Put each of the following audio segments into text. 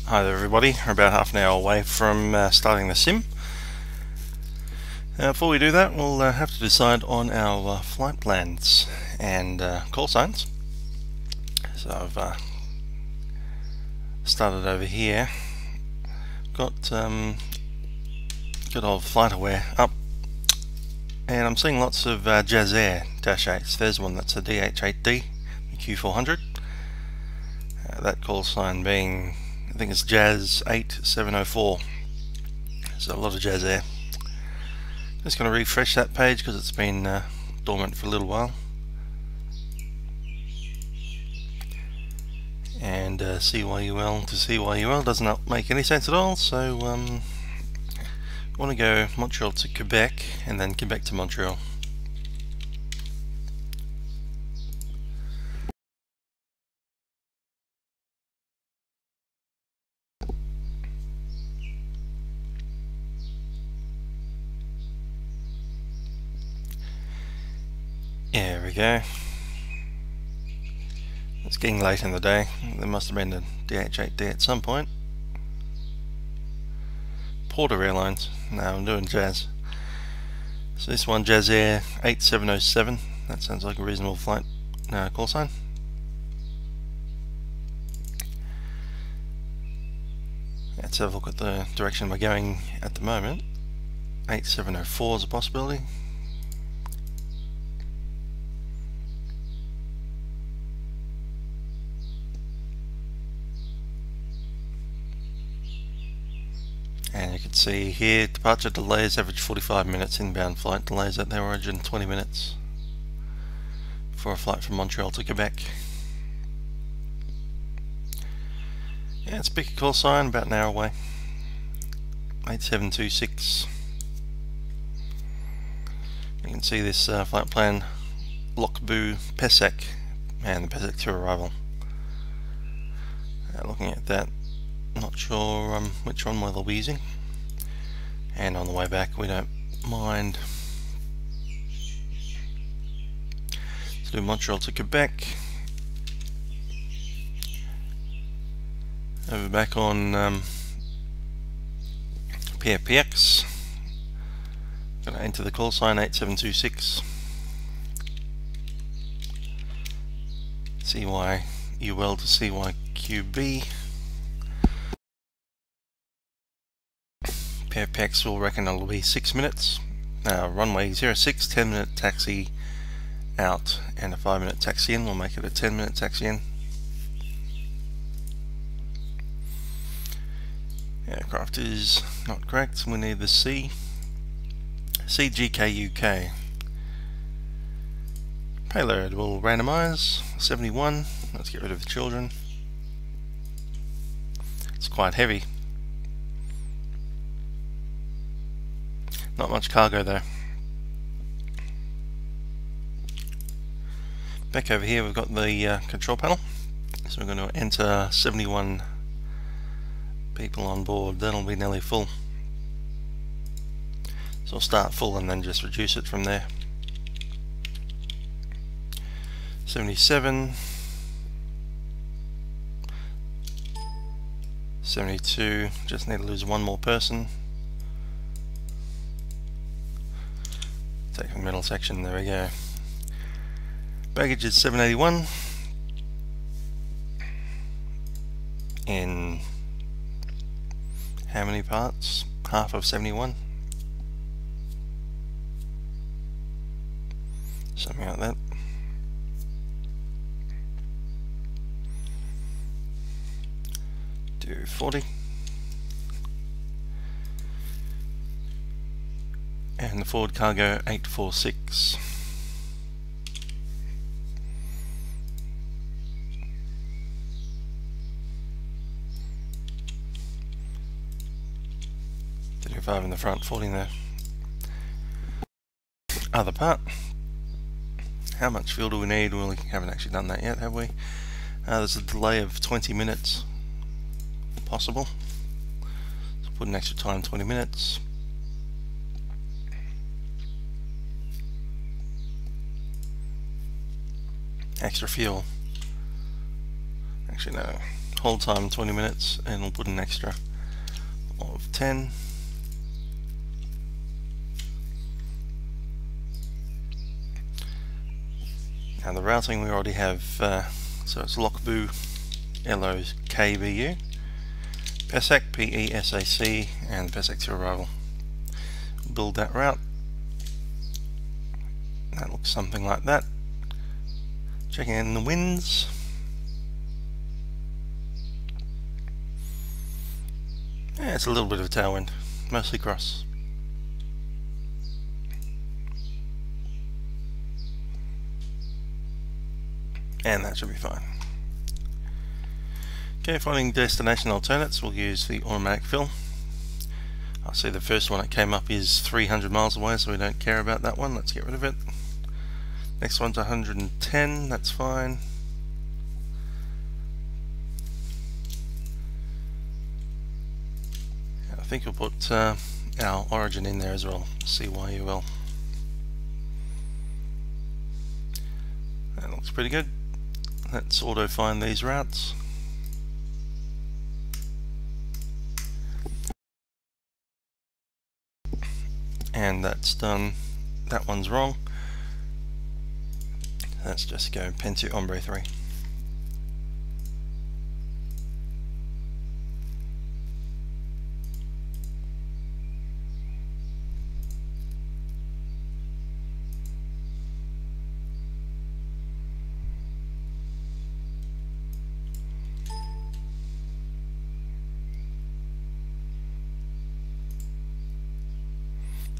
Hi there everybody, we're about half an hour away from starting the sim. Before we do that, we'll have to decide on our flight plans and call signs. So I've started over here, got good old FlightAware up, and I'm seeing lots of Jazz Air -8s. There's one that's a DH8D, the Q400. That call sign being, I think it's Jazz 8704. So a lot of Jazz Air. Just going to refresh that page because it's been dormant for a little while. And CYUL to CYUL does not make any sense at all, so I want to go Montreal to Quebec and then Quebec to Montreal. There we go. It's getting late in the day. There must have been a DH8D at some point. Porter Airlines. No, I'm doing Jazz. So this one, Jazz Air 8707. That sounds like a reasonable flight call sign. Let's have a look at the direction we're going at the moment. 8704 is a possibility. And you can see here, departure delays average 45 minutes, inbound flight delays at their origin 20 minutes for a flight from Montreal to Quebec. Yeah, let's pick a call sign about an hour away. 8726. You can see this flight plan, Lockboo Pesek, and the Pesek to arrival. Looking at that, not sure which one we'll be using. And on the way back, we don't mind to do Montreal to Quebec. Over back on PFPX. Going to enter the call sign 8726. CYUL to CYQB. PFPX will reckon it'll be 6 minutes. Runway 06, 10-minute taxi out and a 5-minute taxi in. We'll make it a 10-minute taxi in. Aircraft is not correct. We need the CGKUK. Payload will randomize 71. Let's get rid of the children. It's quite heavy. Not much cargo though. Back over here we've got the control panel. So we're going to enter 71 people on board. That'll be nearly full. So I'll start full and then just reduce it from there. 77, 72, just need to lose one more person. Take the middle section, there we go. Baggage is 781 in how many parts? Half of 71, something like that. Do 40. And the forward cargo 846. $35 in the front, 40 in the other part. How much fuel do we need? Well, we haven't actually done that yet, have we? There's a delay of 20 minutes possible. So put an extra time, 20 minutes. Extra fuel. Actually no, hold time 20 minutes, and we'll put an extra of 10. Now the routing we already have, so it's LOCKBU, LOKBU, PESAC, PESAC, and PESAC arrival. Build that route. That looks something like that. Checking in the winds. Yeah, it's a little bit of a tailwind, mostly cross. And that should be fine. Okay, finding destination alternates, we'll use the automatic fill. I see the first one that came up is 300 miles away, so we don't care about that one. Let's get rid of it. Next one's 110, that's fine. I think we'll put our origin in there as well, CYUL. That looks pretty good. Let's auto find these routes. And that's done. That one's wrong. Let's just go pen to ombre 3.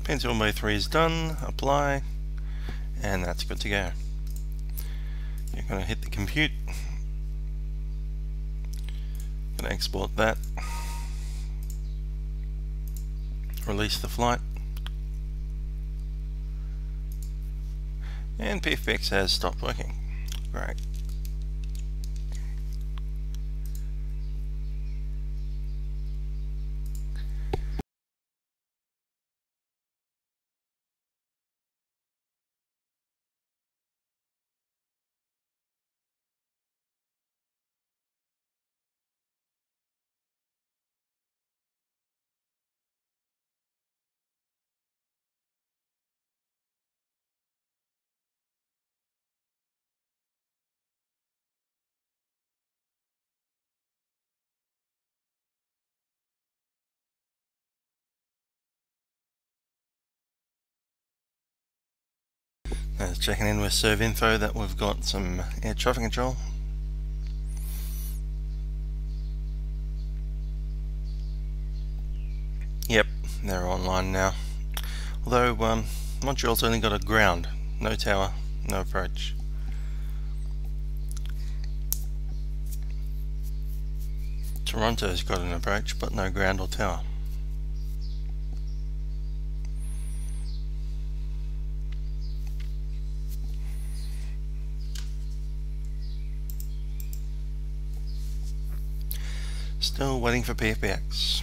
Pen to ombre 3 is done. Apply, and that's good to go. You're going to hit the compute. Going to export that. Release the flight. And PFX has stopped working. Great. Checking in with serve info that we've got some air traffic control. Yep, they're online now. Although Montreal's only got a ground, no tower, no approach. Toronto's got an approach, but no ground or tower. Still waiting for PFX.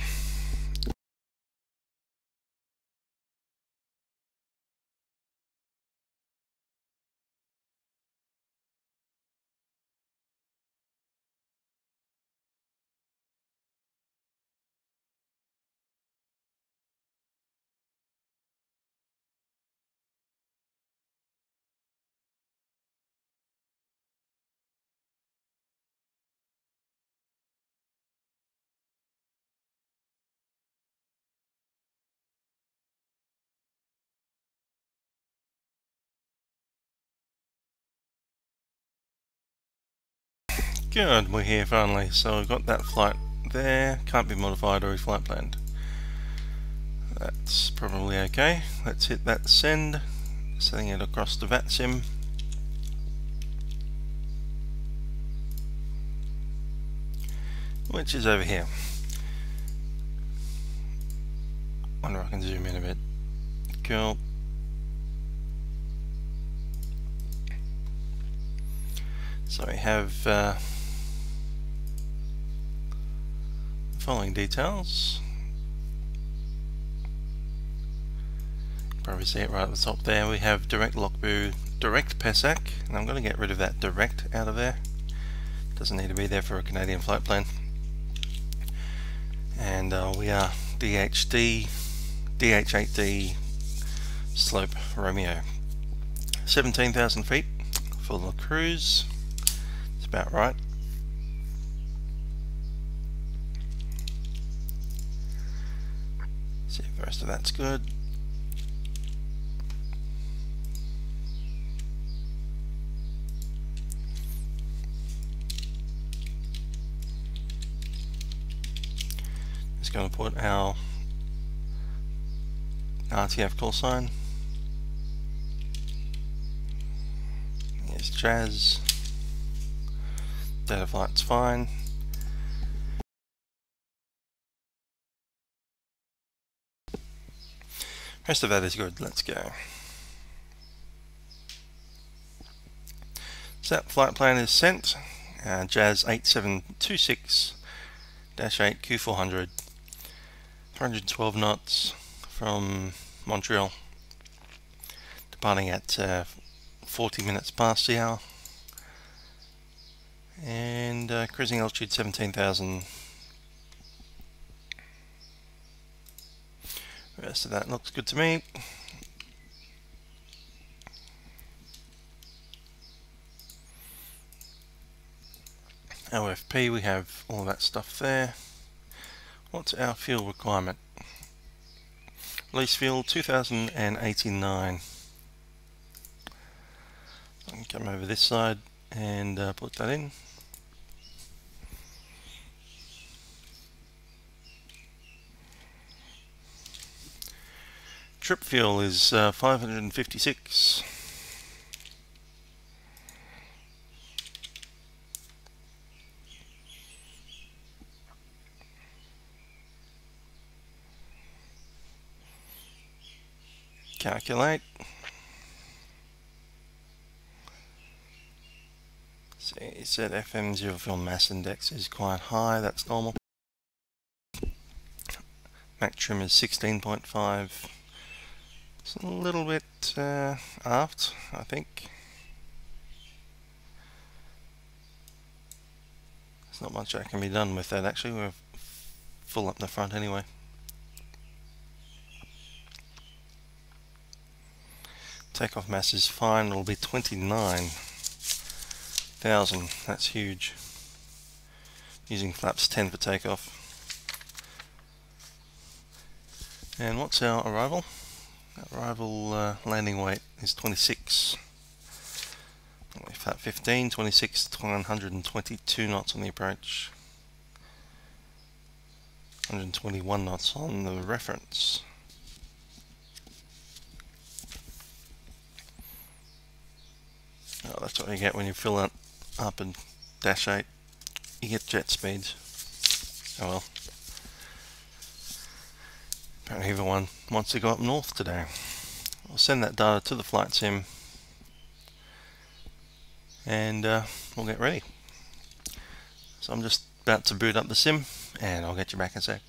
Good, we're here finally. So we've got that flight there, can't be modified or reflight planned. That's probably okay. Let's hit that send, sending it across to VATSIM. Which is over here. Wonder if I can zoom in a bit. Cool. So we have the following details. Probably see it right at the top there. We have direct LOCKBU, direct PESAC, and I'm going to get rid of that direct out of there. Doesn't need to be there for a Canadian flight plan. And we are DH8D Slope Romeo. 17,000 feet for the cruise. It's about right. See if the rest of that's good. Just going to put our RTF call sign. Here's Jazz. Data flight's fine. Rest of that is good. Let's go. So that flight plan is sent. Jazz 8726-8 Q400, 112 knots from Montreal, departing at 40 minutes past the hour, and cruising altitude 17,000. The rest of that looks good to me. OFP, we have all that stuff there. What's our fuel requirement? Release fuel 2089. I can come over this side and put that in. Trip fuel is 556. Calculate. See, it said FM zero fuel mass index is quite high, that's normal. Mac trim is 16.5. It's a little bit aft, I think. There's not much that can be done with that actually, we're full up the front anyway. Takeoff mass is fine, it'll be 29,000, that's huge. Using flaps 10 for takeoff. And what's our arrival? Arrival landing weight is 26. Flap 15, 26 to 122 knots on the approach. 121 knots on the reference. Oh, that's what you get when you fill it up in Dash 8. You get jet speeds. Oh well. Apparently everyone wants to go up north today. I'll send that data to the flight sim and we'll get ready. So I'm just about to boot up the sim and I'll get you back in a sec.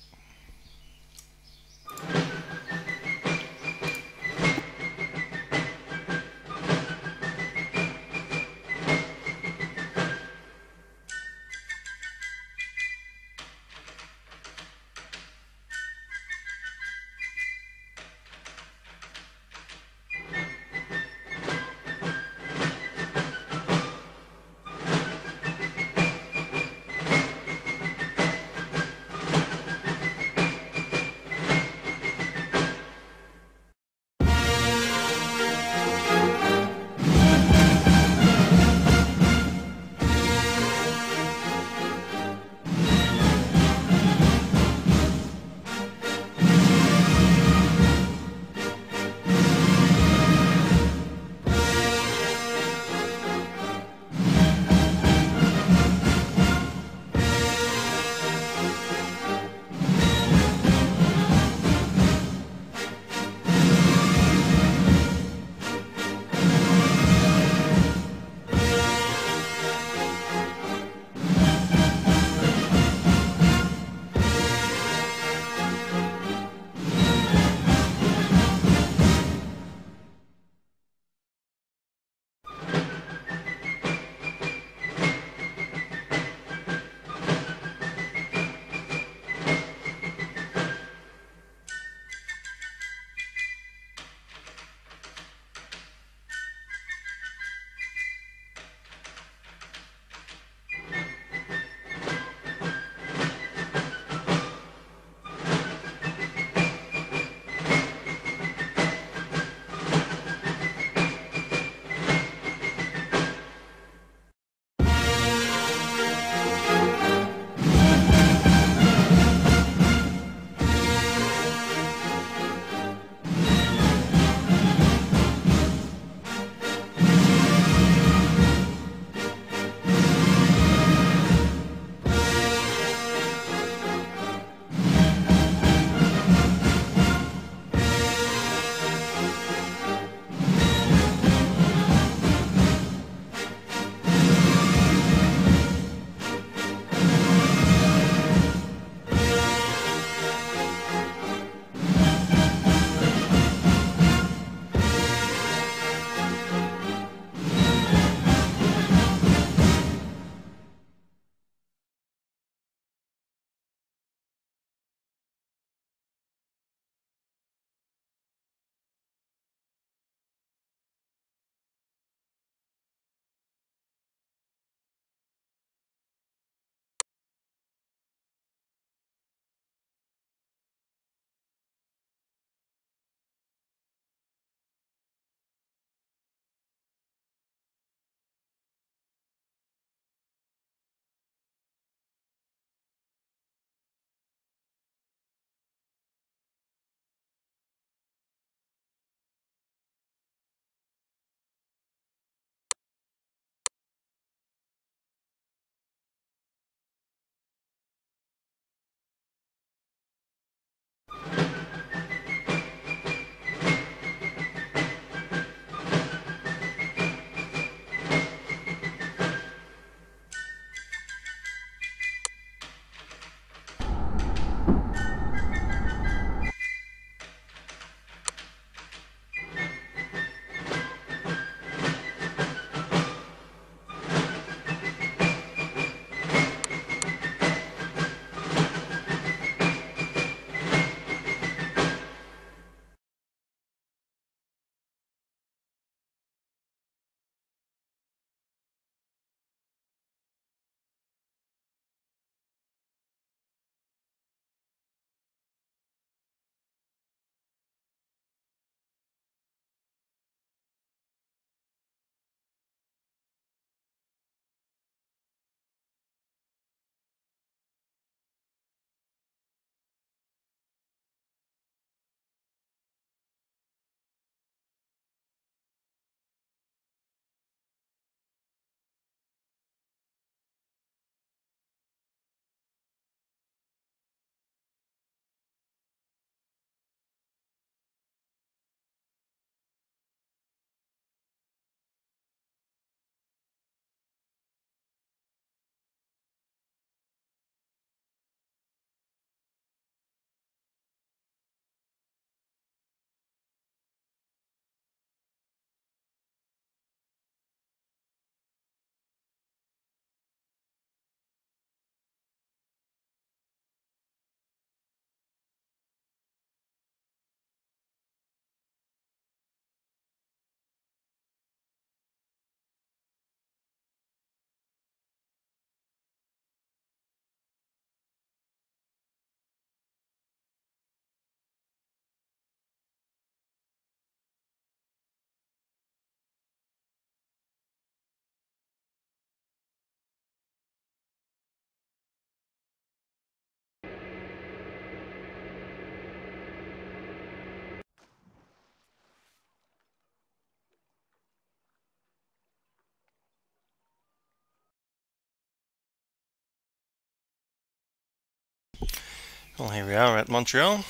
Well, here we are at Montreal.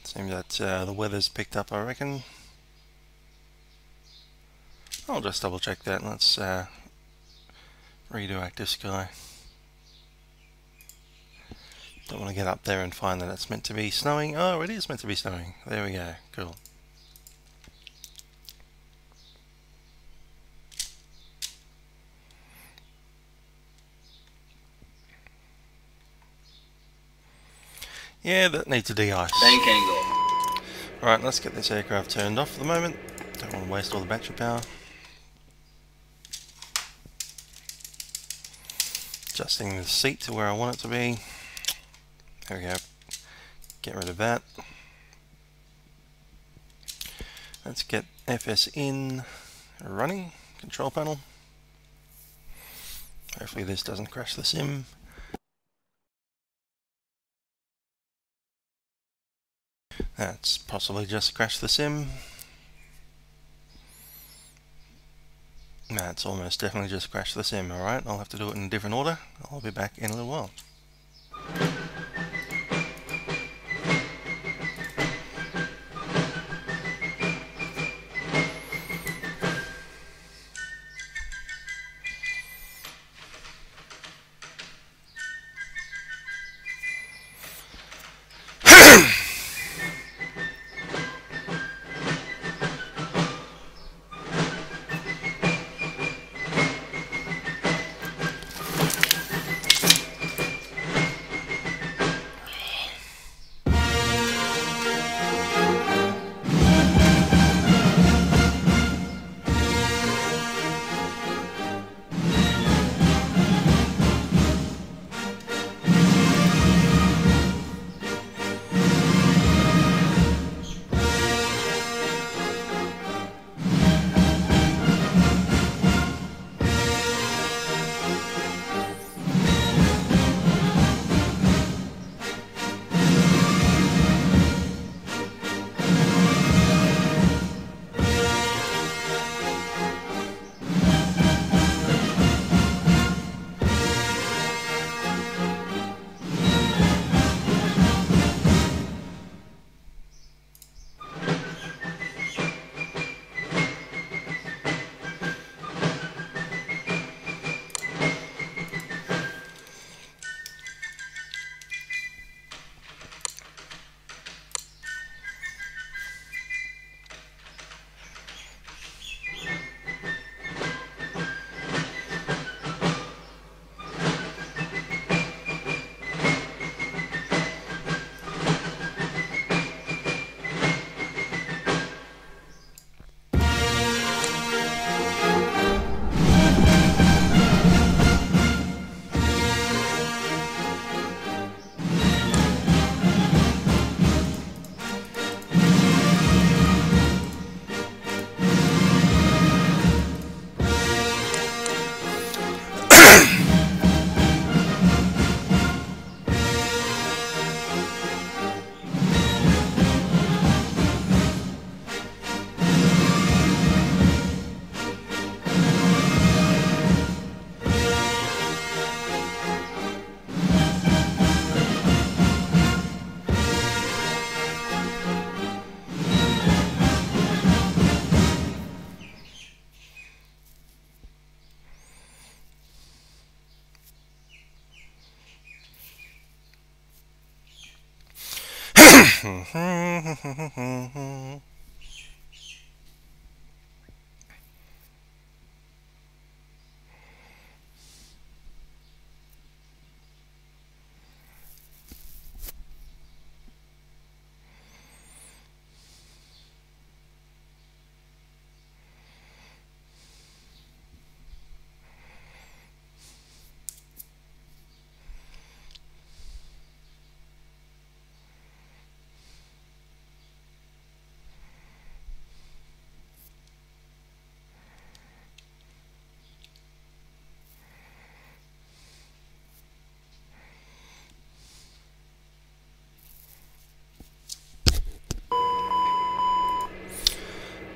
Seems that the weather's picked up, I reckon. I'll just double check that. Let's redo Active Sky. Don't want to get up there and find that it's meant to be snowing. Oh, it is meant to be snowing. There we go. Cool. Yeah, that needs a de-ice. Bank angle. Right, let's get this aircraft turned off for the moment. Don't want to waste all the battery power. Adjusting the seat to where I want it to be. There we go. Get rid of that. Let's get FSinn running. Control panel. Hopefully this doesn't crash the sim. That's possibly just crashed the sim. That's almost definitely just crashed the sim. Alright, I'll have to do it in a different order. I'll be back in a little while.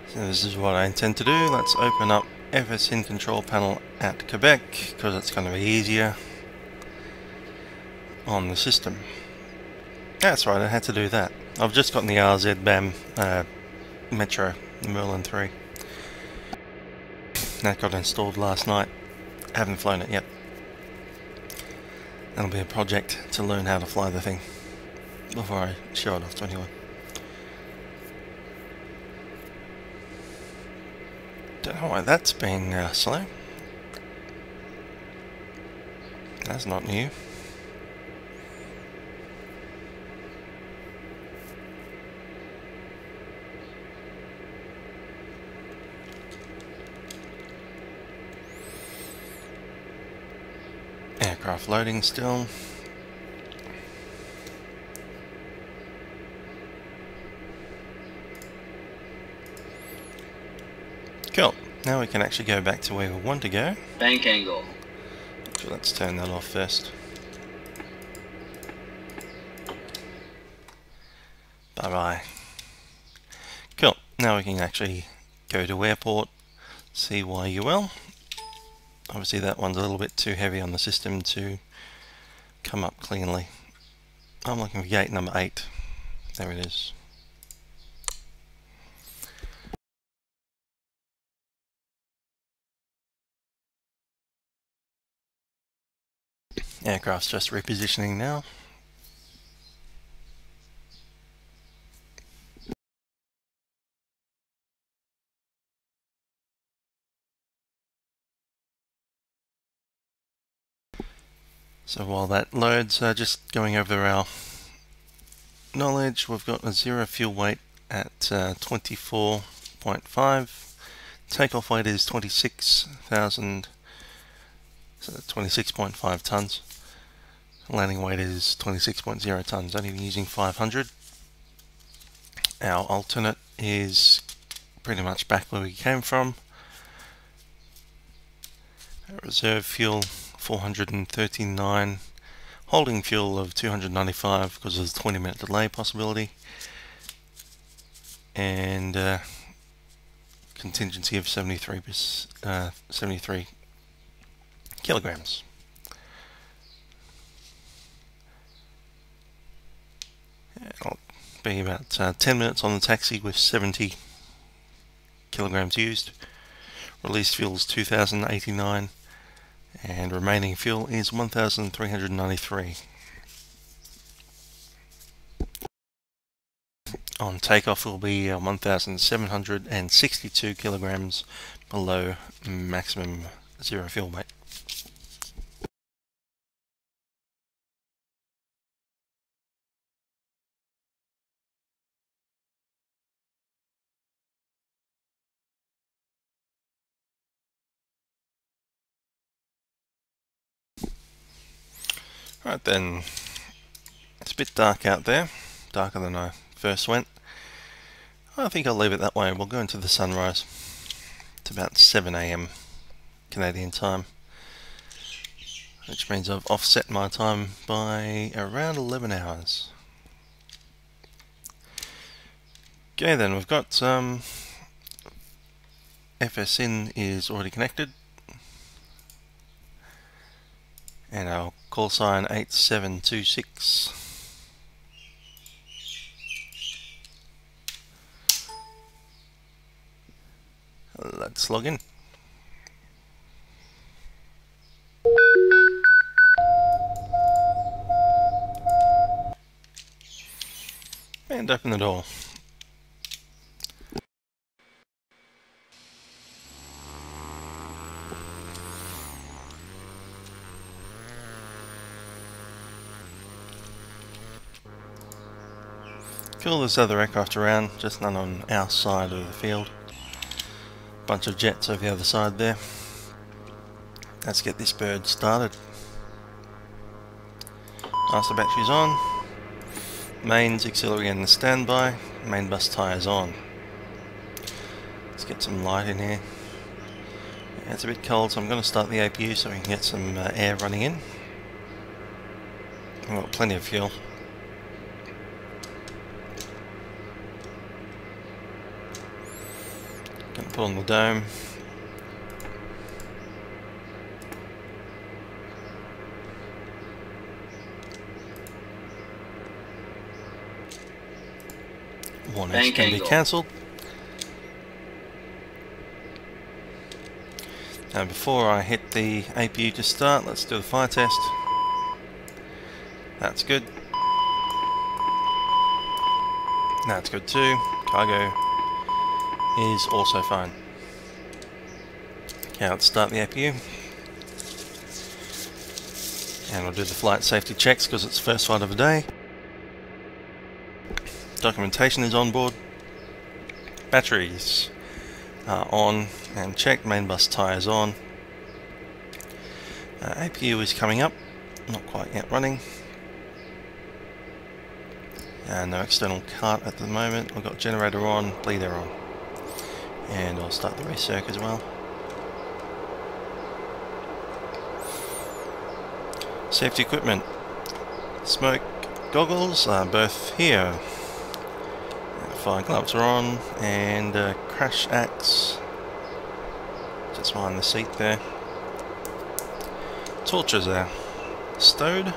So this is what I intend to do. Let's open up FSinn control panel at Quebec because it's going to be easier on the system. That's right, I had to do that. I've just gotten the RZ BAM Metro, the Merlin 3. That got installed last night. Haven't flown it yet. That'll be a project to learn how to fly the thing before I show it off to anyone. Don't know why that's been slow. That's not new. Aircraft loading still. Cool. Now we can actually go back to where we want to go. Bank angle. So let's turn that off first. Bye bye. Cool. Now we can actually go to airport, CYUL. Obviously that one's a little bit too heavy on the system to come up cleanly. I'm looking for gate number 8. There it is. Aircraft's just repositioning now. So while that loads, just going over our knowledge, we've got a 0 fuel weight at 24.5. Takeoff weight is 26,000, so 26.5 tons. Landing weight is 26.0 tons, only using 500. Our alternate is pretty much back where we came from. Our reserve fuel 439, holding fuel of 295 because of the 20-minute delay possibility, and contingency of 73 kilograms. It'll be about 10 minutes on the taxi with 70 kilograms used. Released fuel is 2,089 and remaining fuel is 1,393. On takeoff will be 1,762 kilograms below maximum 0 fuel weight. Right then, it's a bit dark out there, darker than I first went. I think I'll leave it that way. We'll go into the sunrise. It's about 7 AM Canadian time, which means I've offset my time by around 11 hours. Okay then, we've got FSinn is already connected, and our call sign 8726. Let's log in. And open the door. Cool, there's other aircraft around, just none on our side of the field. Bunch of jets over the other side there. Let's get this bird started. Master battery's on. Mains, auxiliary and the standby. Main bus tyres on. Let's get some light in here. Yeah, it's a bit cold, so I'm going to start the APU so we can get some air running in. We've got plenty of fuel. Going to put on the dome. Warnings can be cancelled. Now before I hit the APU to start, let's do the fire test. That's good. That's good too. Cargo is also fine. Okay, let's start the APU. And we'll do the flight safety checks because it's the first flight of the day. Documentation is on board. Batteries are on and checked. Main bus tyres on. APU is coming up. Not quite yet running. No external cart at the moment. We've got generator on, bleeder on. And I'll start the recirc as well. Safety equipment. Smoke goggles are both here. Fire gloves are on, and crash axe just behind the seat there. Torches are stowed.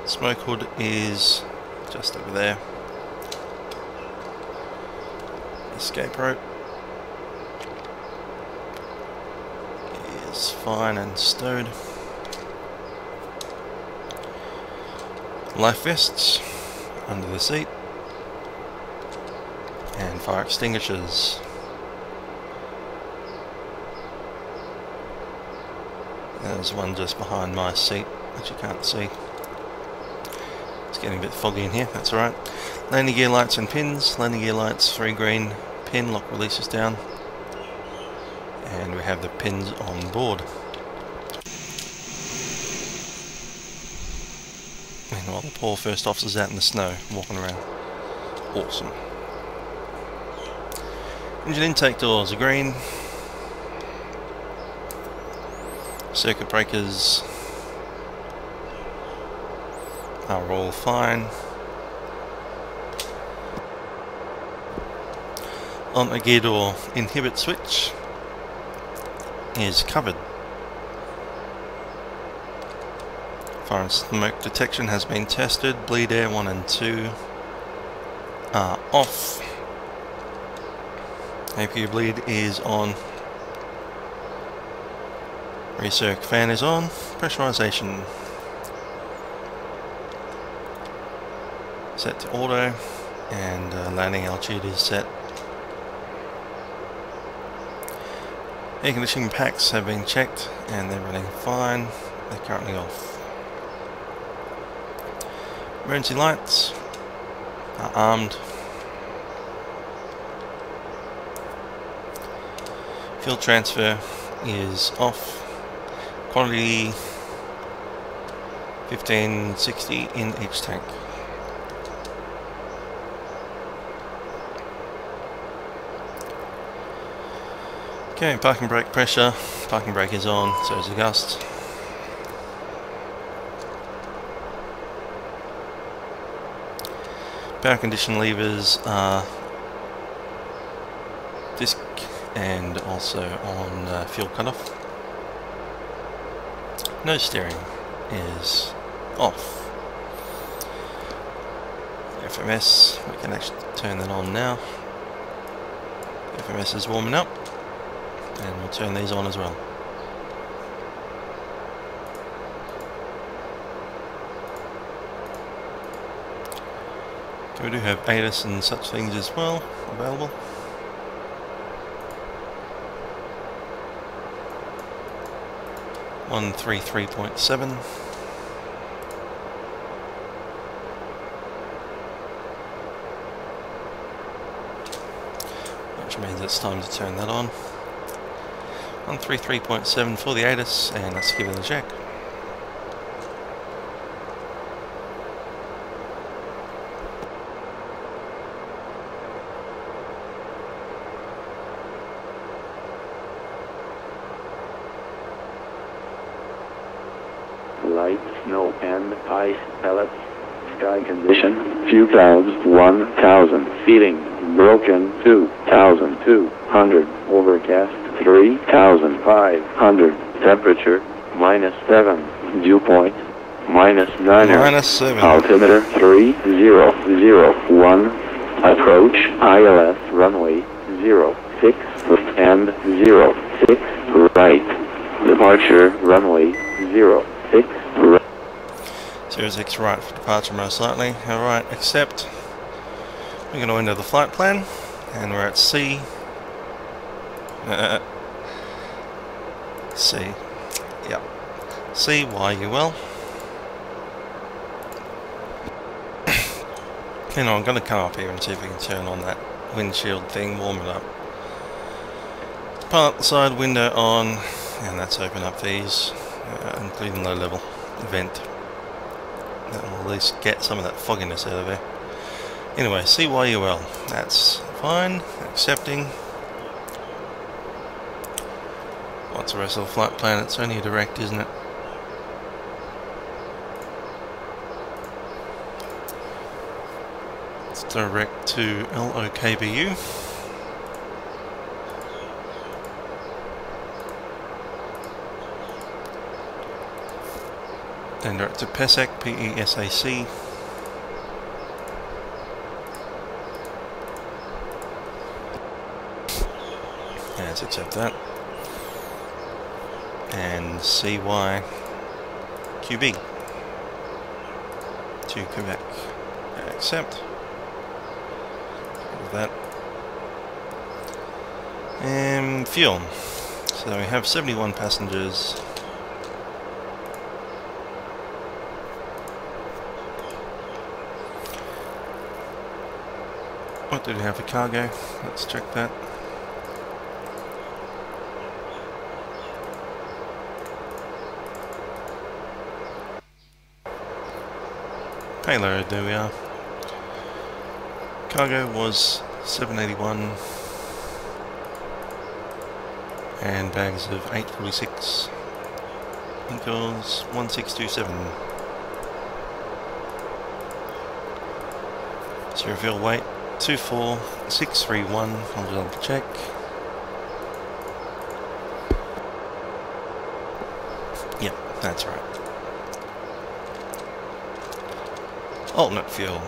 Smoke hood is just over there. Escape rope is fine and stowed. Life vests under the seat, and fire extinguishers. There's one just behind my seat which you can't see. It's getting a bit foggy in here, that's alright. Landing gear lights and pins. Landing gear lights, 3 green, pin lock releases down, and we have the pins on board. Meanwhile, the poor first officer's out in the snow, walking around. Awesome. Engine intake doors are green. Circuit breakers are all fine. On the gear door inhibit switch is covered. Fire and smoke detection has been tested. Bleed air 1 and 2 are off. APU bleed is on. Recirc fan is on. Pressurization set to auto, and landing altitude is set. Air conditioning packs have been checked and they're running fine. They're currently off. Emergency lights are armed. Fuel transfer is off. Quantity 1560 in each tank. Okay, parking brake pressure. Parking brake is on, so is the gust. Power condition levers are disc and also on fuel cutoff. Nose steering is off. FMS, we can actually turn that on now. FMS is warming up, and we'll turn these on as well. We do have ADAS and such things as well available. One 133.7. Which means it's time to turn that on. 133.7 for the ADAS, and let's give it a check. Light, snow, and ice pellets. Sky condition, few clouds, 1,000. Feeling, broken, 2,200. Overcast, 3,500. Temperature, -7. Dew point, -9er. -7. Altimeter 3001. Approach ILS runway 06 and 06 right. Departure runway 06 right. 06 right for departure most likely. Alright, accept. We're going to enter the flight plan and we're at C. C. Yep. CYUL. You know, I'm going to come up here and see if we can turn on that windshield thing, warm it up. Pilot side window on, and that's open up these, including low level vent. That will at least get some of that fogginess out of there. Anyway, CYUL, that's fine, accepting. What's the rest of the flight plan? It's only a direct, isn't it? It's direct to LOKBU. Then direct to PESAC, PESAC. Let's accept that. And CYQB to Quebec. Accept. That. And fuel. So we have 71 passengers. What do we have for cargo? Let's check that. Payload, there we are. Cargo was 781 and bags of 846 equals 1627. Zero fuel weight 24631. I'll double check. Yep, that's right. Alternate fuel.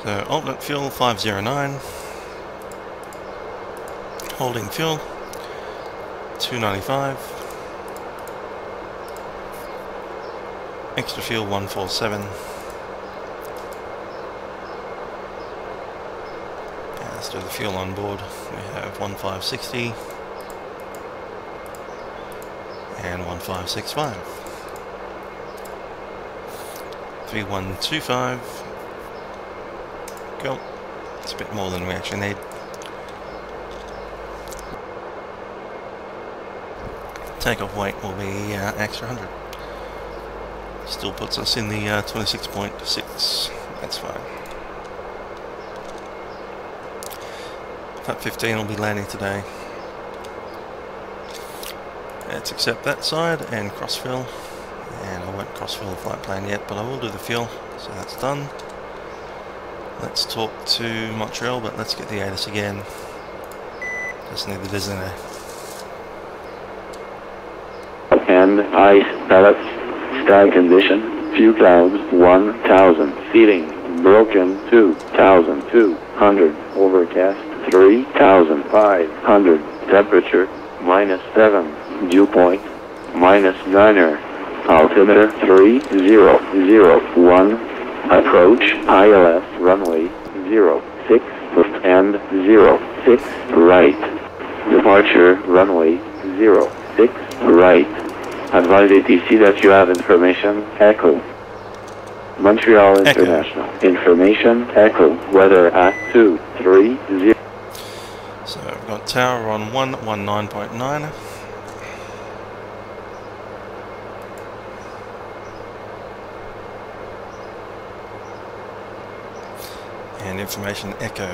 So alternate fuel 509. Holding fuel 295. Extra fuel 147. Let's do the fuel on board. We have 1560 and 1565. 3125. Go. It's a bit more than we actually need. Takeoff weight will be extra 100. Still puts us in the 26.6. That's fine. Flight 15 will be landing today. Let's accept that side and cross fill. And I won't cross fill the flight plan yet, but I will do the fuel. So that's done. Let's talk to Montreal, but let's get the ATIS again. Just need the designator. And ice pellets. Sky condition. Few clouds. 1000. Feeling. Broken. 2200. Overcast. 3500. Temperature. -7. Dew point. -9er. Altimeter 3001. Approach ILS runway 06 and 06 right. Departure runway 06 right. Advise ATC that you have information Echo. Montreal International. Echo. Information Echo. Weather at 230. So we've got tower on 119.9. And information Echo.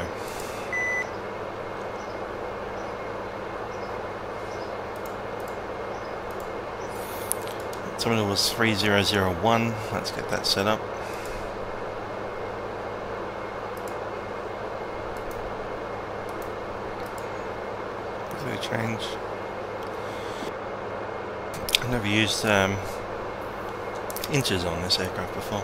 Terminal was 3001. Let's get that set up. Did we change? I've never used inches on this aircraft before.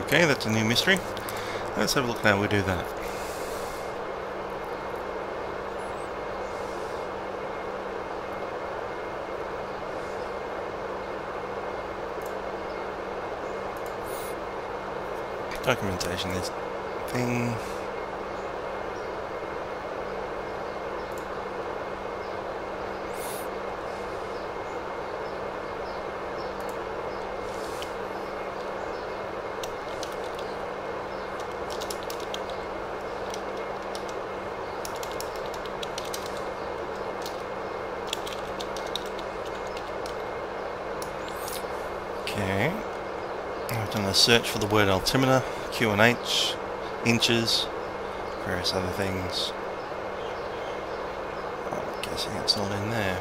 Okay, that's a new mystery. Let's have a look how we do that. Documentation is thing. Okay, I've done a search for the word altimeter, Q and H, inches, various other things. I'm guessing it's not in there.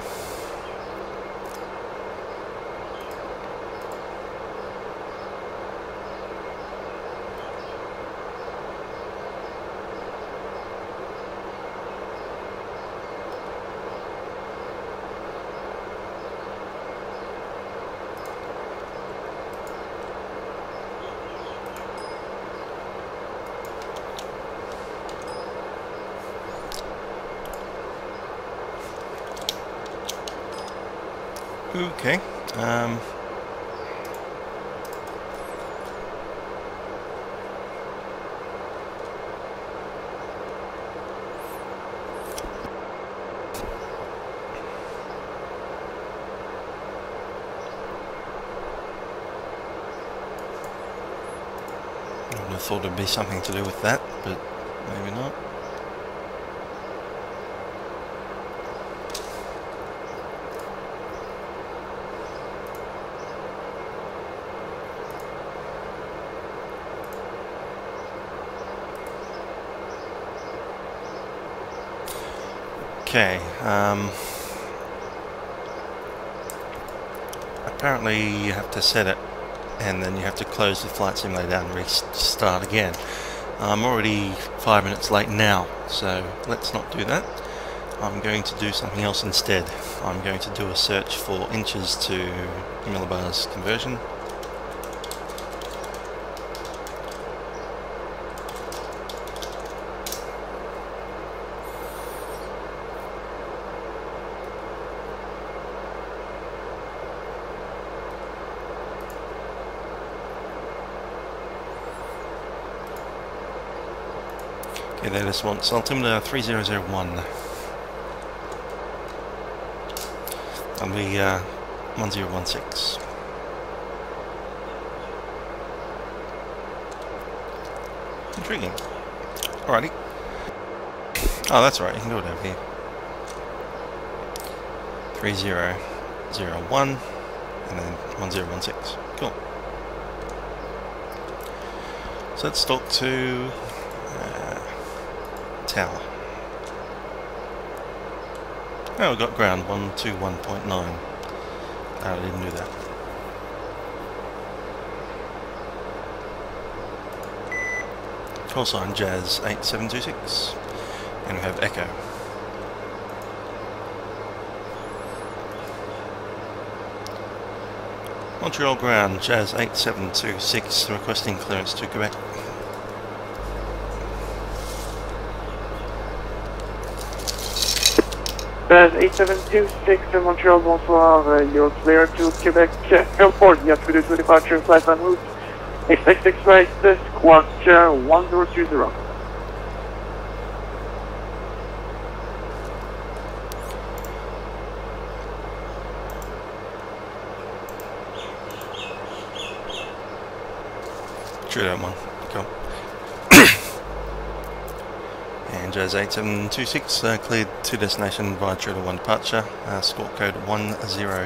Okay. I would have thought it'd be something to do with that, but maybe not. Okay, apparently you have to set it and then you have to close the flight simulator and restart again. I'm already 5 minutes late now, so let's not do that. I'm going to do something else instead. I'm going to do a search for inches to millibars conversion. Okay, there this one. Altimeter 3001. That'll be 1016. Intriguing. Alrighty. Oh, that's right, you can do it over here. 3001 and then 1016. Cool. So let's talk to tower. Oh, we got ground 121.9. I didn't do that. Call sign Jazz 8726, and we have echo. Montreal ground Jazz 8726 requesting clearance to Quebec. Jazz 8726 Montreal, bonsoir. You're clear to Quebec Airport. Yes, we do to departure flight en route. FSX right, squawk 1020. Trudeau one, cool. And Jazz 8726 cleared to destination via Trudeau 1 departure, score code 1020,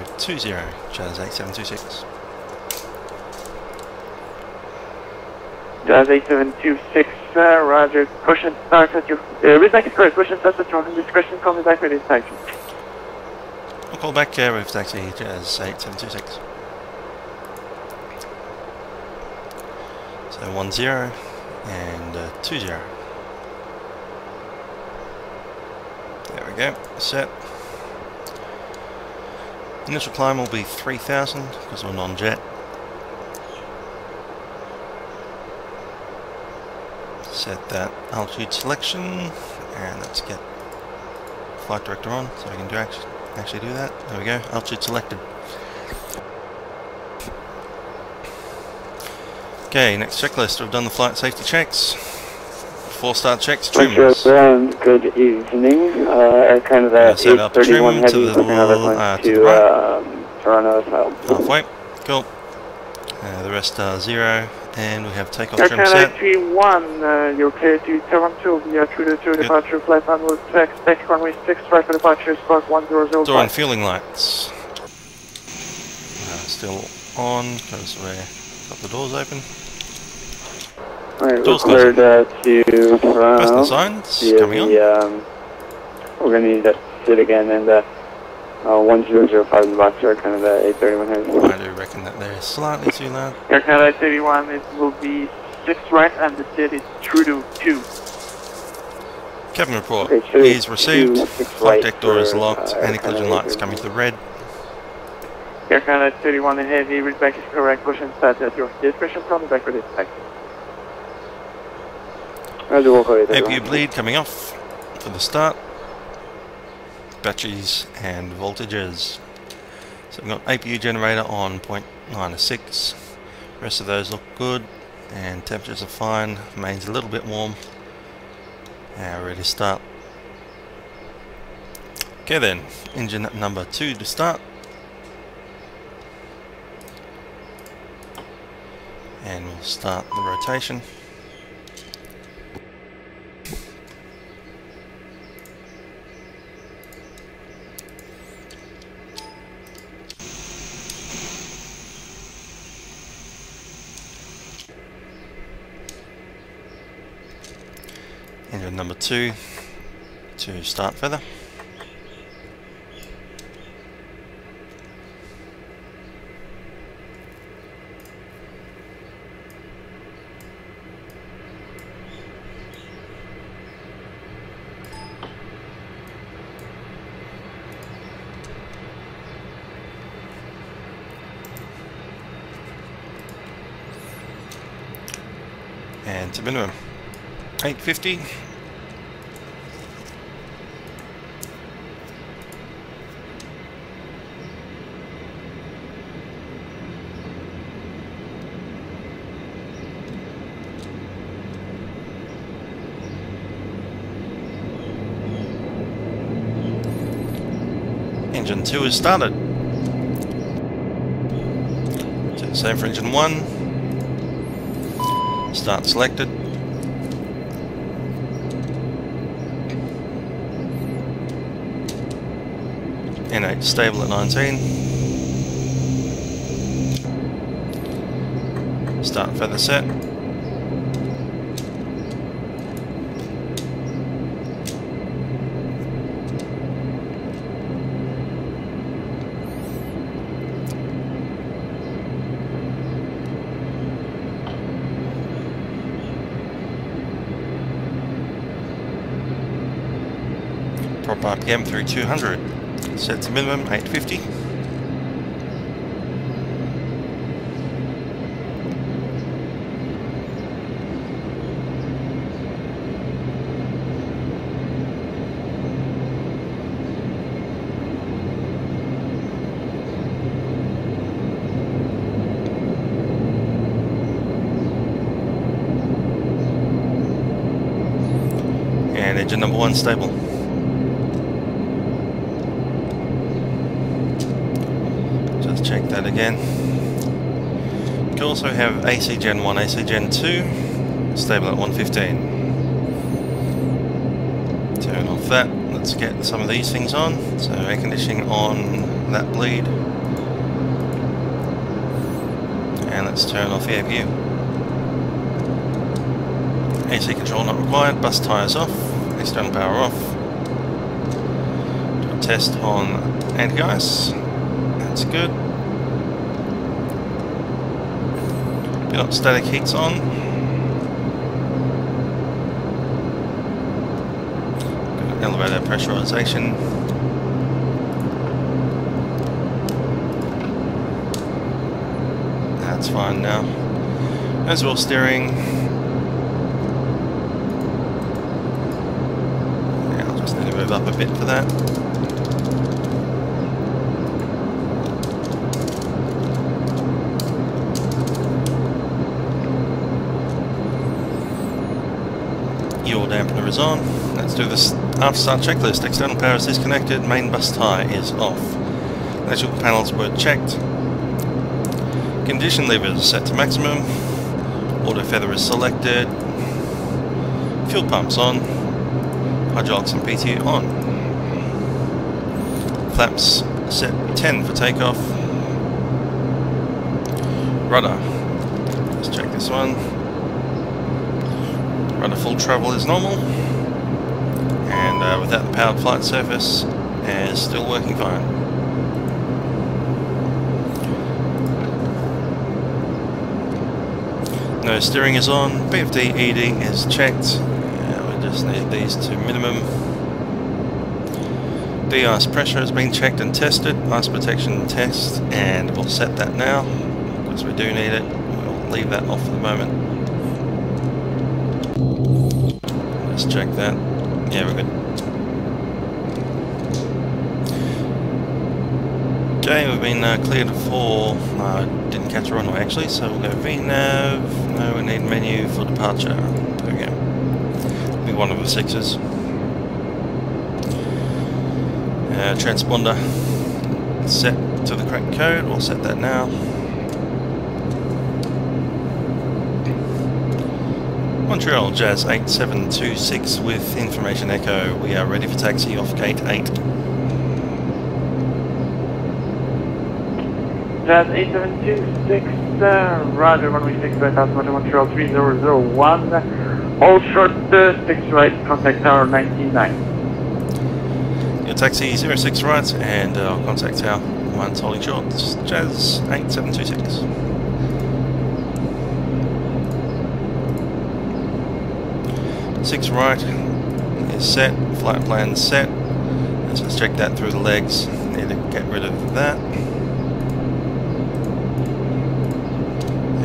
Jazz 8726. Jazz 8726, roger, question starts at your, read back is correct, question starts at your discretion, call me back with inspection. I'll call back with taxi Jazz 8726. So 10 and 20. There we go, set. Initial climb will be 3000 because we're non-jet. Set that altitude selection, and let's get flight director on so we can actually do that. There we go, altitude selected. Okay, next checklist. We've done the flight safety checks. Before start checks, trims. Good evening. Air Canada 831 Heavy, looking over to Toronto South. Halfway, cool. The rest are 0, and we have takeoff Air trim set. Canada 31, you're clear to Toronto via Trudeau departure, flight on route expect runway 6 right for departure, spark 1005. Door and fueling lights. Still on, because we've got the doors open. Alright, Doors we're cleared to Toronto. Personal signs coming on. We're going to need that sit again, and 1005 in the box, Air Canada 831 Heavy. I do reckon that they're slightly too loud. Air Canada 31, it will be 6 right, and the sit is Trudeau 2. Cabin report Okay, is received. Flight deck door is locked. Anti-collision lights coming to red. Air Canada 31 Heavy, readback is correct. Pushing start at your discretion from the back for this taxi. APU bleed coming off for the start. Batteries and voltages. So we've got APU generator on 0.96. Rest of those look good, and temperatures are fine. Main's a little bit warm. Ready to start. Okay then, engine number 2 to start. And we'll start the rotation. Engine number 2 to start feather. And to minimum 850. Engine 2 is started. So same for engine 1. Start selected. N8 stable at 19. Start feather set. Prop RPM through 200. Set to minimum 850. And engine number 1 stable. Check that again. You can also have AC Gen 1, AC Gen 2, stable at 115. Turn off that. Let's get some of these things on. So air conditioning on that bleed. And let's turn off the APU. AC control not required. Bus tyres off. External power off. test on anti-ice. That's good. Got static heats on. Got elevator pressurization. That's fine now. As well, steering. Yeah, I'll just need to move up a bit for that. Your dampener is on. Let's do this after start checklist. External power is disconnected. Main bus tie is off. Electrical panels were checked. Condition levers are set to maximum. Auto feather is selected. Fuel pumps on. Hydraulics and PT on. Flaps set 10 for takeoff. Rudder. Let's check this one. Rudder full travel is normal. And without the powered flight surface is still working fine. No steering is on. BFD ED is checked. We just need these to minimum. De-ice pressure has been checked and tested. Ice protection test, and we'll set that now because we do need it. We'll leave that off for the moment. Let's check that. Yeah, we're good. Okay, we've been cleared for, didn't catch a runway actually, so we'll go VNav. No, we need menu for departure. There we go. Be one of the sixes. Transponder set to the correct code, we'll set that now. Montreal Jazz 8726 with information echo. We are ready for taxi off gate 8. Jazz 8726, Roger, runway 6 right out Montreal 3001. Hold short, 6 right, contact tower 99. Your taxi 06 right, and contact tower 1 holding short. Jazz 8726. Six right is set, flight plan set. Let's just check that through the legs. Need to get rid of that.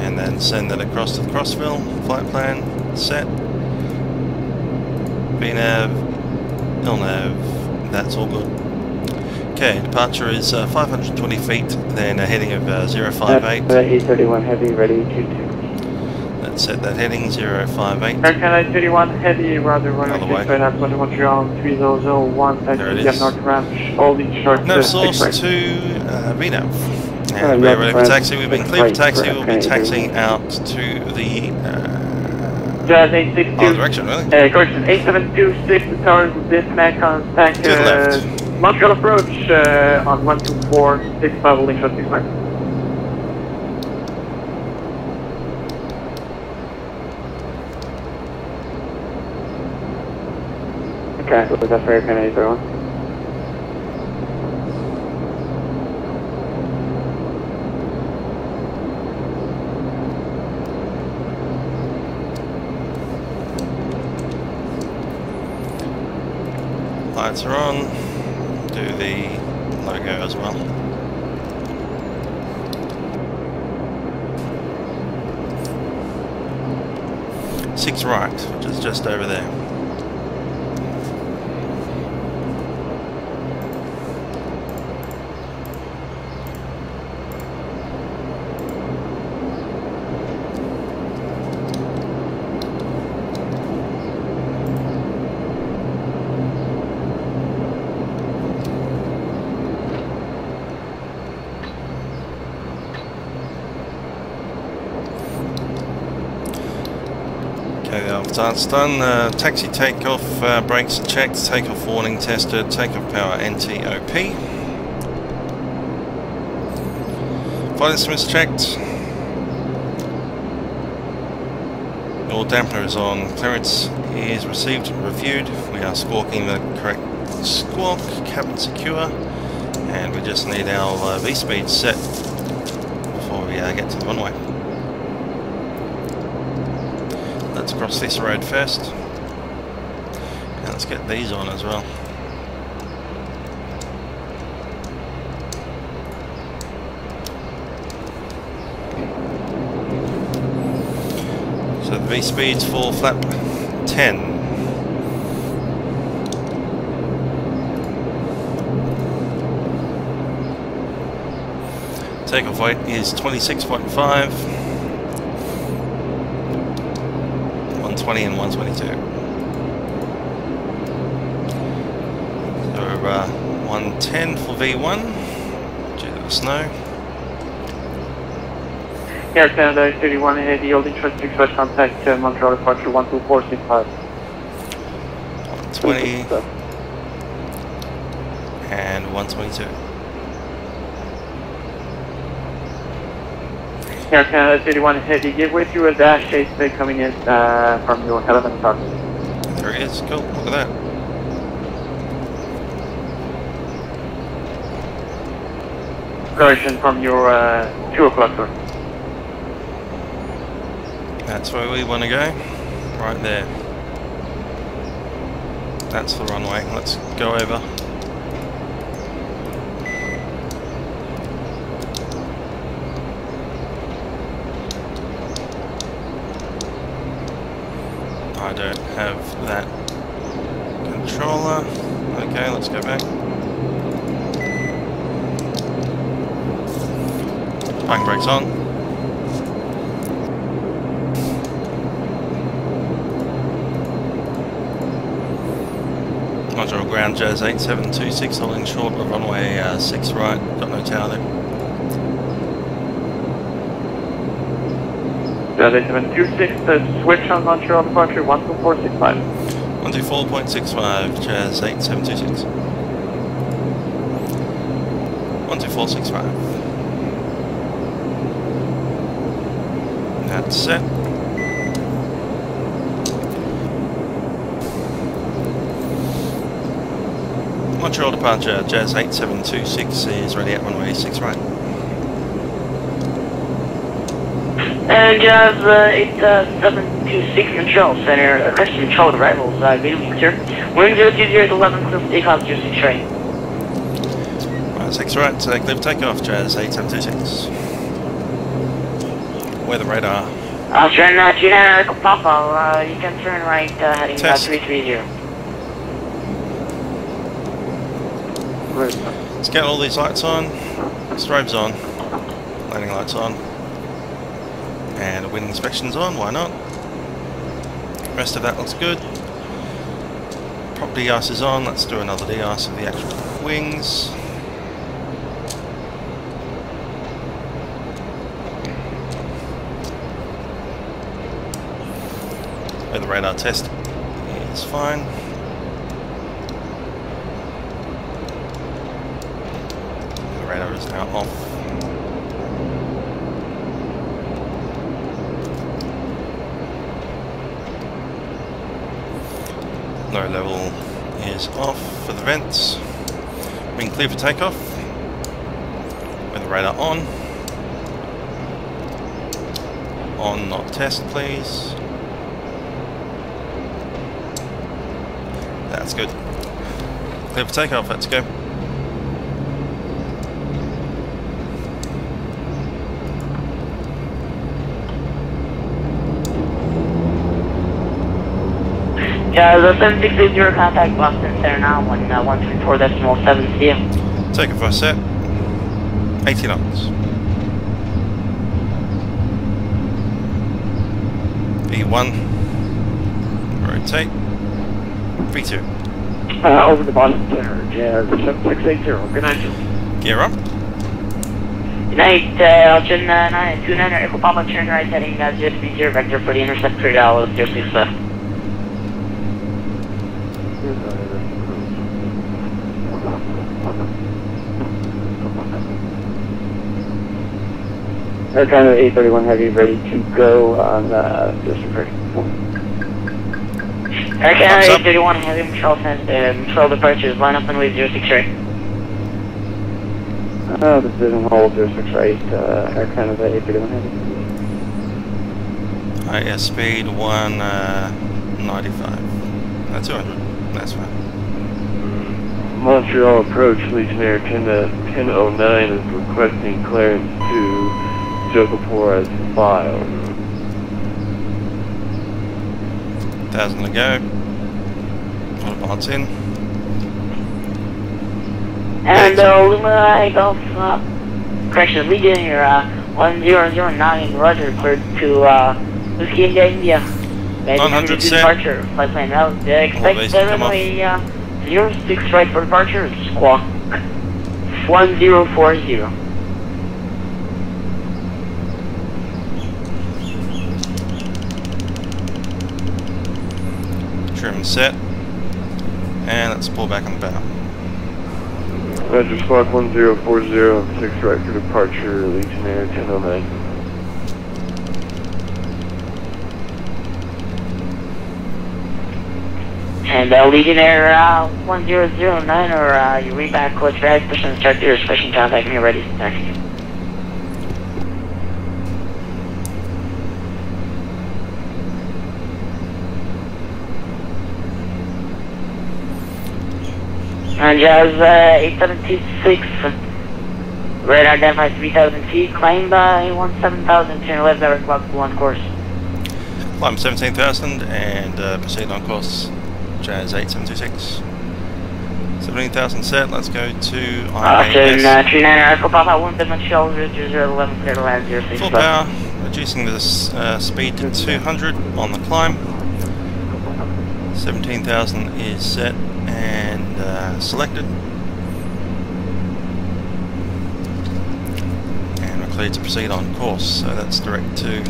And then send that across to the crossfill. Flight plan set. VNav, LNav, that's all good. Okay, departure is 520 feet, then a heading of 058. 831 heavy, ready, 22. Let's set that heading 058. Canada 31 heavy, rather runway 6 right out Montreal 3001. There it taxi is. North ramp, holding short, No 6 source right. to VNav. And we're ready for taxi. We've been cleared for taxi. We'll be taxiing out to the Jazz 862. other direction, really. Correction, 8726 towards Bismack, contact To the left. Montreal approach on 12465 holding short 6 right. Okay, was that for Air Canada 31? Lights are on. Do the logo as well. Six right, which is just over there. That's done. Taxi takeoff brakes are checked, takeoff warning tested, takeoff power NTOP. Flight instruments checked. Your dampener is on. Clearance is received and reviewed. We are squawking the correct squawk, cabin secure, and we just need our V-speed set before we get to the runway. Let's cross this road first, and let's get these on as well. So the V-speed's for flap 10. Takeoff weight is 26.5, 120 and 122. So 110 for V1 due to the snow. Air Canada 31 ahead, yield interest, express contact Montreal departure 12465. 120 and 122. Air Canada 31 ahead, you give way to a dash 8 coming in from your 11 o'clock. There it is, cool, look at that. Correction from your 2 o'clock, sir. That's where we want to go, right there. That's the runway, let's go over. I don't have that controller. Okay, let's go back. Parking brakes on. Montreal ground Jazz 8726 holding short of runway 6 right. Got no tower there. Jazz 8726, switch on Montreal departure 12465. 124.65, Jazz 8726. 12465. That's set. Montreal departure, Jazz 8726 is ready at runway 6 right. And Jazz 8726 Montreal Center, question control arrivals, good evening, sir. Wind 020 to 11, clear for takeoff, 06 right. Right, 6 right, clear for takeoff, Jazz 8726. Weather radar. I'll turn Gina Papa, you can turn right, heading 330. Let's get all these lights on, strobes on, landing lights on, and wind inspections on, why not? Rest of that looks good. Prop de-ice is on, let's do another de-ice of the actual wings. The radar test is fine. The radar is now off. Low level is off for the vents. Wing clear for takeoff. With the radar on. On, not test, please. That's good. Clear for takeoff, let's go. Yeah, the 7680 contact Boston Center now, 134.7 cm. Takeoff for set. 80 knots. V1. Rotate. V2. Over the Boston Center, Jazz 7680. Good night. Gear up. Good night, Elgin 29 Echo Papa, turn right heading 030, vector for the interceptor, 06 left. Air Canada 831 Heavy ready to go on district. Air Canada 831, heavy Montreal send, Montreal departures, line up and wave 06 right. Decision hold 06 right, Air Canada 831 heavy. IS speed 195. 200. That's fine. Montreal approach, Legionnaire 1009 is requesting clearance to Jokapur as filed. 1,000 to go. Autopilot's in. And Luma Golf, correction, Legionnaire 1009, Roger, cleared to Whiskey India. 900 set. Departure, flight plan out. Expect runway 06 right for departure, squawk 1040. Trim set. And let's pull back on the bow. Roger, squawk 1040, 6 right for departure, Legionnaire 1009. And Legionnaire 1009, or you read back close drag, pushing the start gear, pushing contact, when you're ready. Thanks. And Jazz 8726, radar identifies 3,000 feet, climb by 17,000, turn left, direct clock, 1 course. Climb 17,000 and proceed on course. Jazz 8726. 17,000 set, let's go to IAS. 39 Echo Papa, 1 Montreal, 0011, clear to land 06. Full power, reducing the speed to 200 on the climb. 17,000 is set and selected. And we're cleared to proceed on course, so that's direct to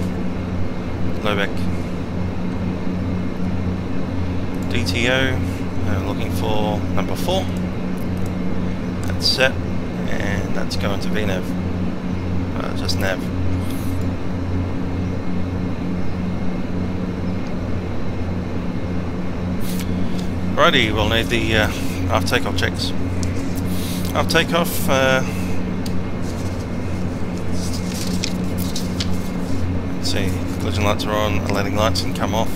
Quebec. DTO, looking for number 4. That's set, and that's going to VNAV. Just nav. Righty, we'll need the after takeoff checks. After takeoff, let's see, collision lights are on, landing lights can come off.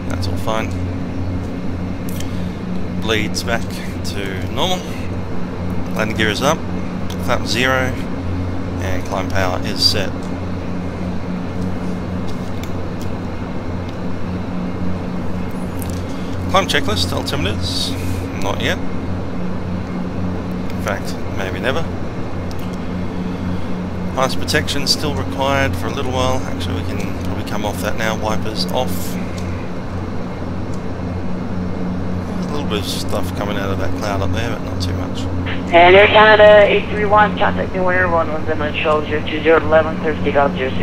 That's all fine. Bleeds back to normal. Landing gear is up, flap 0, and climb power is set. Climb checklist, altimeters, not yet. In fact, maybe never. Harness protection still required for a little while. Actually, we can probably come off that now. Wipers off. There's a little bit of stuff coming out of that cloud up there, but not too much. And Air Canada 831, contact new winner 11 Montreal 02011, 30 out 06,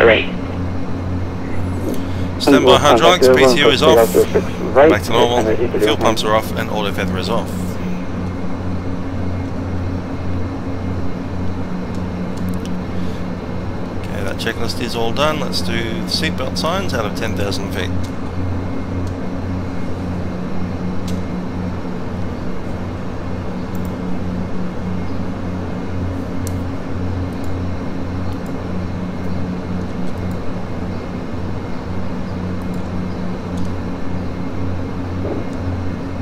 right. Standby hydraulics, PTO is off, back to normal, fuel pumps are off and auto feather is off. Okay, that checklist is all done. Let's do seatbelt signs out of 10,000 feet.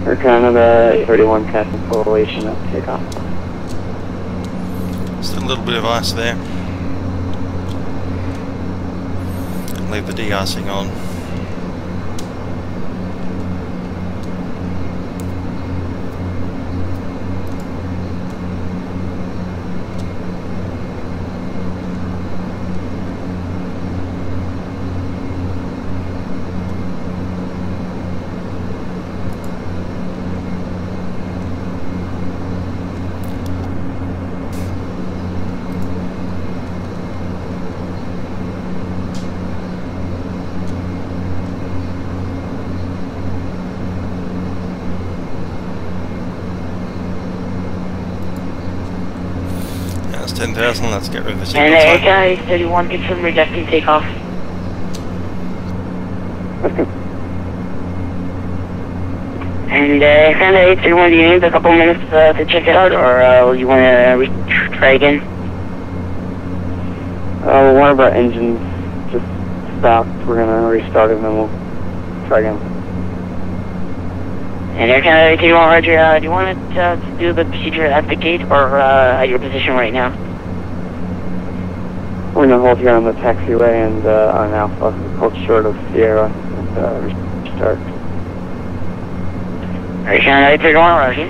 Air Canada 31 Captain Correlation at takeoff. Still a little bit of ice there. Leave the de-icing on. 10,000, let's get rid of the And sequence time. guy 31, confirm rejecting takeoff. And Canada 831, do you need a couple minutes to check it out, or you want to try again? One of our engines just stopped. We're gonna restart it and then we'll try again. And Air Canada 831, roger, do you want to do the procedure at the gate or at your position right now? We're gonna hold here on the taxiway and on Alpha, hold short of Sierra and restart. Air Canada 831, roger.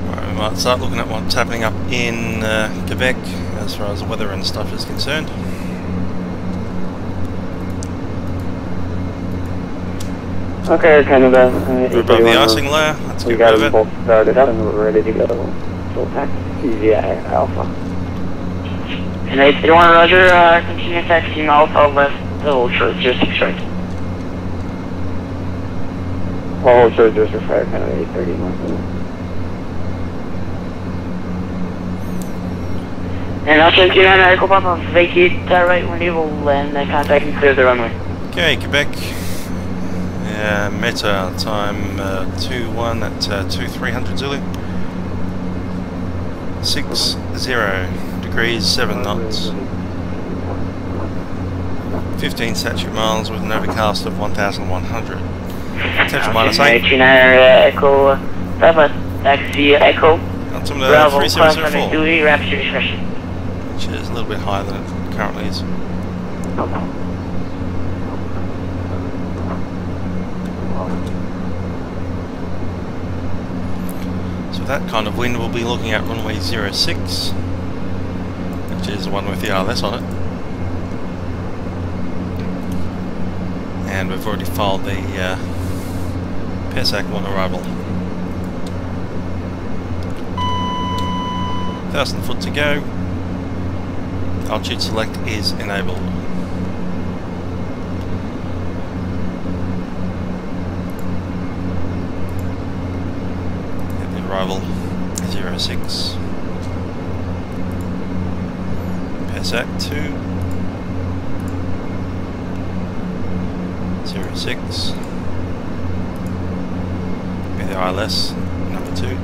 Right, we might start looking at what's happening up in Quebec as far as the weather and stuff is concerned. Okay, Canada. We're above the icing layer, let's We get got rid them of both it. started up and we're ready to go. Full taxi Alpha. And 831, roger, continue taxiing Alpha left, the whole short, 06 right. Hold short just for fire, Canada 831. And I'll check you on Echo Papa, vacate right when able, and contact and clear the runway. Okay, Quebec. Meta time 2-1 at 2300 Zulu. 60 degrees, 7 knots. 15 statute miles with an overcast of 1,100. Temperature minus 8. Echo, Papa, taxi Echo, Altimeter Bravo, 3704, duty, rapid discretion. which is a little bit higher than it currently is. So with that kind of wind, we'll be looking at runway 06, which is the one with the RLS on it. And we've already filed the PSAC 1 arrival. 1,000 foot to go. Altitude select is enabled. At the arrival 06. PSAC 2. 06. With the ILS number 2.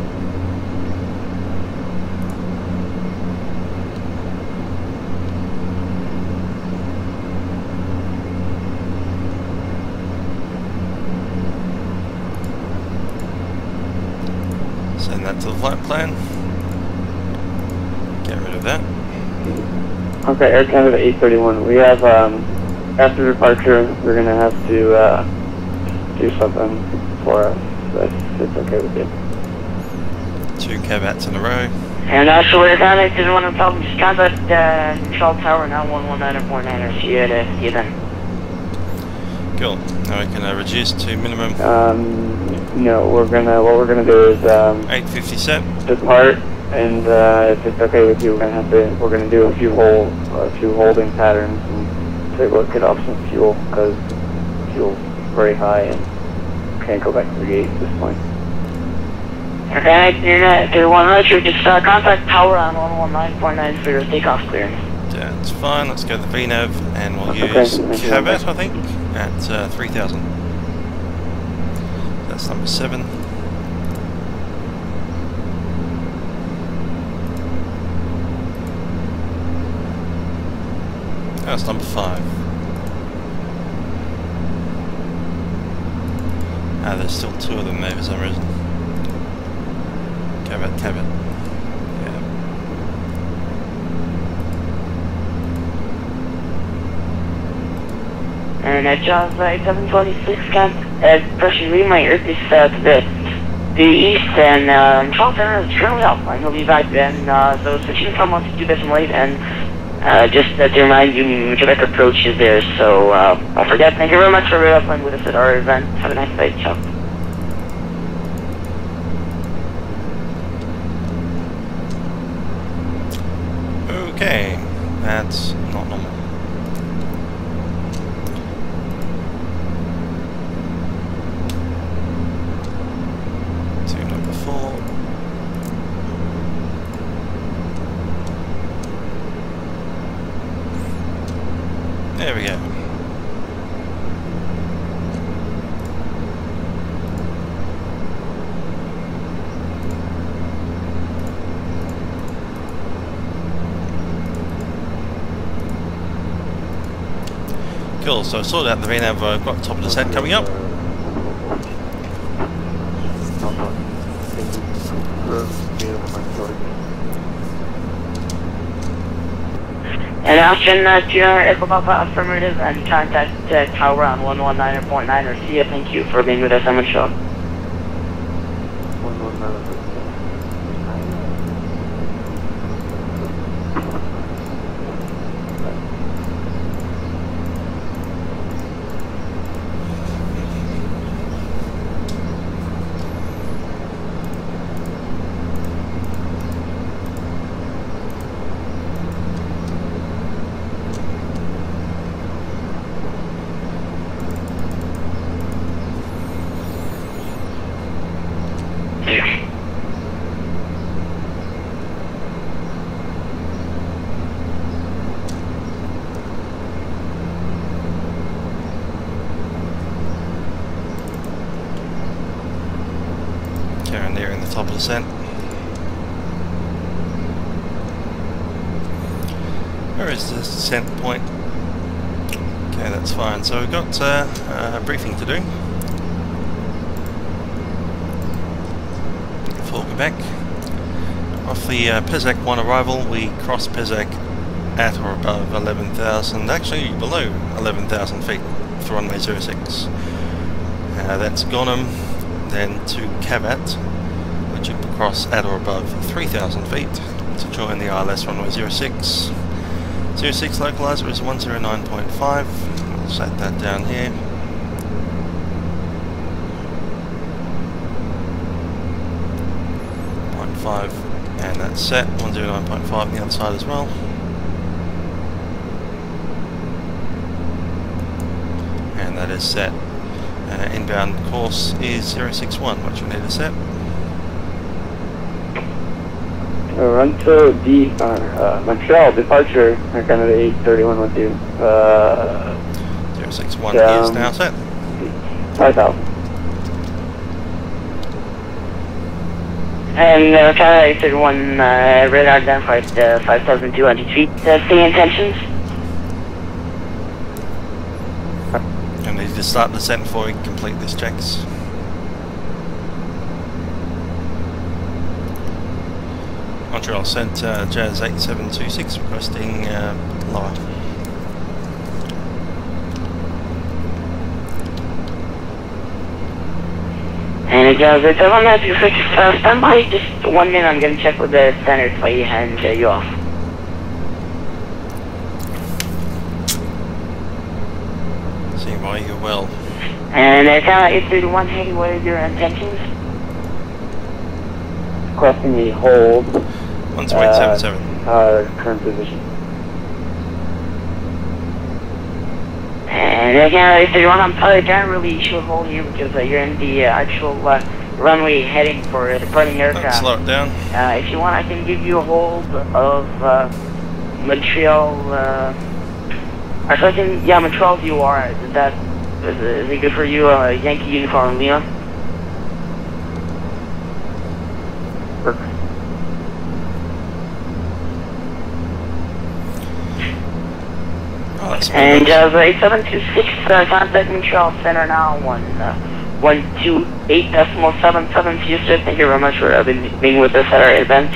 Send that to the flight plan. Get rid of that. Okay, Air Canada 831. We have, after departure, we're going to have to do something for us. If it's okay with you. 2 CAVATs in a row. And so Air Canada 831, no problem, just contact Control Tower now 119.9 or see you then. Cool. Now we can reduce to minimum No, what we're gonna do is 850 set. depart, and if it's okay with you, we're gonna do a few holding patterns and get off some fuel because fuel's very high and can't go back to the gate at this point. Okay, you're 1 Roger, just contact Tower on 119.9 for your takeoff clearance. That's fine. Let's go to the VNAV and we'll Okay, use thank you. CAVAT, I think, at 3000. That's number 7. That's number 5. Ah, there's still 2 of them there for some reason. CAVAT. Yeah. And at Jaws 726, pressure read my earth is to the east, and Charlton is currently offline. He'll be back then, so switching from 1 to 2 late, and just to remind you, Quebec approach is there, so I forget. Thank you very much for being offline with us at our event. Have a nice day. Ciao. Okay, that's not normal. Cool, so sort out the VNAV, I've got top of the set coming up. And Austin, 200 Echo Papa affirmative, and contact tower on 119.9 or see you. Thank you for being with us on the show. 119. Top of the set. Where is the descent point? Okay, that's fine. So we've got a briefing to do for Quebec. Off the PSAC 1 arrival, we cross PSAC at or above 11,000, actually below 11,000 feet for runway 06. That's Gonum, then to Cavat, which you cross at or above 3,000 feet to join the ILS runway 06. 06 localizer is 109.5. I'll set that down here. And that's set 109.5 on the other side as well. And that is set. Inbound course is 061, which we need to set. Toronto Montreal departure, Canada 831 with you. 061 is now set. 5,000. And Canada 831 radar identified 5,200 feet. Stay intentions. I need to start descent before we complete this checks. Montreal sent Jazz 8726 requesting lower. And Jazz 8726, stand by just 1 minute. I'm going to check with the center for you and you off. See why you will. And Canada 831, hey, what are your intentions? Requesting a hold. 12877. Current position. And Canada 831, I'm probably can't really show hold you because you're in the actual runway heading for a departing aircraft. Slow it down. If you want, I can give you a hold of Montreal. Montreal UR. Is it good for you? Yankee Uniform Lima. And 8726, contact Montreal Center now, 128.77. Houston, thank you very much for being with us at our event.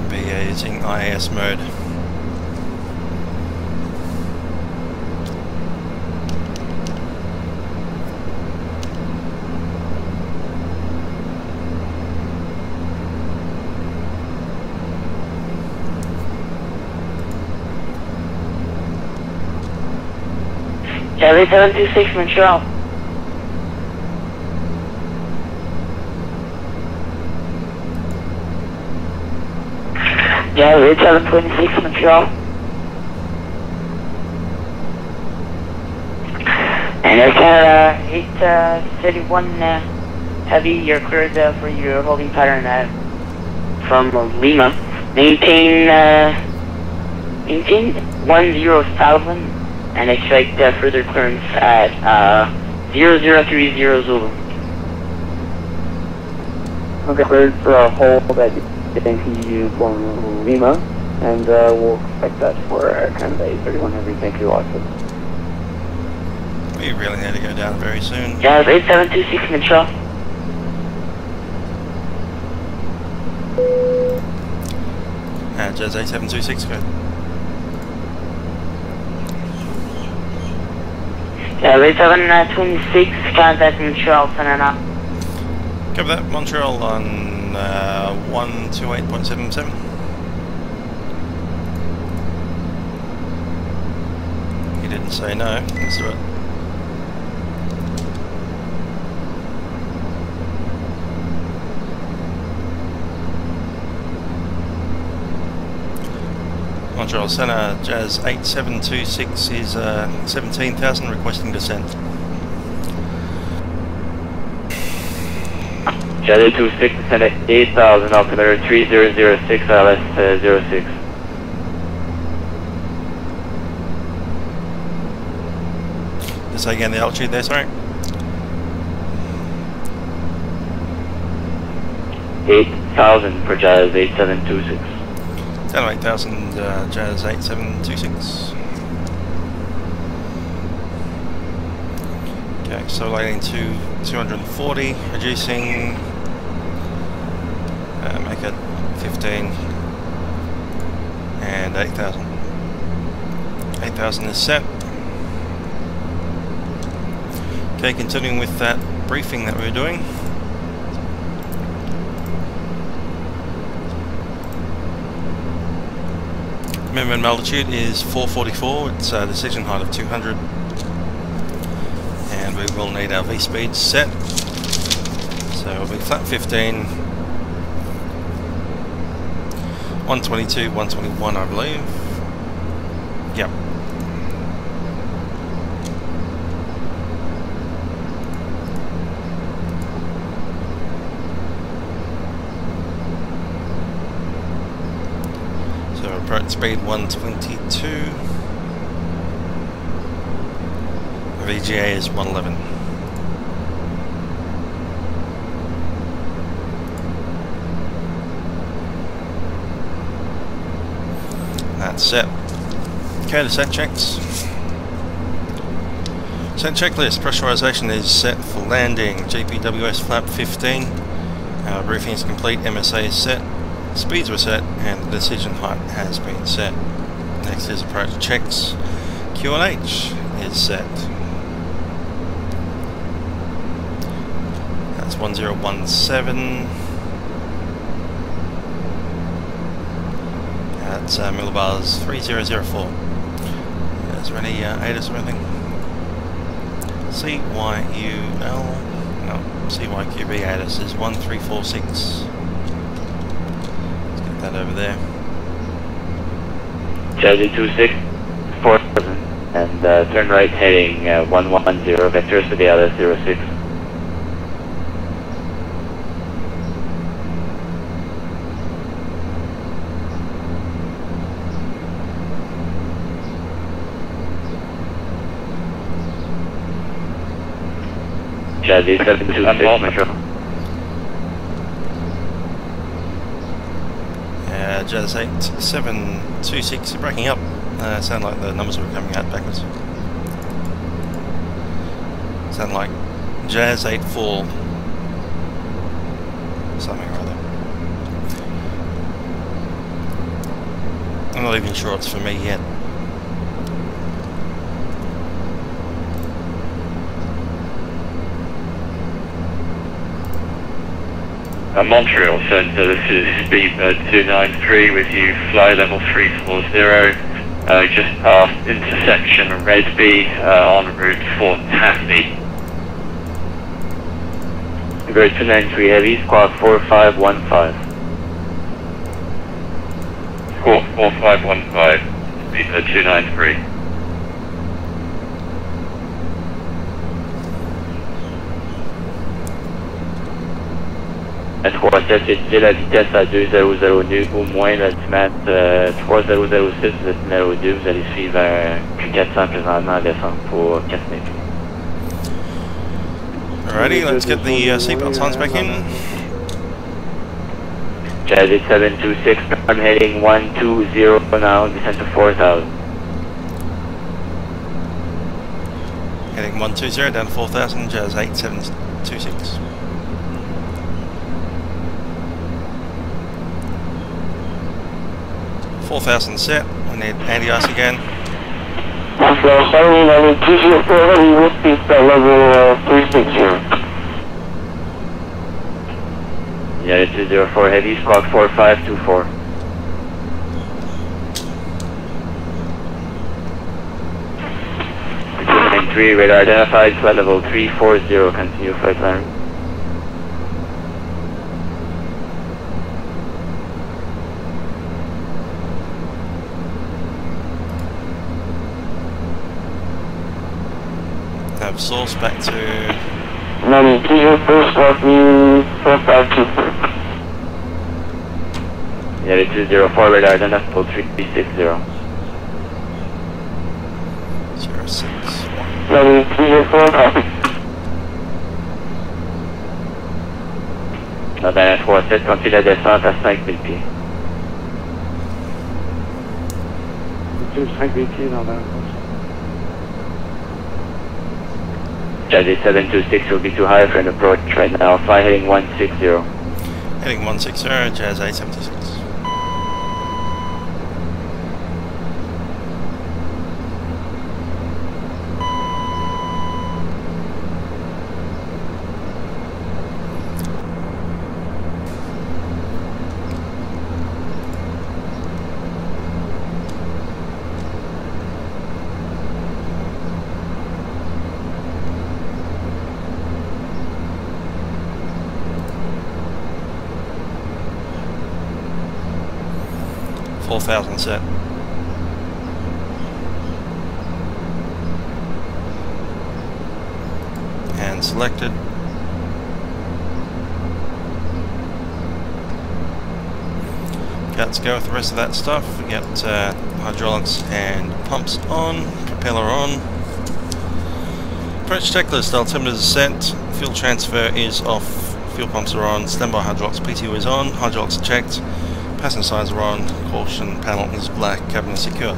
Be using IAS mode. Charlie 726 Montreal. Charlie 726 Montreal. And Air Canada 831 Heavy, you're cleared for your holding pattern from Lima. Maintain 10,000. And expect further clearance at 0030 Zulu. Okay, cleared for a hold at NPU Lima, and we'll expect that for Canada 831 Heavy. Thank you, Watson. We really need to go down very soon. Jazz 8726 Montreal. Jazz 8726, good. Jazz 8726, contact Montreal, Canada. Cover that, Montreal on 128.77. He didn't say no, let's do it. Montreal Centre, Jazz 8726 is 17,000 requesting descent. Jazz 826, descend at 8,000, altimeter 3006, ILS 06. Just say again the altitude there, sorry. 8,000 for Jazz 8726. Down to 8,000, Jazz 8726. Okay, so lighting to 240, reducing, make it 15, and 8,000. 8,000 is set. Okay, continuing with that briefing that we were doing. Minimum altitude is 444, it's a decision height of 200, and we will need our V-speed set, so it'll be flat 15, 122, 121 I believe, yep. Approach speed 122. VGA is 111. That's set. Okay, the set checks. Set checklist. Pressurization is set for landing. GPWS flap 15. Briefing is complete. MSA is set. Speeds were set and the decision height has been set. Next is approach checks. QNH is set. That's 1017. That's millibars 3004. Is there any ADAS or anything? CYUL. No, CYQB ADAS is 1346. That over there. Jazz 26, 47, and turn right heading 110, vectors to the ILS 06. Jazz 726, Metro. Jazz 8726, you're breaking up. Sound like the numbers were coming out backwards. Sound like Jazz 84 something or other. I'm not even sure it's for me yet. Montreal Centre, this is Speedbird 293 with you, fly level 340, just past intersection Redby, en route for Taffy. Great 293 Heavy, squawk 4515. Squawk 4515, Speedbird 293. À 37, étudiez la vitesse à 200 nœuds, au moins l'altimètre 3006, vous êtes numéro 2, vous allez suivre un Q400 présentement en descente pour 4 minutes. Alrighty, let's get the seatbelt signs back in. Jazz 726, I'm heading 120 now, descent to 4,000. Heading 120 down to 4,000, Jazz 8726. $4,000 set, we need anti-ice again. Oscar, sorry, level 204, we will speak level 360. Yeah, 204 heavy, squawk 4524. Recruitment 3, radar identified, flight level 340, continue flight plan. Have source back to... Level 204, squawk 4524. Yeah, 204, radar identified, 360. 061. Level 304, copy. La dernière fois, 7, continue la descente à 5000 pieds. Continue 5000 pieds dans la... Jazzy 726 will be too high for an approach right now. Fly heading 160. Heading 160, Jazz 876. $4,000 set. And selected. Okay, let's go with the rest of that stuff. We get hydraulics and pumps on, propeller on. Approach checklist, altimeter is set, fuel transfer is off, fuel pumps are on, standby hydraulics PTO is on, hydraulics are checked. Passenger signs are on, caution panel is black, cabin is secure.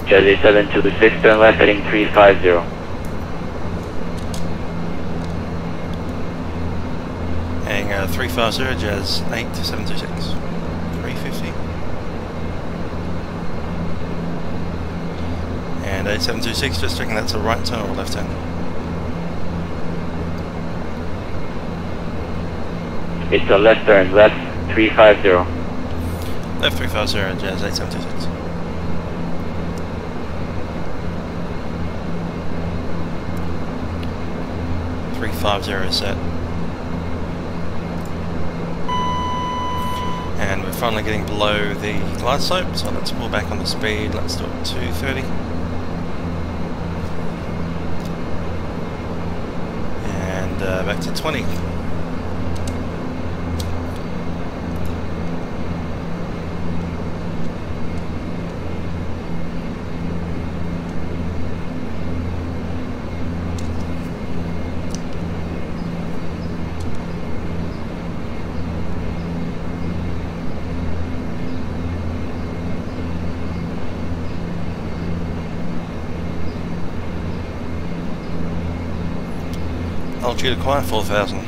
Jazzy 726, turn left heading 350. Heading 350, Jazz 8726. 350. And 8726, just checking that's a right turn or left turn. It's a left turn, left 350. Left 350, Jazz 8726. Set. And we're finally getting below the glide slope, so let's pull back on the speed. Let's do it 230. And back to 20. Altitude acquire 4,000.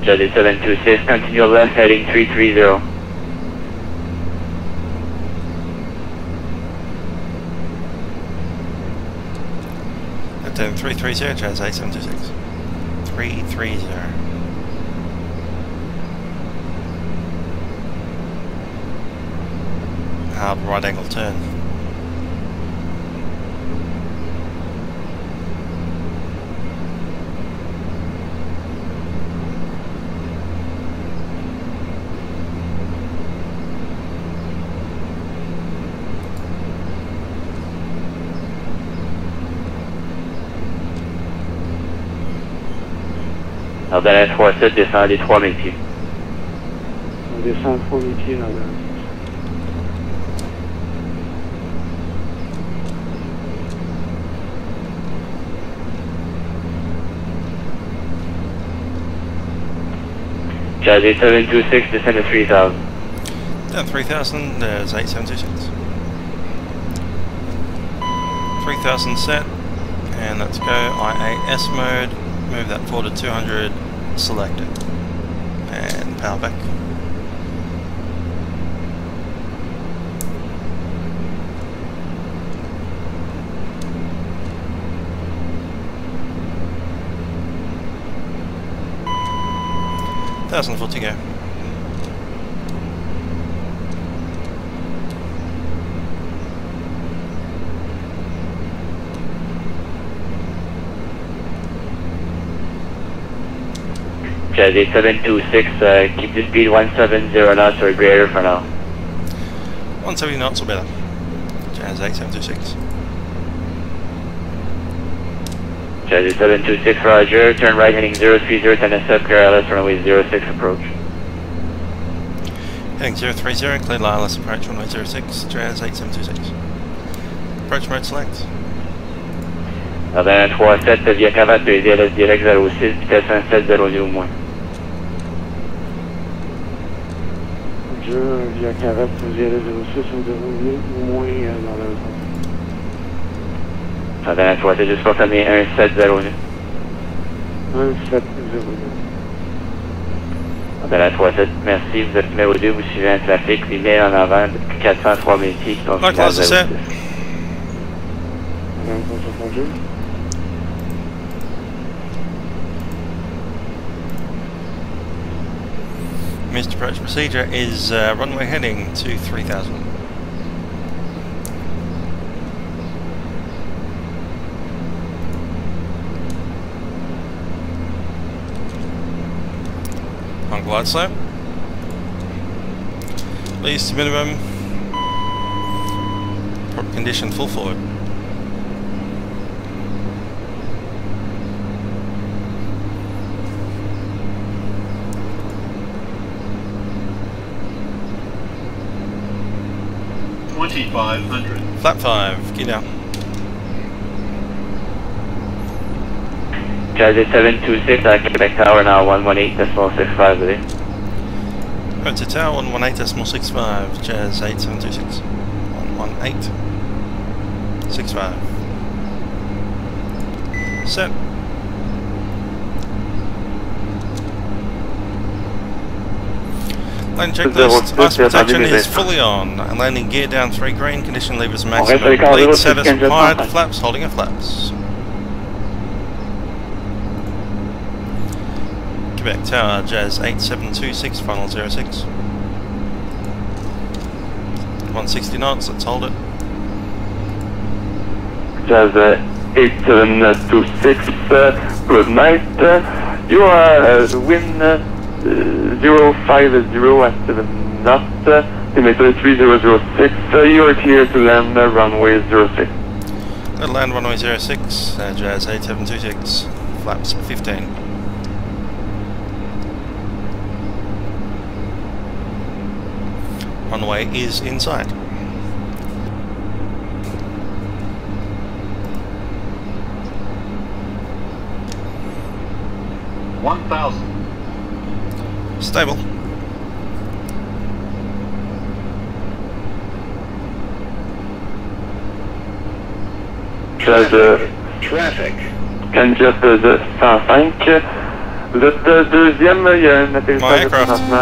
Jazzy 726, continue left heading 330. Left heading 330, Jazz 8726. 330. Hard right angle turn. Ardenne 37, descend des 3000 pieds. On descend à 3000 pieds là. Jazzy 726, descend to 3000. Down 3000, there's 8726. 3000 set, and let's go IAS mode, move that forward to 200, select it, and power back. Thousand foot to go. Jazzy 726, keep the speed 170 knots or greater for now. 170 knots or better. Jazz 8726. Jazzy 726, roger, turn right heading 030, 10 SF, clear ILS, runway 06 approach. Heading 030, clear ILS approach, runway 06, Jazz 8726. Approach mode select. Ardenne 37, via cravate, ILS direct 06, vitesse 1700 au moins. Via cravate, VLS 06, on déroule au moins dans le zone. Ardenne 37, juste confirmer 1709. 1709. Ardenne 37, merci, vous êtes numéro 2, vous suivez un trafic, ligne en avant, 403 000 pieds, qui sont Like last set. Missed approach procedure is runway heading to 3000. On glide slope. Least minimum. Prop condition full forward. Flat 5, get down. Jazzy 726, Quebec Tower now 118.65 today. Road to tower 118.65, Jazz 8726. 118.65. Set. Landing checklist, ice protection is fully on. Landing gear down 3 green, condition levers maximum. Lead satisfied, flaps holding at flaps. Quebec Tower, Jazz 8726, final 06. 160 knots, let's hold it. Jazz 8726, good night. You are wind 050 at 7 knots, altimeter 3006, you are clear to land runway 06. Good land runway 06, Jazz 8726, flaps 15. Runway is in sight. Stable. Traffic. Can just 105, Vous êtes deuxième, il y a un atterrissage présentement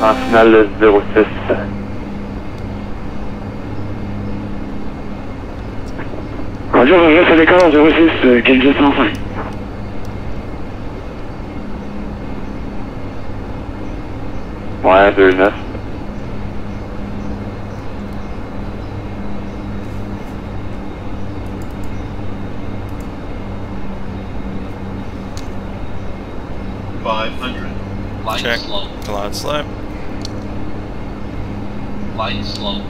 en finale 06. Radio, reste à l'écart 06, Canadiens 105. Ouais, 2-9. Check. Glide slope. Light slope.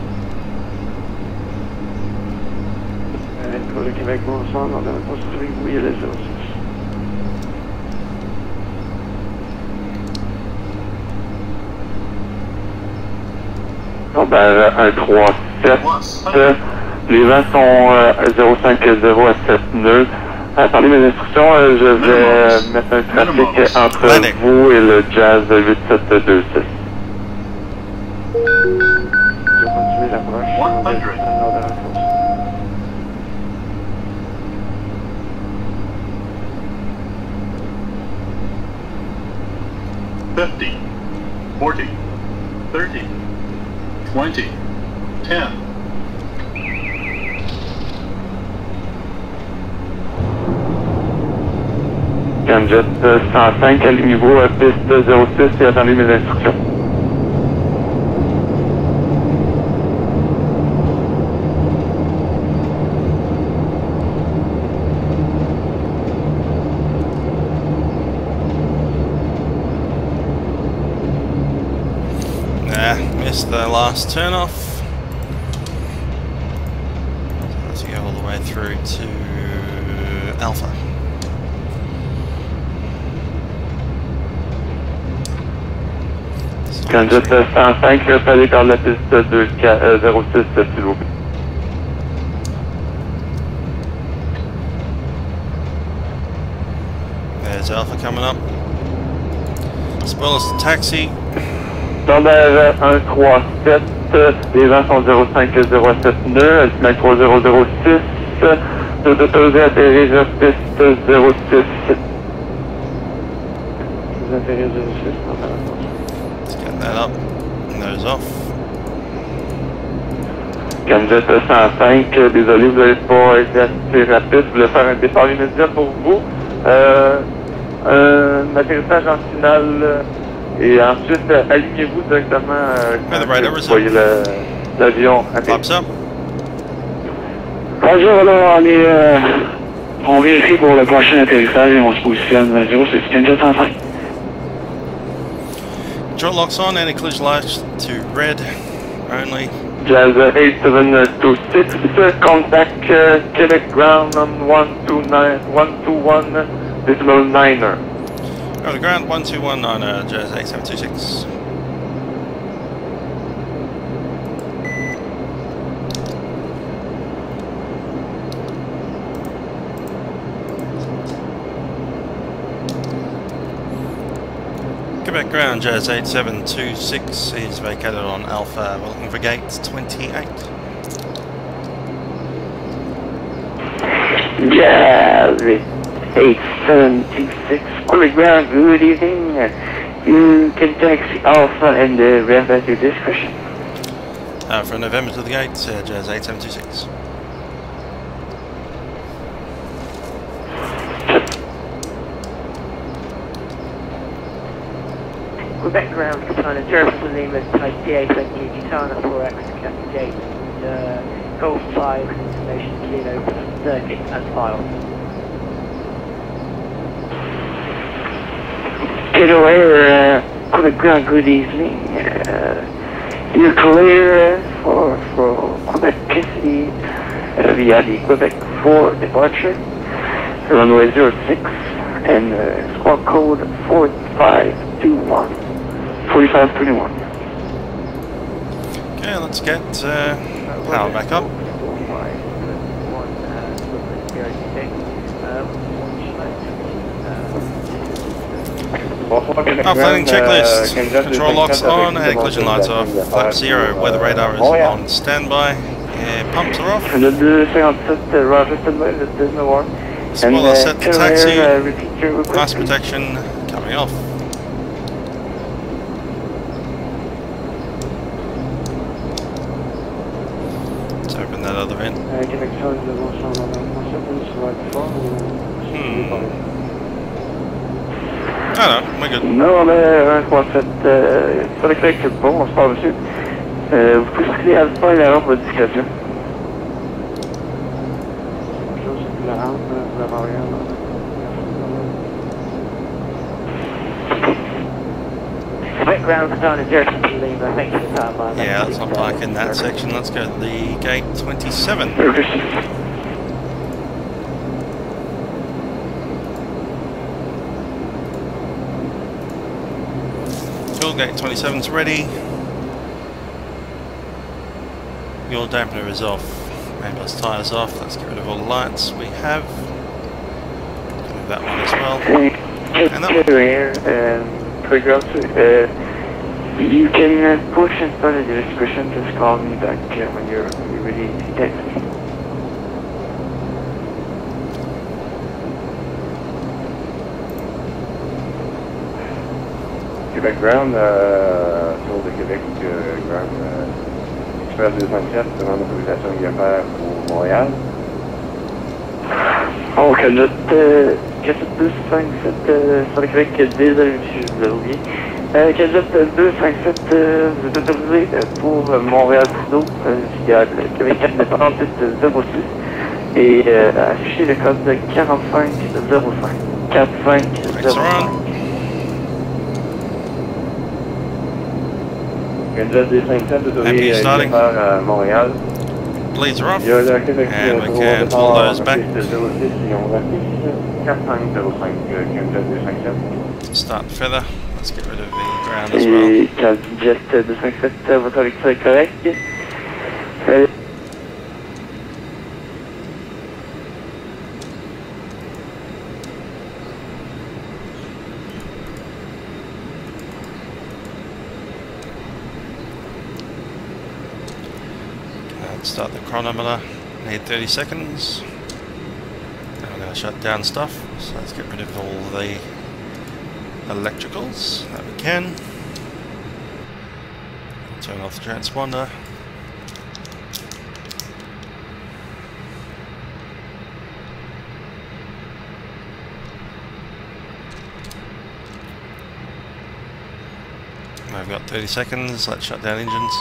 Pour le Québec, ensemble, on a construit, oui, les 06. Bon, ben, 1-3-7. Les vents sont 050 à 7 nœuds. Parmi mes instructions, je vais mettre un trafic entre vous et le Jazz 8726. Je vais continuer l'approche. 50, 40, 30, 20, 10. Canjet 105, alignez-vous à piste 06 et attendez mes instructions. Missed the last turn off. So let's go all the way through to Alpha. Canjet 105, reste à l'écart de la piste 06, s'il vous plaît. There's Alpha coming up. Spoilers to taxi. Standard 137, les vents sont 050 nœuds, altimétre 3006, tout autorisé atterrir piste 06. Vous atterrissez 06, Let's get that up. Nose off. Canjet 105, désolé, vous n'avez pas été assez rapide, je voulais faire un départ immédiat pour vous. Un atterrissage en finale. Et ensuite, alignez-vous directement quand vous voyez l'avion atterrir. Bonjour, là, on vérifie pour le prochain atterrissage et on se positionne 06, Canadiens 105. Control locks on, anti-collision lights to red only. Jazz 8726, contact Quebec ground on 121.9er. Go to ground 1219, Jazz 8726. Quebec ground, Jazz 8726 is vacated on Alpha, we're looking for gate 28. Jazz 8726, Quebec ground, good evening. You can taxi Alpha and ramp at your discretion. For November to the gate, Jazz 8726. Quebec ground, Katana, Jefferson Lima, type DA78, Katana 4X, Captain Gate, Golf 5, information Kilo, circuit and file. Kilo Air, Quebec ground, good evening. You're clear for Quebec City via the Quebec 4 departure, runway 06 and squawk code 4521. 4521. Okay, let's get power back up. Uploading checklist. Control locks on, anti-collision lights off, flap 0, weather radar is on standby, pumps are off. Le 257, Roger, standby, there's no war. Spoiler set to taxi, glass protection coming coming off. Let's open that other end. Ah non, we're good. Non, mais 137, sur le Québec, c'est bon, on se parle dessus. Vous pouvez circuler Alpha et la rampe de discrétion. La rampe, la variante. Background zone is there to leave, I think. Yeah, let's not park in that section. Let's go to the gate 27. Cool, gate 27's ready. Fuel dampener is off. Main bus tyres off. Let's get rid of all the lights we have. Get rid of that one as well. And that one. You can push and start at your discretion. Just call me back when you're ready to text me. Québec Ground, tour de Québec Ground, Express 257, demande d'autorisation IFR pour Montréal. Oh, Canada 257 sur le Québec, désolé monsieur, je l'ai oublié. Canada 257, vous êtes autorisé pour Montréal-Trudeau via le Québec 49806 et afficher le code de 4505. 4505. Canada 257, autorisé IFR Montréal. Bleeds are off, and we can pull those back. Start the feather. Let's get rid of the ground as well. Et Jet 257, votre lecture est correcte. Start the chronometer. Need 30 seconds. And we're going to shut down stuff. So let's get rid of all the electricals that we can. Turn off the transponder. We've got 30 seconds. Let's shut down engines.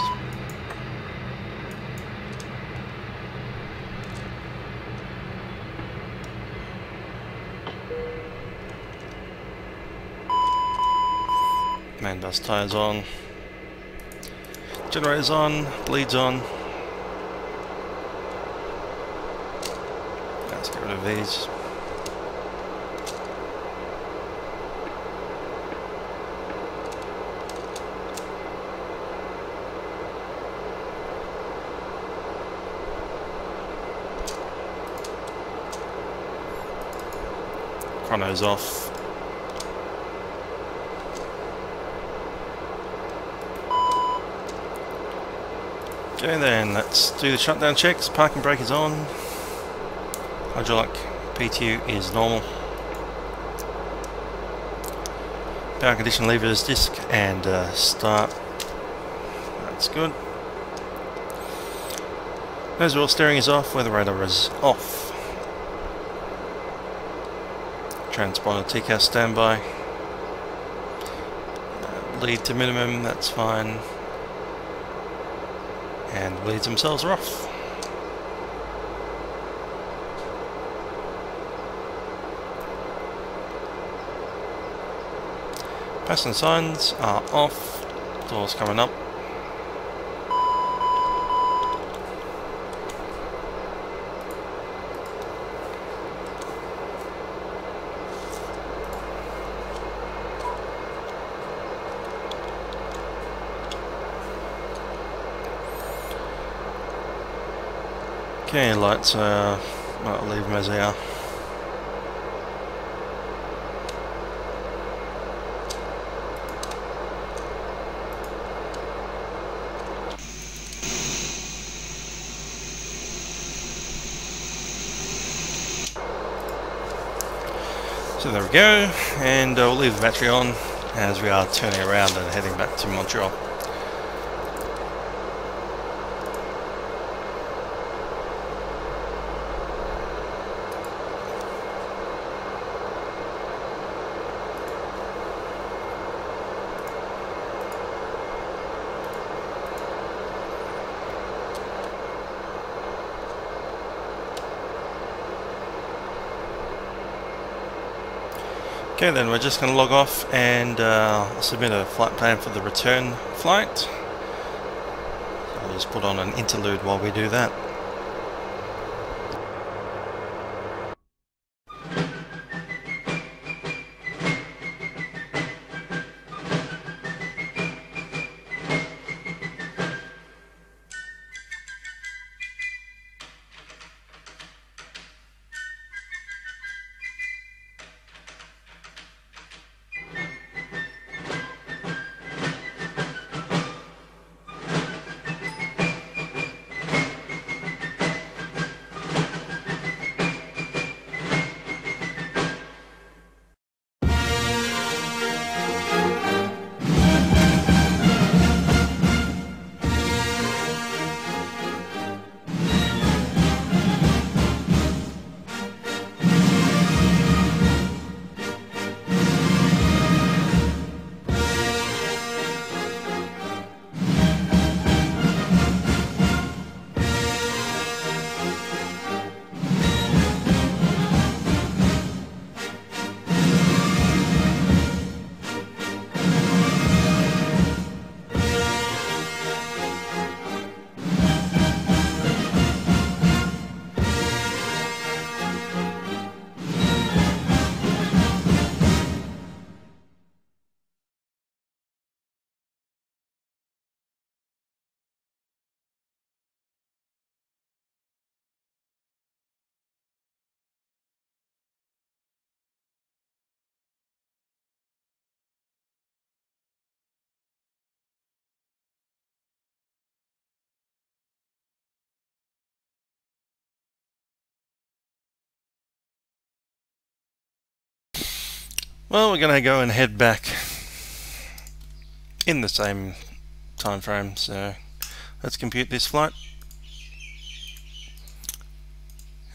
Main bus tyres on, generators on, bleeds on. Let's get rid of these. Chrono's off. Okay then, let's do the shutdown checks. Parking brake is on. Hydraulic PTU is normal. Power condition levers, disc and start. That's good. Nose wheel steering is off, weather radar is off. Transponder TCAS standby. Lead to minimum, that's fine. And the bleeds themselves are off. Passenger signs are off. Doors coming up. Okay, lights, I'll leave them as they are. So there we go, and we'll leave the battery on as we are turning around and heading back to Montreal. Okay, then we're just going to log off and submit a flight plan for the return flight. So I'll just put on an interlude while we do that. Well, we're going to go and head back in the same time frame, so let's compute this flight.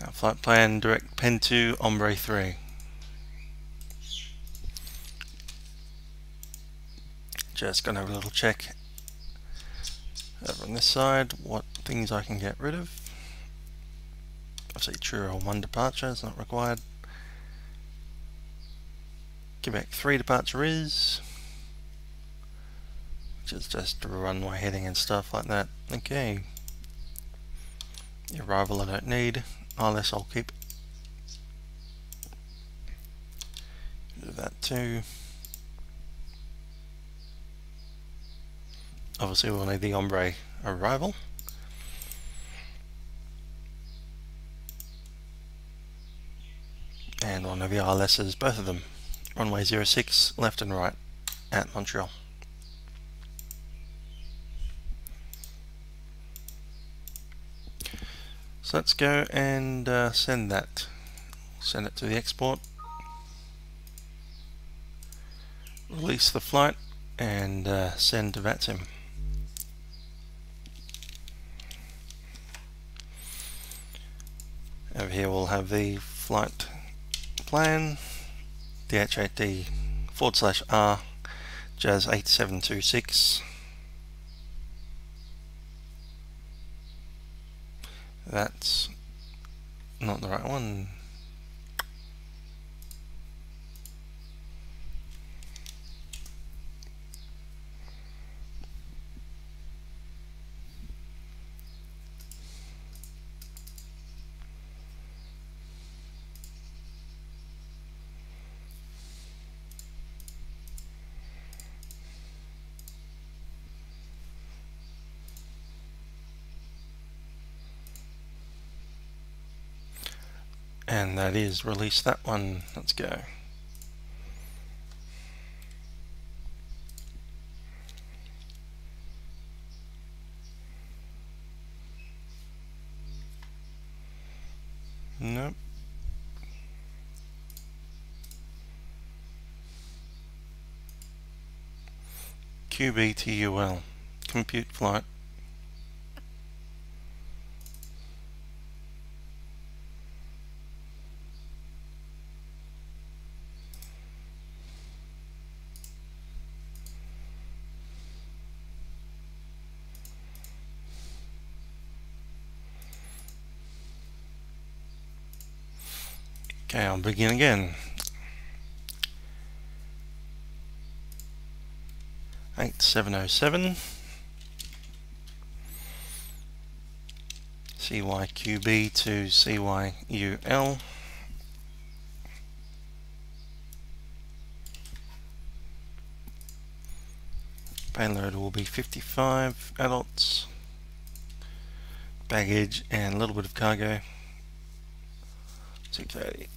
Our flight plan, direct pen to Ombre 3. Just going to have a little check over on this side what things I can get rid of. Obviously true or 1 departure is not required. Quebec 3 departure is, which is just runway heading and stuff like that. Okay. Arrival I don't need, ILS I'll keep. Do that too. Obviously we'll need the Ombre arrival. And one of the ILS's, both of them. Runway 06, left and right at Montreal. So let's go and send that. Send it to the export. Release the flight and send to VATSIM. Over here we'll have the flight plan. DH8D/R Jazz 8726. That's not the right one. And that is release that one. Let's go. Nope. CYQB to UL. Compute flight. Okay, I'll begin again. 8707 CYQB to CYUL. Payload will be 55 adults, baggage and a little bit of cargo. 680.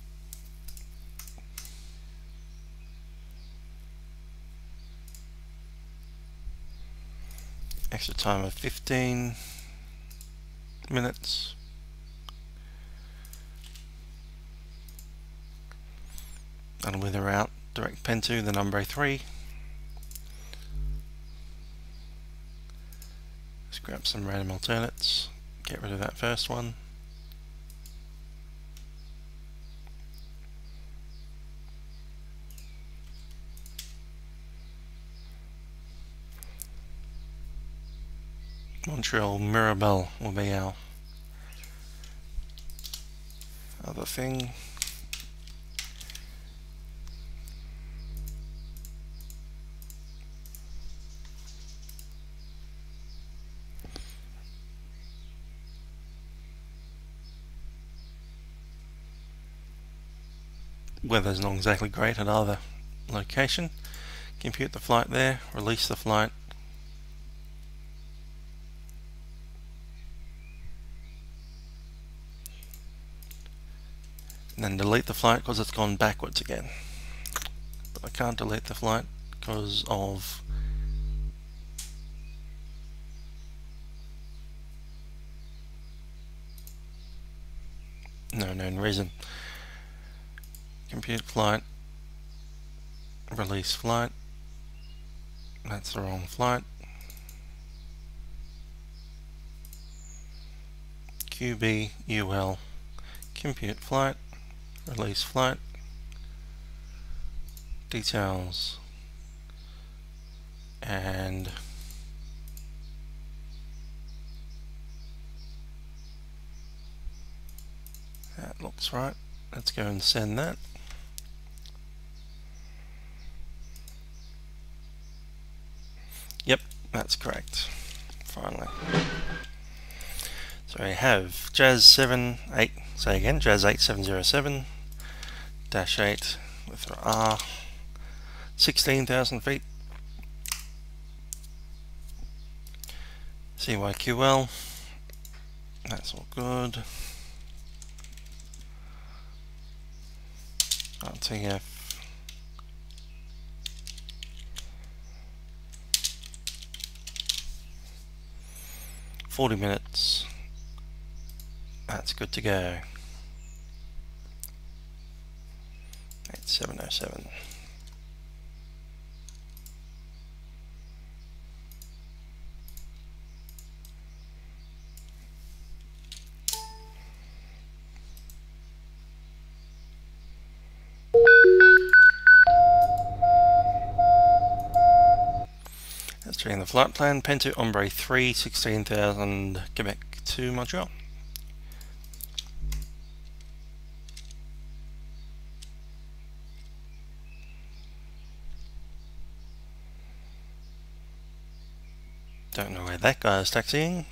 Extra time of 15 minutes. That'll be the route. Direct pen to the number 3. Let's grab some random alternates. Get rid of that first one. Montreal-Mirabel will be our other thing. Weather's not exactly great at either location. Compute the flight there, release the flight. And then delete the flight because it's gone backwards again. But I can't delete the flight because of no known reason. Compute flight, release flight. That's the wrong flight. QB UL, compute flight, release flight, details, and that looks right. Let's go and send that. Yep, that's correct. Finally. So we have Jazz 78, say again, Jazz 8707 -8 with R, 16,000 feet. CYQL, that's all good. RTF, "40 minutes, that's good to go." 8707. That's during the flight plan. Pen to Ombre 3, 16,000 Quebec to Montreal. Don't know where that guy is taxiing.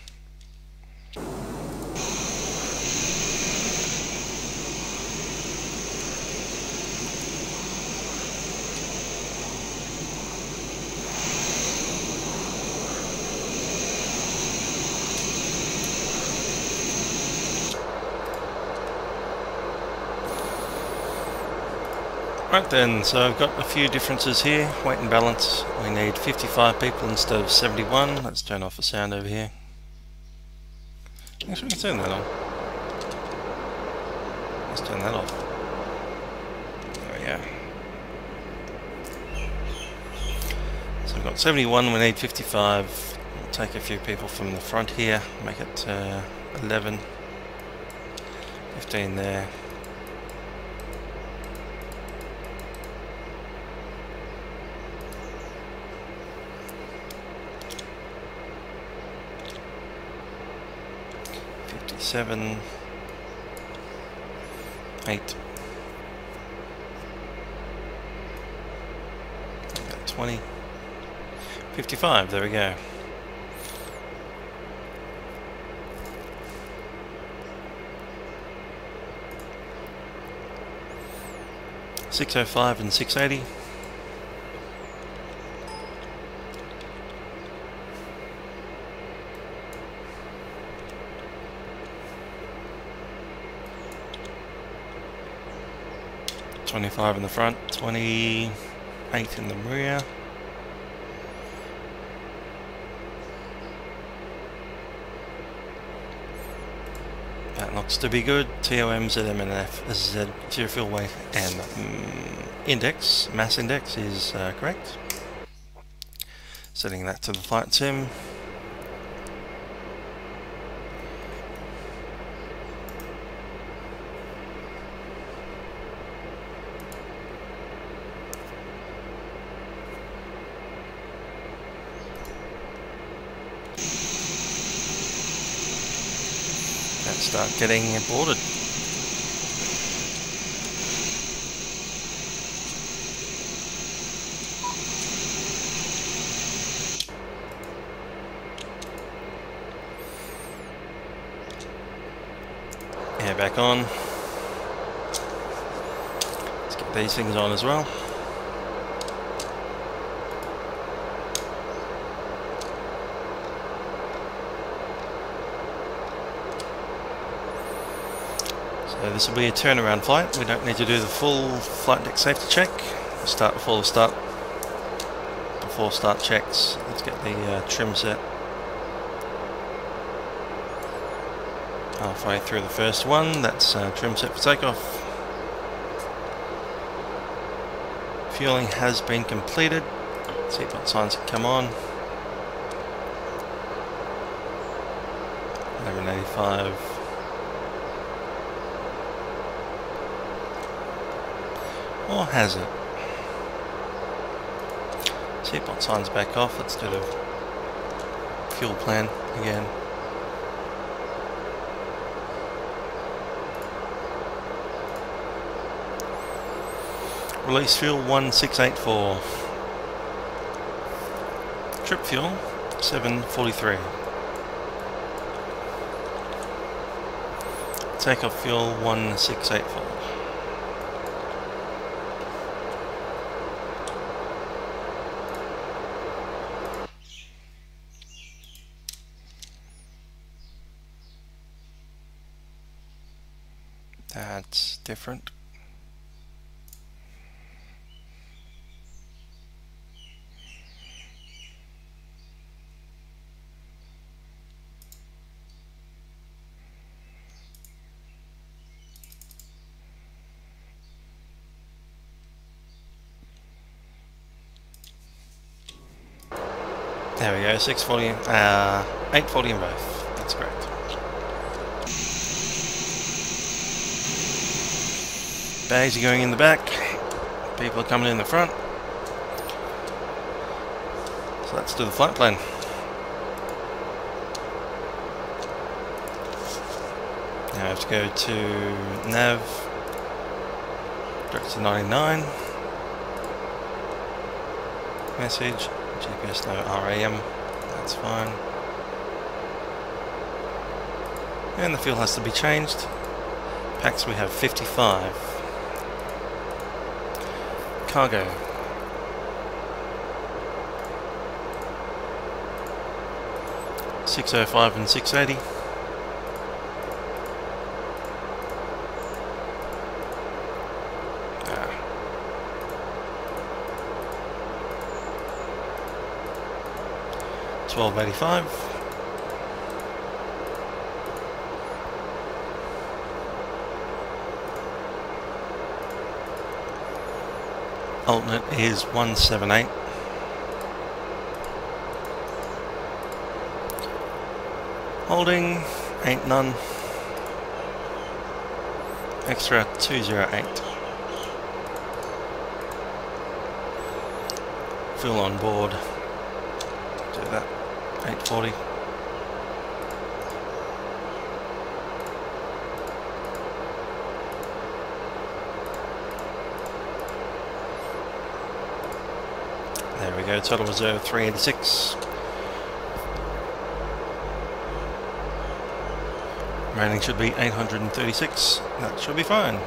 Right then, so I've got a few differences here. Weight and balance, we need 55 people instead of 71. Let's turn off the sound over here. Actually, we can turn that on. Let's turn that off. There we go. So we've got 71, we need 55. We'll take a few people from the front here, make it 11, 15 there. Seven, 8, 20, 55, there we go. $605 and $680. $25 in the front, $28 in the rear. That looks to be good. TOM, ZM and FSZ, zero fuel weight and index, mass index is correct. Setting that to the flight sim. Start getting boarded. Air back on. Let's get these things on as well. So this will be a turnaround flight. We don't need to do the full flight deck safety check. We'll start before start checks. Let's get the trim set. Halfway through the first one, that's trim set for takeoff. Fueling has been completed. Seatbelt signs can come on. 1185. Or has it? Seatbelt signs back off. Let's do the fuel plan again. Release fuel 1684. Trip fuel 743. Takeoff fuel 1684. That's different. There we go, 640, 840 in both. That's correct. Bags are going in the back. People are coming in the front. So let's do the flight plan. Now I have to go to nav, direct to 99. Message. GPS no RAM, that's fine. And the fuel has to be changed. Packs we have 55. Cargo. $605 and $680. $12.85. Alternate is 178. Holding, ain't none. Extra 208. Fuel on board. Do that. 840. There we go, total reserve 386. Remaining should be 836. That should be fine.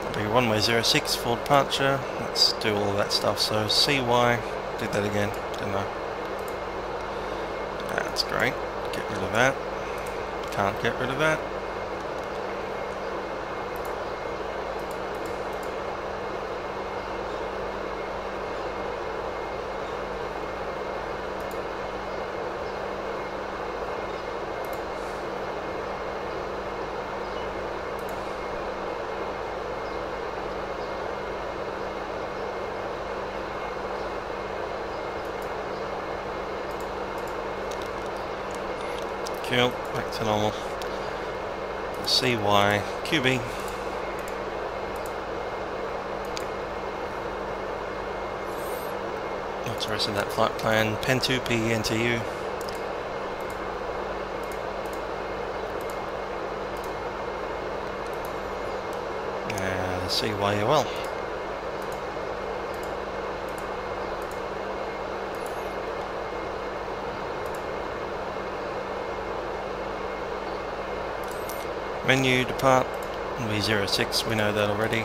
That'll be runway 06 for departure. Let's do all of that stuff. So CY, did that again, didn't I? That's great. Get rid of that. Can't get rid of that. Cool, back to normal. CYQB. What's the rest of that flight plan? Pen 2P NTU. And CYUL. Menu, depart, will be 06, we know that already.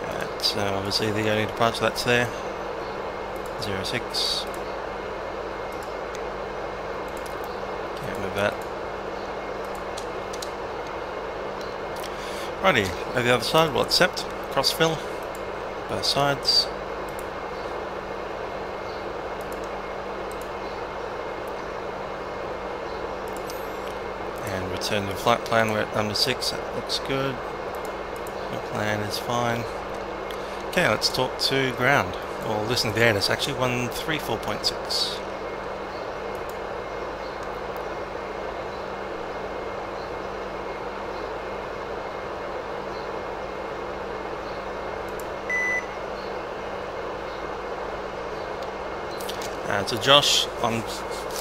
That's obviously the only departure that's there. 06. Can't move that. Righty, over the other side we'll accept. Crossfill, both sides. Return to the flight plan, we're at number 6, that looks good. The plan is fine. Okay, let's talk to ground. Or listen to the ANIS, actually 134.6. So Josh, I'm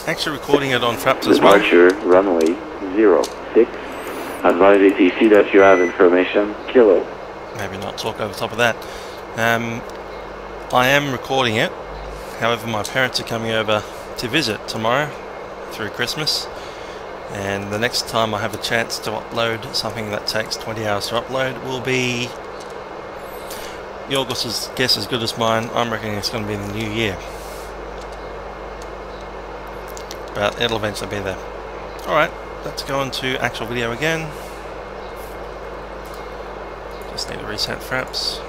actually recording it on Fraps as well. Departure, runway 06. Advise ATC that you have information, kilo. Maybe not talk over top of that. I am recording it. However, my parents are coming over to visit tomorrow through Christmas. And the next time I have a chance to upload something that takes 20 hours to upload will be... Your guess is as good as mine. I'm reckoning it's going to be in the new year. But it'll eventually be there. Alright, let's go on to actual video again. Just need to reset Fraps.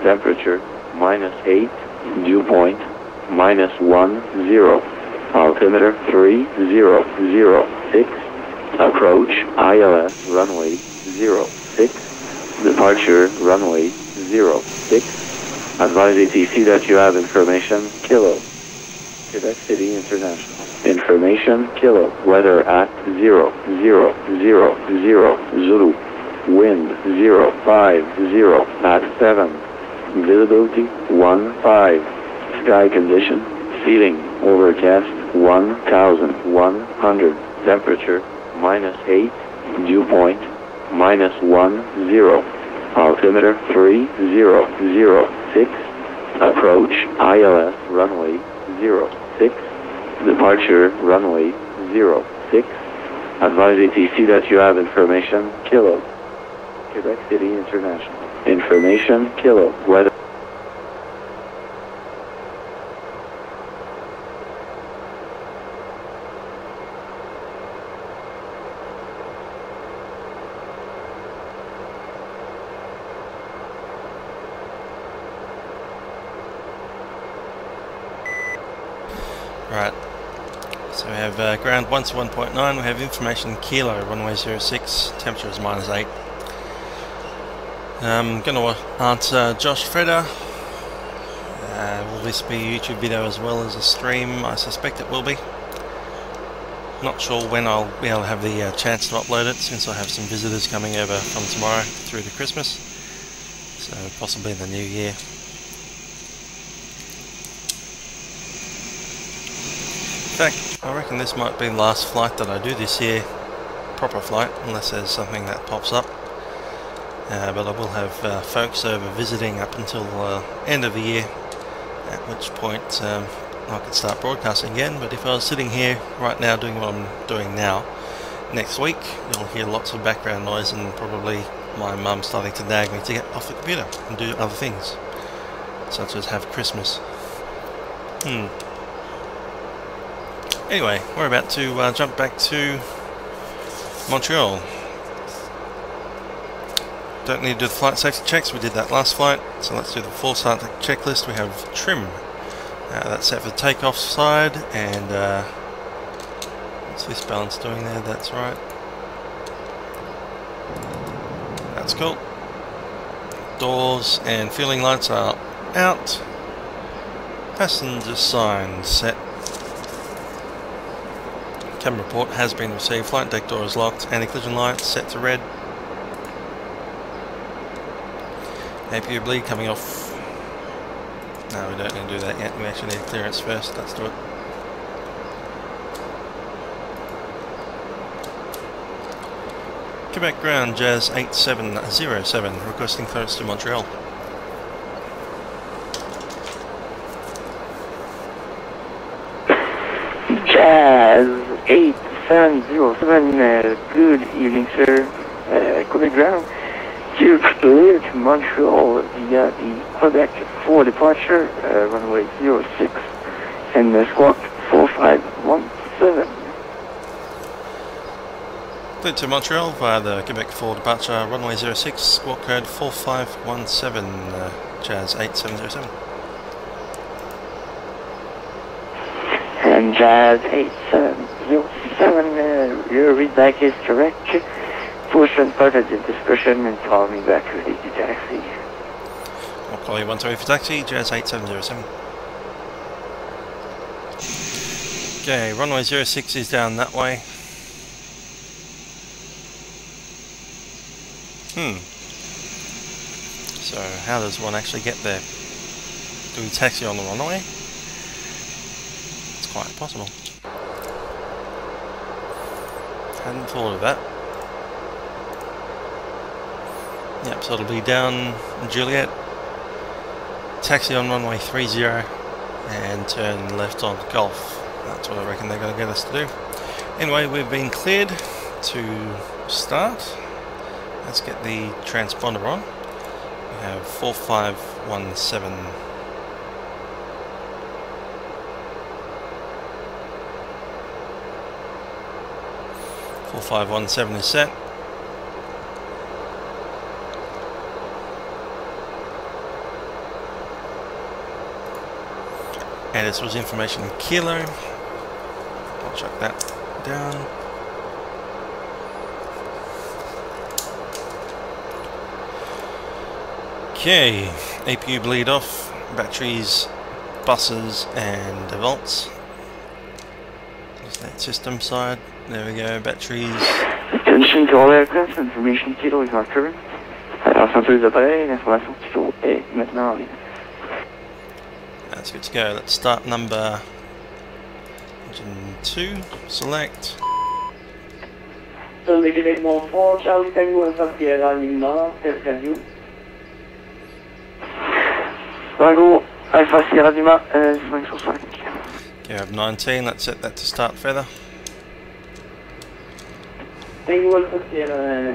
Temperature -8, dew point -10, altimeter 3006, approach ILS runway 06, departure runway 06, advise ATC that you have information, kilo, Quebec City International, information, kilo, weather at 000 Zulu, wind 050 at 7, visibility 15, sky condition, ceiling overcast 1100, temperature -8, dew point -10, altimeter 3006, approach ILS runway 06, departure runway 06, advise ATC that you have information, kilo, Quebec City International. Information, kilo, weather. Right. So we have ground 121.9, we have information kilo, runway 06, temperature is -8. I'm going to answer Josh Fredder. Will this be a YouTube video as well as a stream? I suspect it will be. Not sure when I'll be able to have the chance to upload it, since I have some visitors coming over from tomorrow through to Christmas. So possibly in the new year. In fact, I reckon this might be the last flight that I do this year, proper flight, unless there's something that pops up. But I will have folks over visiting up until the end of the year, at which point I could start broadcasting again. But if I was sitting here right now doing what I'm doing now, next week you'll hear lots of background noise and probably my mum starting to nag me to get off the computer and do other things, such as have Christmas. Anyway, we're about to jump back to Montreal. Don't need to do the flight safety checks, we did that last flight, so let's do the full start checklist. We have trim, that's set for the takeoff side, and what's this balance doing there? That's right. That's cool. Doors and fueling lights are out. Passenger sign set. Cabin report has been received. Flight deck door is locked. Anti-collision lights set to red. APU bleed coming off. No, we don't need to do that yet. We actually need clearance first. Let's do it. Quebec ground, Jazz 8707, requesting clearance to Montreal. Jazz 8707, good evening, sir. Quebec ground, you're clear to Montreal via the Quebec for departure, runway 06, and squawk 4517. Cleared to Montreal via the Quebec for departure, runway 06, squawk code 4517, Jazz 8707. And Jazz 8707, your readback is correct. Push and start at your discretion and call me back ready to taxi. I'll call you once ready for taxi, Jazz 8707. Okay, runway 06 is down that way. So how does one actually get there? Do we taxi on the runway? It's quite possible. Hadn't thought of that. Yep, so it'll be down Juliet, taxi on runway 30 and turn left on Golf. That's what I reckon they're going to get us to do. Anyway, we've been cleared to start. Let's get the transponder on. We have 4517. .4517 is set. And this was information in kilo. I'll check that down. Okay, APU bleed off, batteries, buses, and volts. There's that system side. There we go, batteries. Attention to all aircraft, information kilo is not current. Attention tous les appareils, l'information kilo est maintenant en ligne. That's good to go. Let's start number engine 2, select. So, les Montfort, Charlie Tango, Alpha ligne nord, interview. Tango, Alpha Sierra Lima, 5 sur 5. Okay, we have 19, let's set that to start feather. Tango, Alpha Sierra,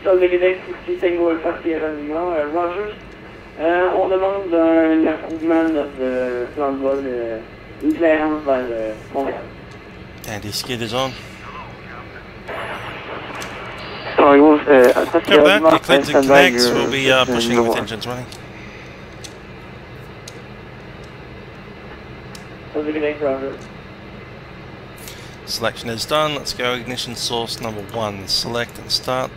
Sol Evidence, Tango, Alpha Sierra Lima, Rogers. On demande un affrontement de plan de vol, une clairance vers Montréal. Anti-skid is on. Sorry, Wolf, Got that, you cleared to connect, we'll be pushing with engines running. Sol Evidence, Rogers. Selection is done. Let's go ignition source number 1. Select and start.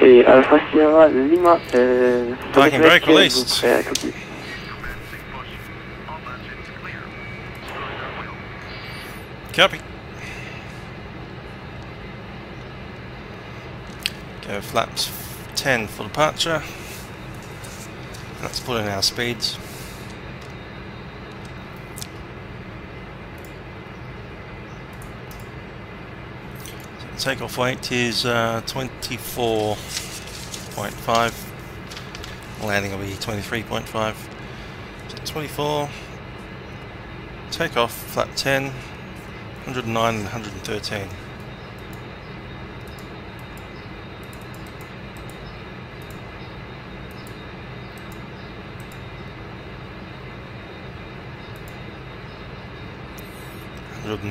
Et Alpha Sierra Lima, Parking brake released. Copy. Go flaps 10 for departure. Let's put in our speeds. So takeoff weight is 24.5. Landing will be 23.5. So 24. Takeoff flap 10. 109 and 113.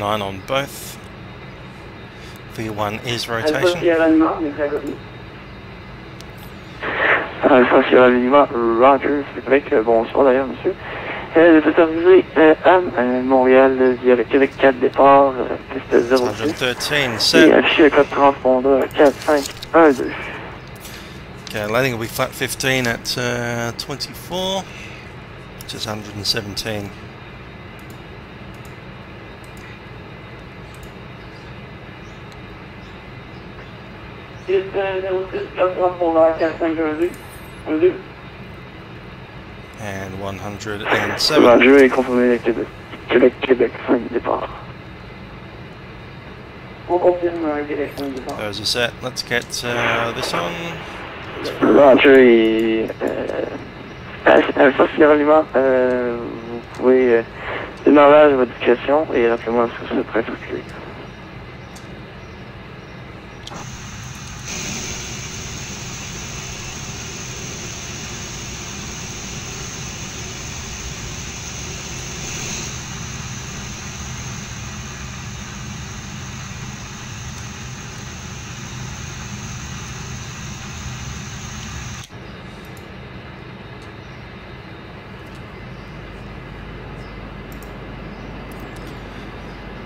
On both. V1 is rotation. Alpha Sierra Lima, Rogers, Québec, bonsoir d'ailleurs monsieur. Vous êtes arrivé à Montréal via le Québec 4 départ, piste 06. 113, set. Et affiché le code transpondeur 4512. Okay, landing will be flat 15 at 24, which is 117. And 107. Roger est confirmé le Québec 5 départ. Those are set. Let's get this on. Roger et Alpha Sierra Lima, vous pouvez démarrer à votre discrétion et rappelez-moi sur ce train circuit.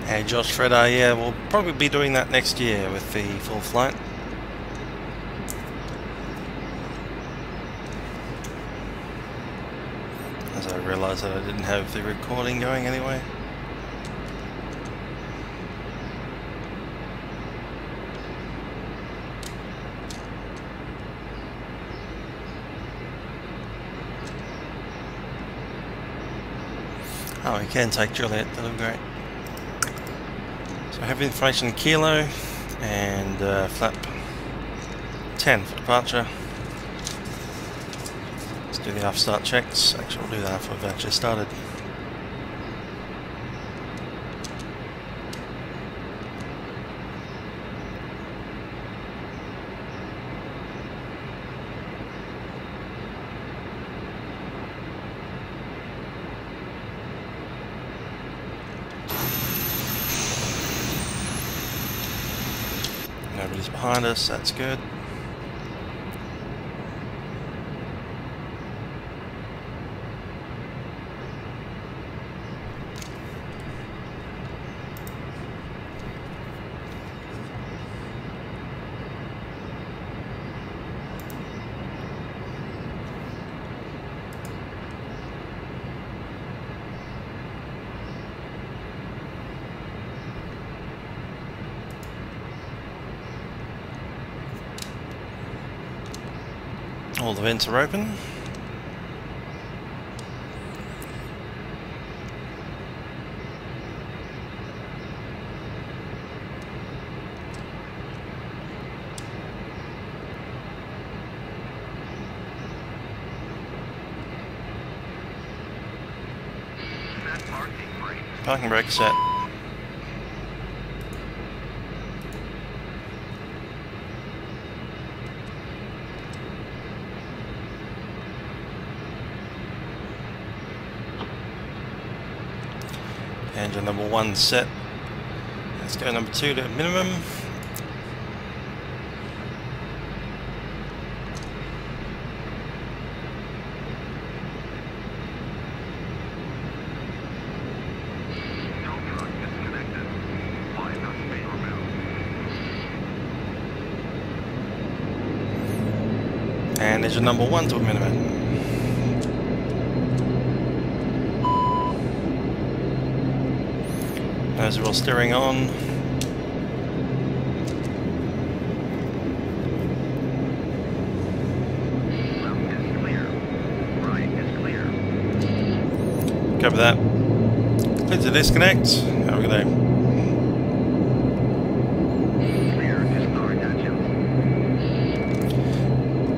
Hey Josh Fredder, yeah, we'll probably be doing that next year with the full flight. As I realised that I didn't have the recording going anyway. Oh, we can take Juliet, that'll be great. So I have information in kilo and flap 10 for departure. Let's do the after start checks. Actually, we'll do that after we've actually started. Nobody's behind us, that's good. All the vents are open. Parking brake set. Engine number 1 set. Let's go number 2 to minimum. And engine number 1 to a minimum. As we're steering on. Cover that. Clear to disconnect. How are we going?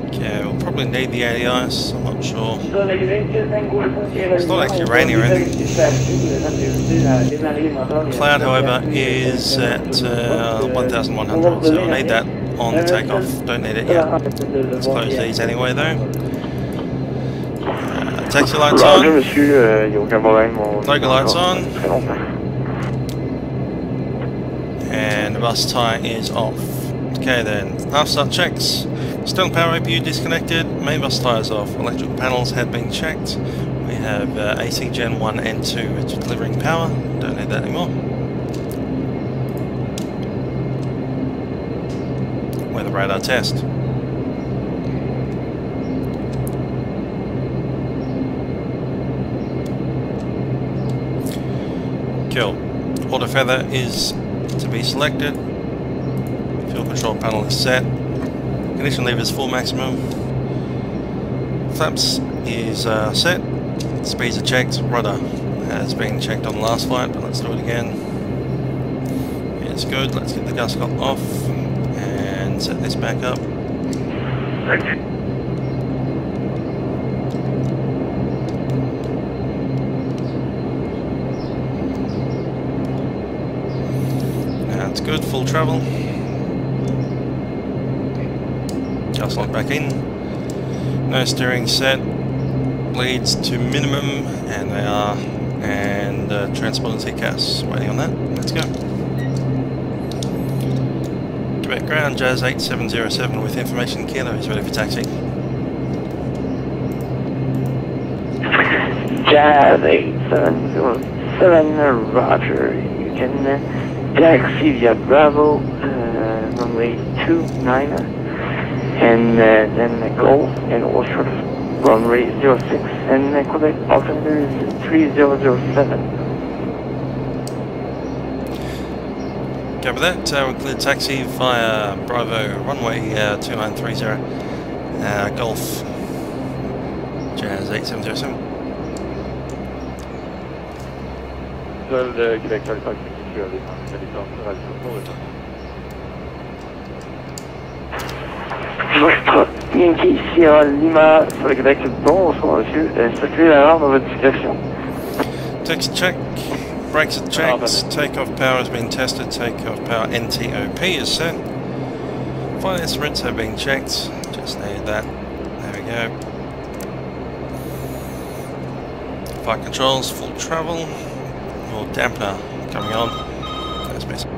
Okay, we'll probably need the ADIs, I'm not sure. It's not actually raining or anything. Cloud, however, is at 1100, so I'll need that on takeoff. Don't need it yet. Let's close these anyway though. Taxi lights on. Local lights on. And the bus tyre is off. Okay then, half start checks. External power APU disconnected, main bus tyres off, electrical panels have been checked. We have AC Gen 1 and 2 which is delivering power, don't need that anymore. Weather radar test. Cool. Auto feather is to be selected. Fuel control panel is set. Ignition lever is full maximum. Flaps is set. Speeds are checked. Rudder has been checked on the last flight, but let's do it again. It's good. Let's get the gasket off and set this back up. That's good. Full travel. Gas lock back in. No steering set. Bleeds to minimum, and they are. And transponder TCAS. Waiting on that. Let's go. Quebec ground, Jazz 8707 with information kilo is ready for taxi. Jazz 8707, roger. You can taxi via Bravo, runway 29, and then go, and also runway 06, and Quebec altimeter is 3007. Cover that, we'll clear taxi via Bravo, runway 2930, Golf, Jazz 8707. Québec, Yankee Sierra Lima sur le Québec, bonsoir monsieur, circulez l'alarme dans votre situation. Taxi check, brakes are checked, takeoff power has been tested, takeoff power NTOP is set. Flight estimates have been checked, just need that, there we go. Flight controls, full travel, or dampener coming on, that's missing.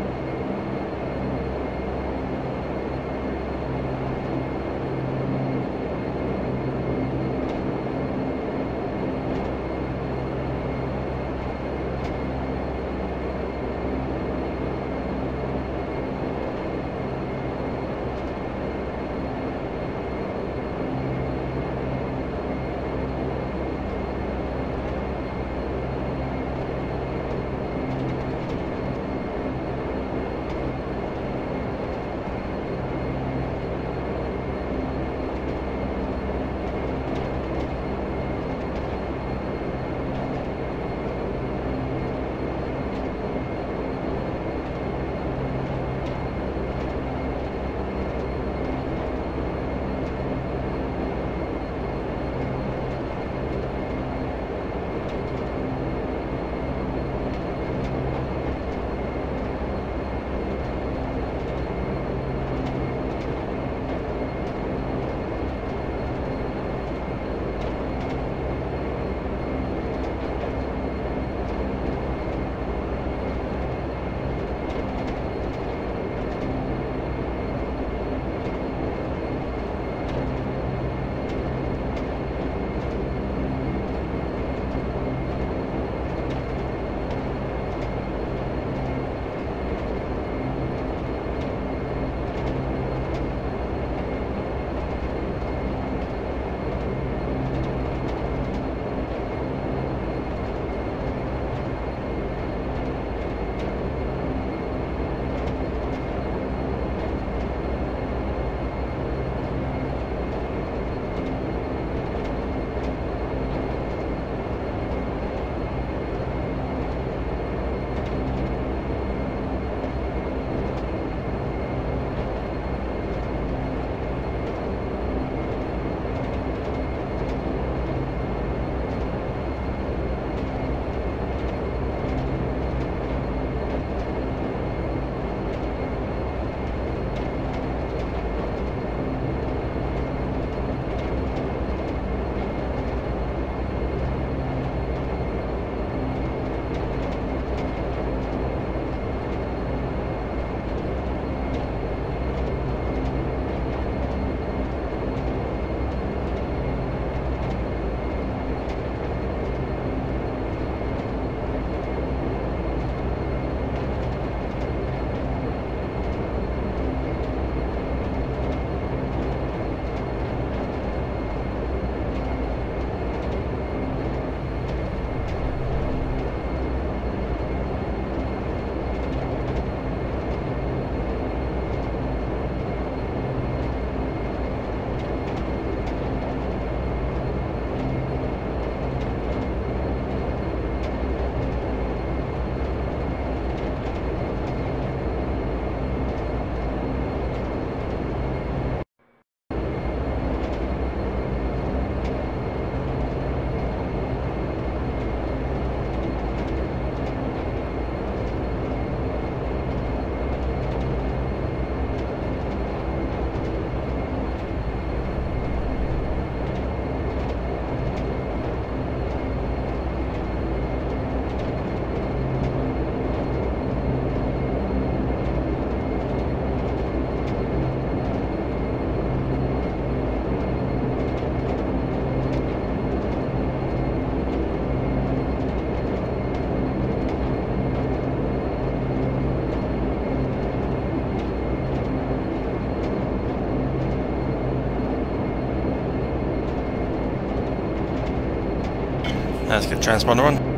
Let's get transponder on.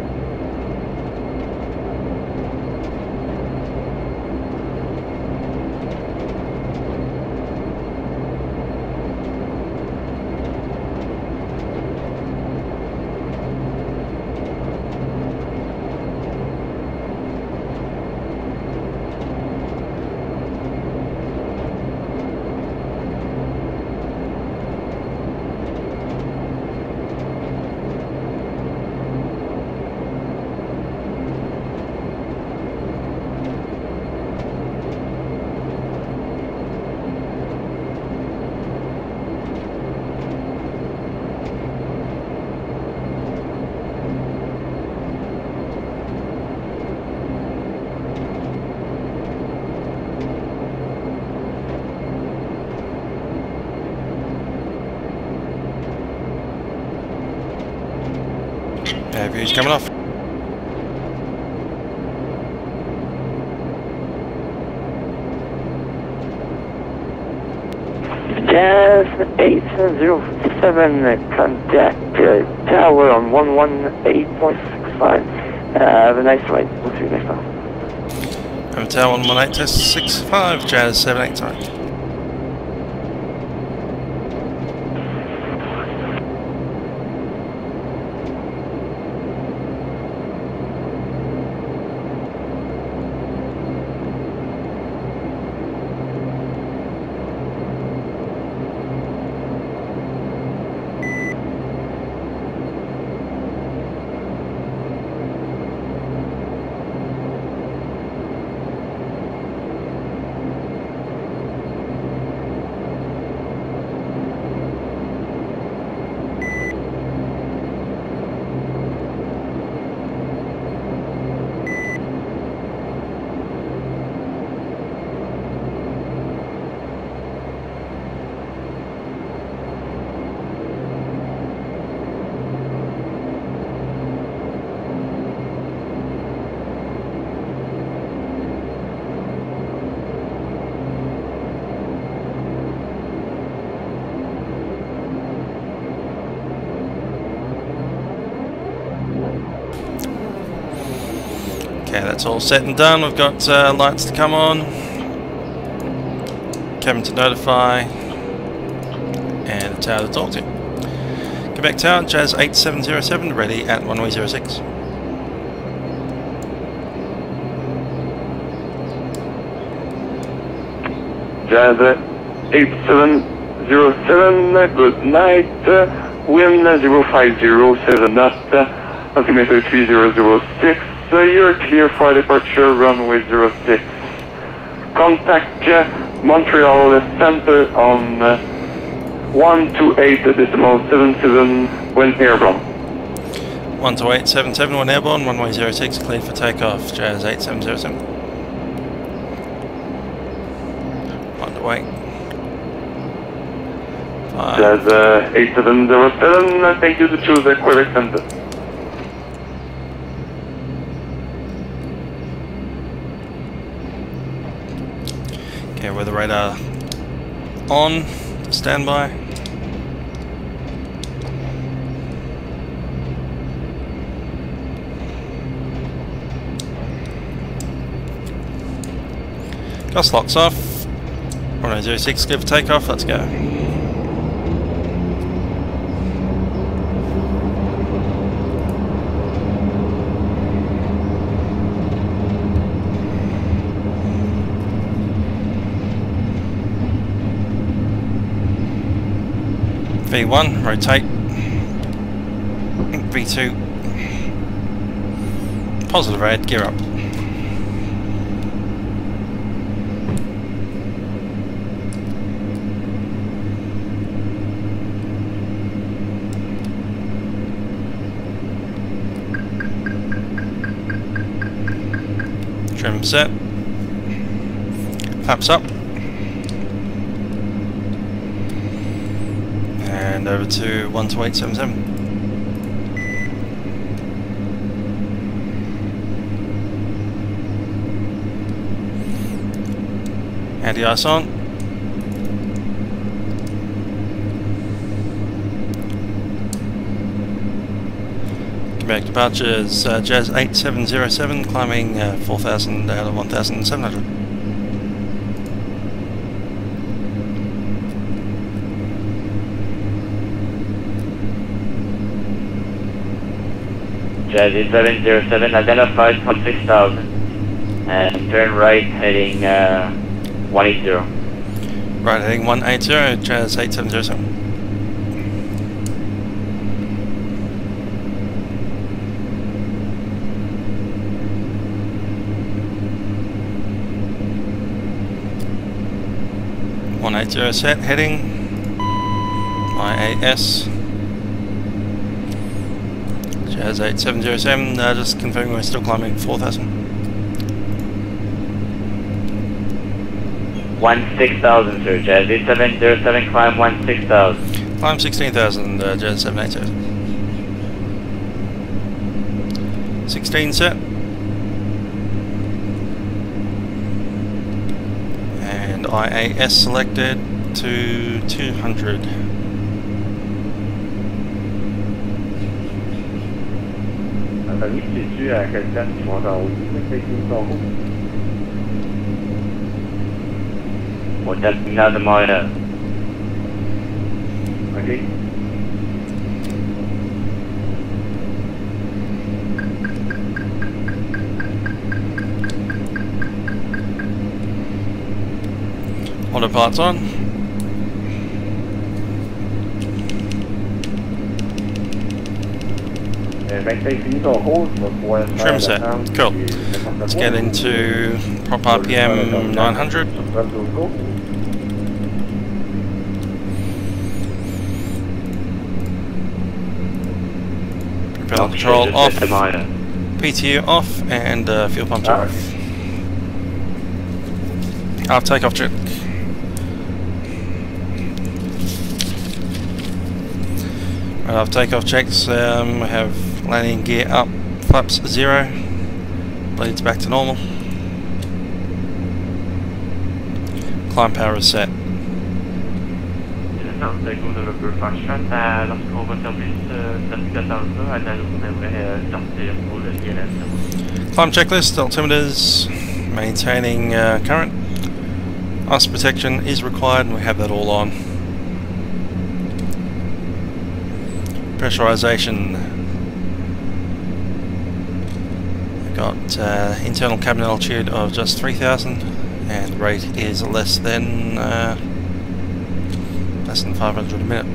View's coming off. Jazz 807, contact tower on 118.65. Have a nice flight. We'll see you next time. Hotel 118.65, Jazz 789. Okay, that's all set and done. We've got lights to come on, cabin to notify, and a tower to talk to. Quebec Tower, Jazz 8707, ready at 106. Jazz 8707, good night. Wind 050, knot, altimeter 3006. You're clear for departure, runway 06. Contact Montreal Center on 128.77 when airborne. 128.77 when airborne, runway 06, cleared for takeoff, Jazz 8707. Underway. Jazz 8707, thank you to choose the Quebec Center. Okay, weather radar on, standby. Gas locks off. 106, clear for takeoff, let's go. V1, rotate. V2, positive red, gear up. Trim set. Flaps up. And over to 128.77. Anti-ice on. Quebec departures, Jazz 8707, climbing 4,000 out of 1,700. Jazz 8707, identified from 6,000 and turn right heading 180. Right, heading 180, Jazz 8707. Set heading IAS Jazz 8707, just confirming we're still climbing 4,000. 16,000 sir, Jazz 8707, climb 16,000. Climb 16,000, Jazz 787. 16 set. And IAS selected to 200. Another minor. Okay. Autopilot's on. Trim set. Cool. Let's get into prop RPM 900. Propeller control off. PTU off and fuel pumps off. Half takeoff check. Right, after takeoff checks, we have landing gear up, flaps 0, bleeds back to normal. Climb power is set. Climb checklist, altimeters, maintaining current. Ice protection is required and we have that all on. Pressurization. We've got internal cabin altitude of just 3,000 and rate is less than 500 a minute.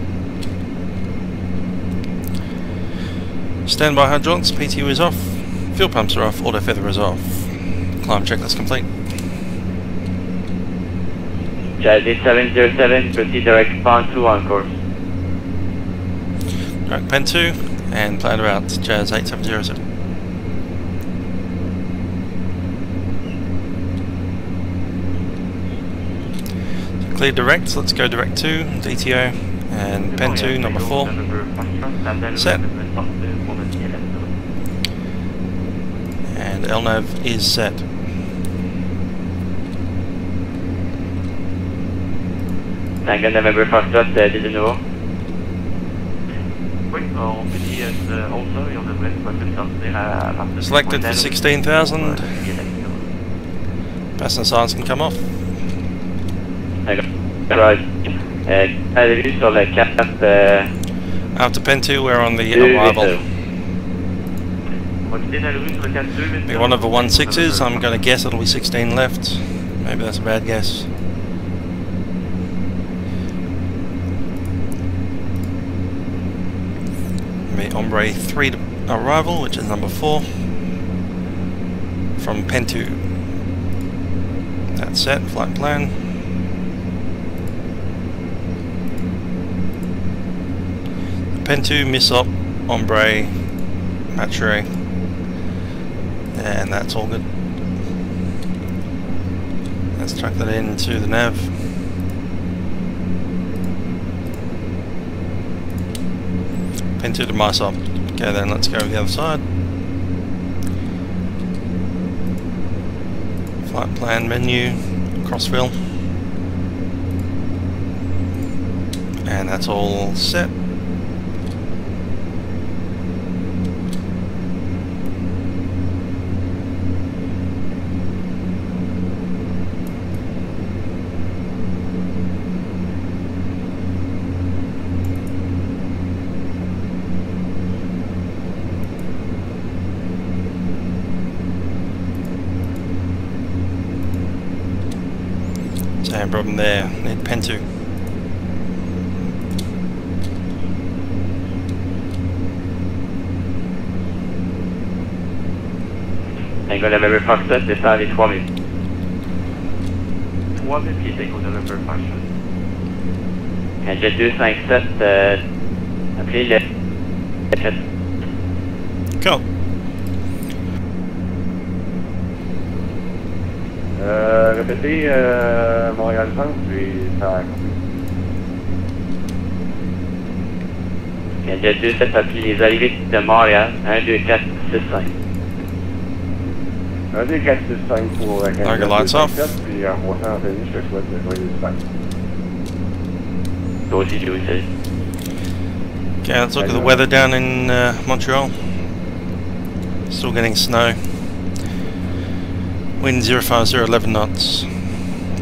Standby hydraulics, PTU is off, fuel pumps are off, auto feather is off. Climb checklist complete. Jazz 8707, proceed direct Pan 2 on course. Direct Pen 2 and plan route Jazz 8707. So clear direct, let's go direct 2, DTO and Pen 2 number 4. Set. And LNAV is set. Tango November Foxtrot, c'est de nouveau. Selected for 16,000. Passenger signs can come off. Right. Sur la carte. After Pen 2, we're on the arrival. Be one of the 16s. I'm going to guess it'll be 16 left. Maybe that's a bad guess. Ombre 3 to arrival, which is number 4 from Pen 2. That's set, flight plan. Pen 2, Missop, Ombre, Mature, and that's all good. Let's chuck that into the nav. Pen 2 to Missop. Okay, then let's go to the other side. Flight plan menu, crossfill. And that's all set. Same problem there, need pen 2. Tango November Foxtrot, descend les 3000. 3000 pieds, Tango November Foxtrot. Jet 257, appelez le jet. Cool. Répétez Montréal-France, puis ça a compris. Jet 27, appelez les arrivées de Montréal, 1, 2, 4, 6, 5. 1, 2, 4, 6, 5 pour Target lights off. Puis en montant en tenue, je te souhaite de joyeux dispatch. Toi aussi, Joey, salut. Okay, let's look at the weather down in Montreal. Still getting snow. Wind 050, 11 knots.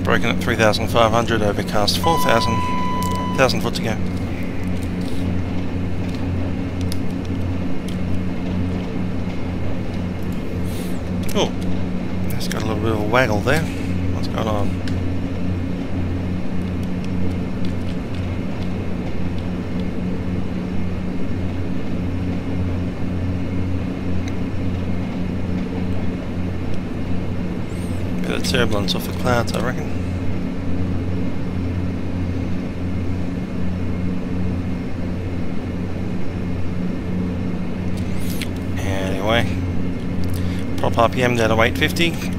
Broken at 3,500, overcast 4,000. 1,000 foot to go. Oh, it's got a little bit of a waggle there. What's going on? Bit of turbulence off the clouds, I reckon. Anyway, prop RPM down to 850.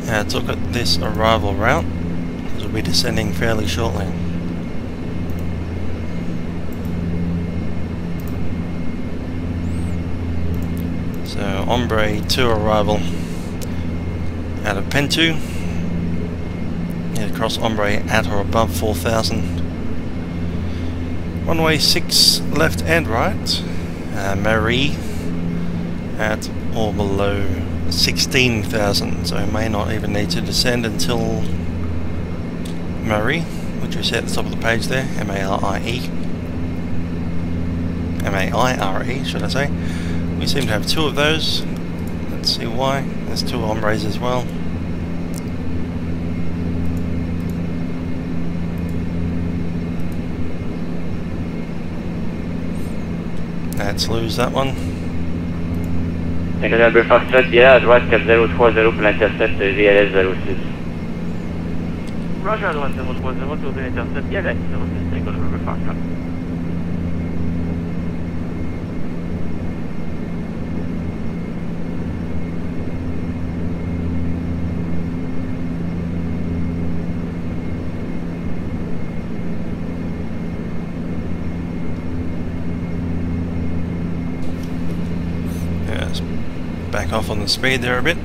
Let's look at this arrival route, because we'll be descending fairly shortly. So, Ombre 2 arrival out of Pen 2. Head across Ombre at or above 4,000. Runway 6 left and right. Marie at or below 16,000, so may not even need to descend until Marie, which we see at the top of the page there, M-A-R-I-E. M-A-I-R-E, should I say. We seem to have 2 of those. Let's see why. There's 2 Ombres as well. Let's lose that one. Tango November Foxtrot, yeah, à droite 4030 pour l'intercept VLS 06. Roger, à droite 030 pour l'intercept VLS 06, Tango November Foxtrot. Back off on the speed there a bit.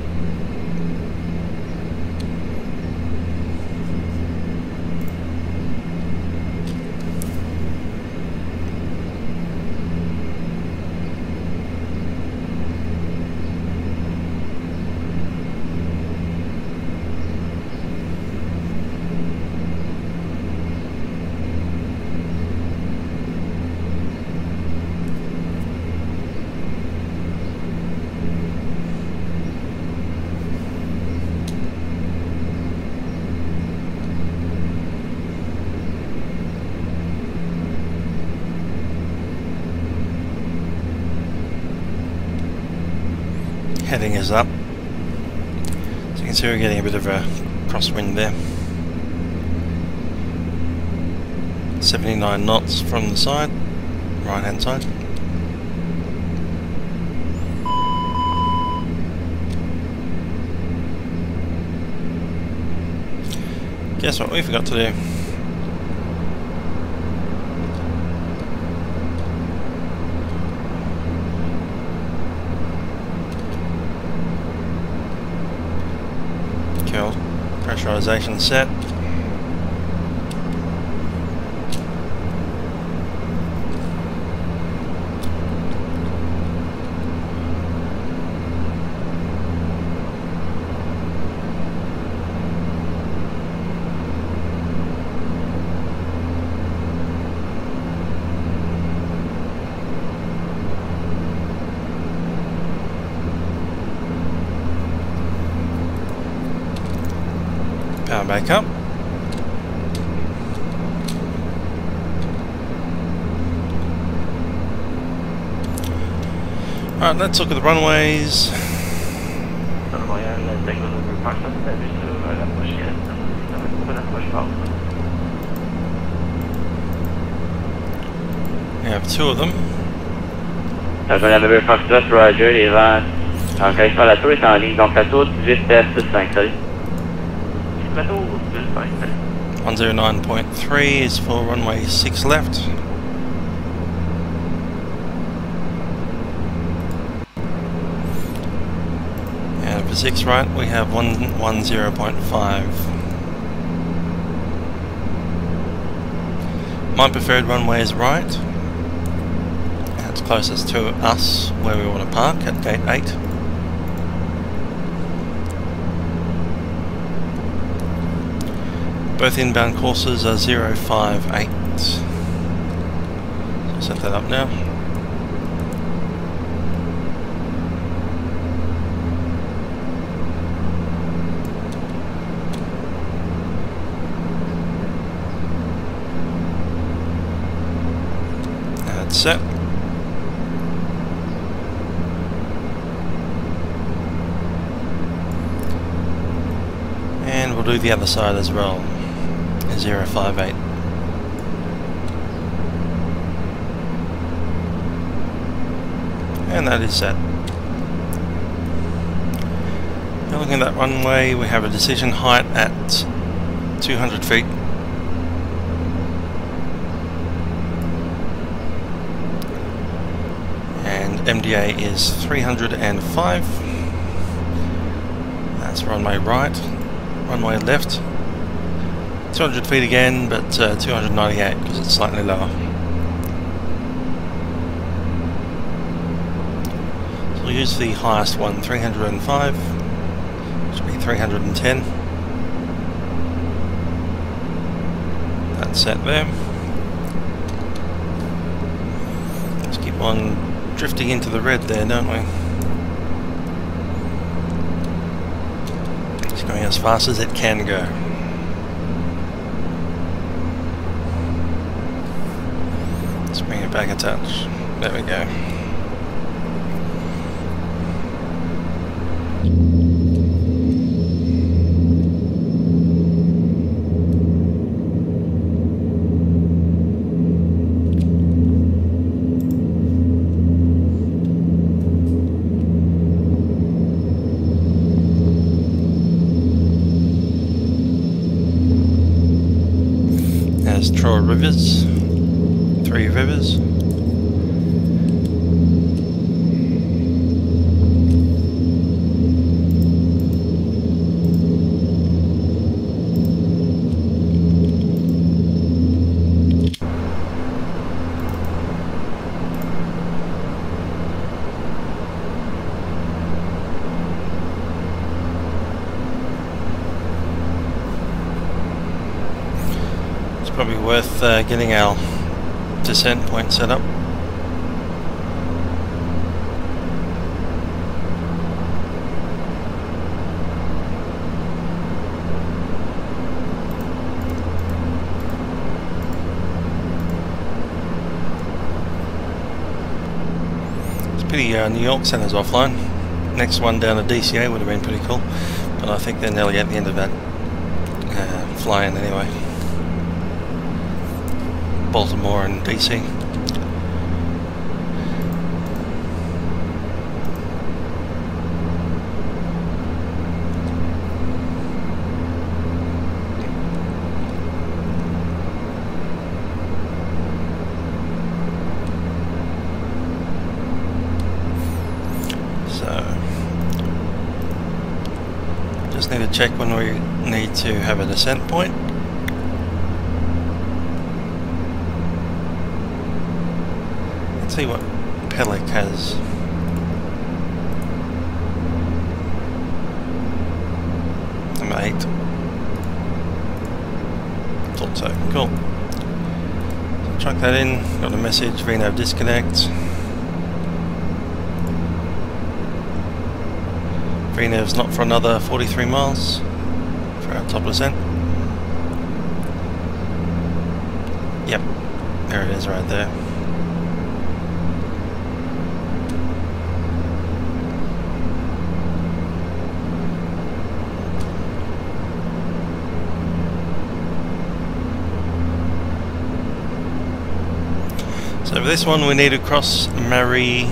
Heading is up, so you can see we're getting a bit of a crosswind there. 79 knots from the side, right hand side. Guess what we forgot to do? Cool. Pressurization set. Power back up. Alright, let's look at the runways. We have two of them. Roger, les vents en correction à la tour est en ligne, donc la tour 18F65, salut. La tour 18F5, salut. 109.3 is for runway 6 left. And for 6 right we have 110.5. My preferred runway is right. It's closest to us where we want to park at gate 8. Both inbound courses are 058. Set that up now. That's set. And we'll do the other side as well. 058. And that is set. Now looking at that runway, we have a decision height at 200 feet. And MDA is 305. That's runway right. Runway left. 200 feet again, but 298 because it's slightly lower. So we'll use the highest one, 305, which will be 310. That's set there. Let's keep on drifting into the red there, don't we? It's going as fast as it can go. Bring it back a touch. There we go. There's Troy Rivers. 3 rivers. It's probably worth getting our descent point set up. It's pity New York Centre's offline. Next one down to DCA would have been pretty cool, but I think they're nearly at the end of that fly-in anyway. Baltimore and DC. So just need to check when we need to have a descent point. See what Pelic has. Number 8. Thought so. Cool. So chuck that in. Got a message. VNAV disconnect. VNAV's not for another 43 miles. for our top descent. Yep, there it is right there. So for this one we need to cross Marie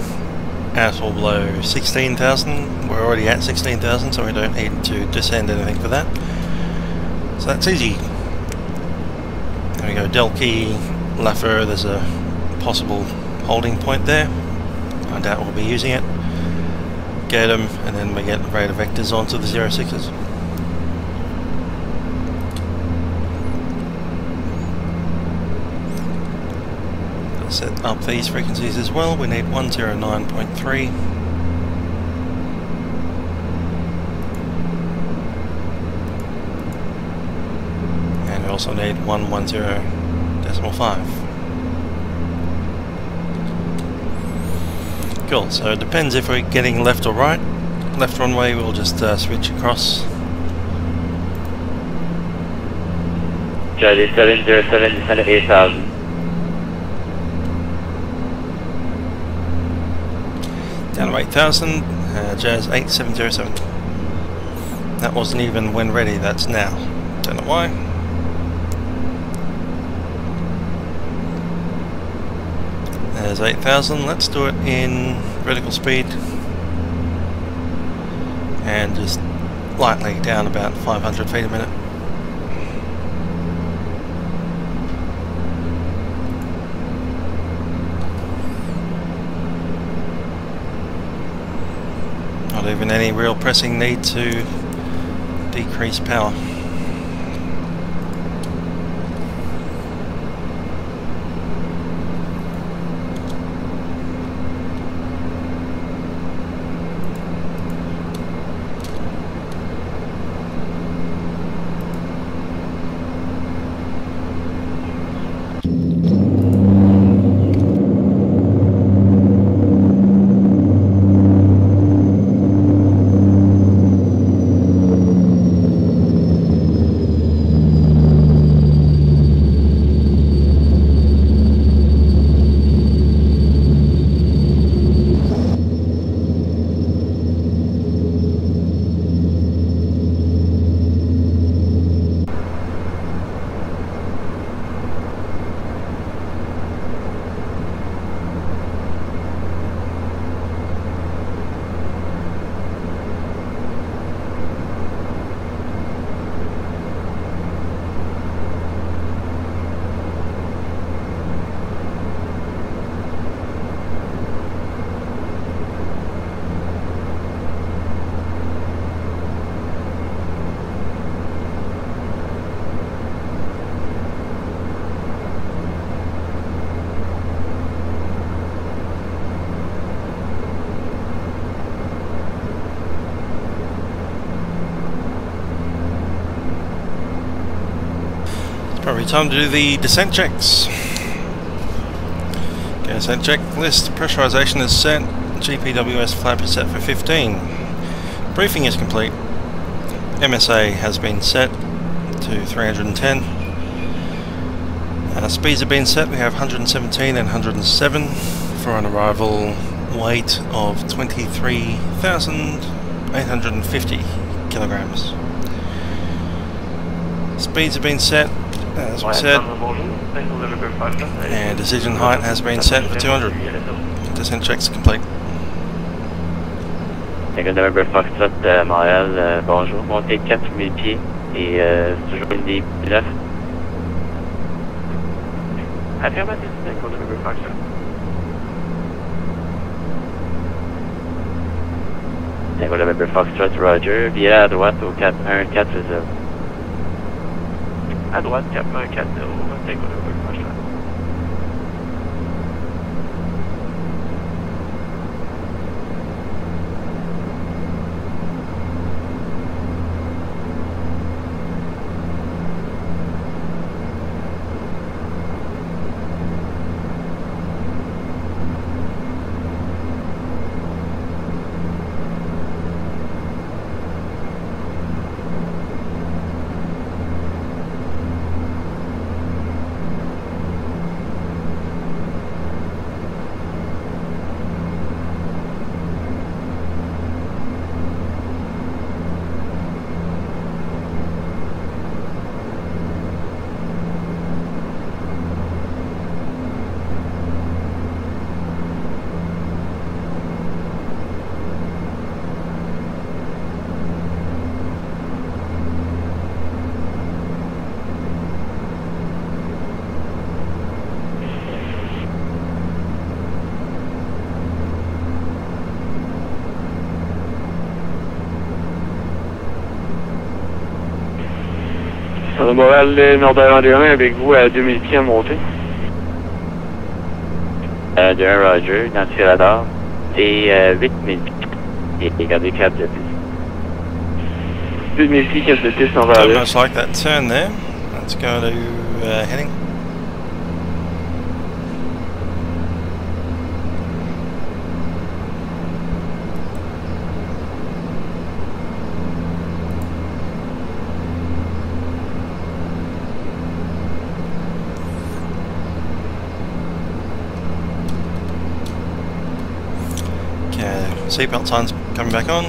at or below 16,000. We're already at 16,000, so we don't need to descend anything for that. So that's easy. There we go, Delkey, Laffer, there's a possible holding point there. I doubt we'll be using it. Get them, and then we get radar vectors onto the 06s. Set up these frequencies as well. We need 109.3. And we also need 110.5. Cool, so it depends if we're getting left or right. Left runway, we'll just switch across. Charlie 707, descend at 8,000. Down to 8,000, Jazz 8707. That wasn't even when ready, that's now. Don't know why. There's 8,000, let's do it in vertical speed. And just lightly down about 500 feet a minute. Not even any real pressing need to decrease power. Probably time to do the descent checks. Okay, descent checklist. Pressurization is set. GPWS flap is set for 15. Briefing is complete. MSA has been set to 310. Speeds have been set. We have 117 and 107 for an arrival weight of 23,850 kilograms. Speeds have been set, as we said, and decision height has been set for 200. Descent checks complete. November Foxtrot, Montréal, bonjour, montée 4000 pieds et toujours une des 9. Affirmatif, November Foxtrot. November Foxtrot, Roger, via à droite au 414. À droite, 414, November Foxtrot. De Montréal, Nord-Orléans, avec vous à 2000 pieds à monter. De 1 Roger, dans le radar. C'est 8000 pieds. Et regardez cap de piste. 2000 pieds, cap de piste en vers Almost like that turn there. Let's go to heading. Seatbelt signs coming back on.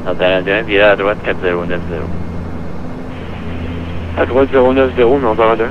Nord-Orléans, virez à droite 4090. À droite 090, Nord-Orléans.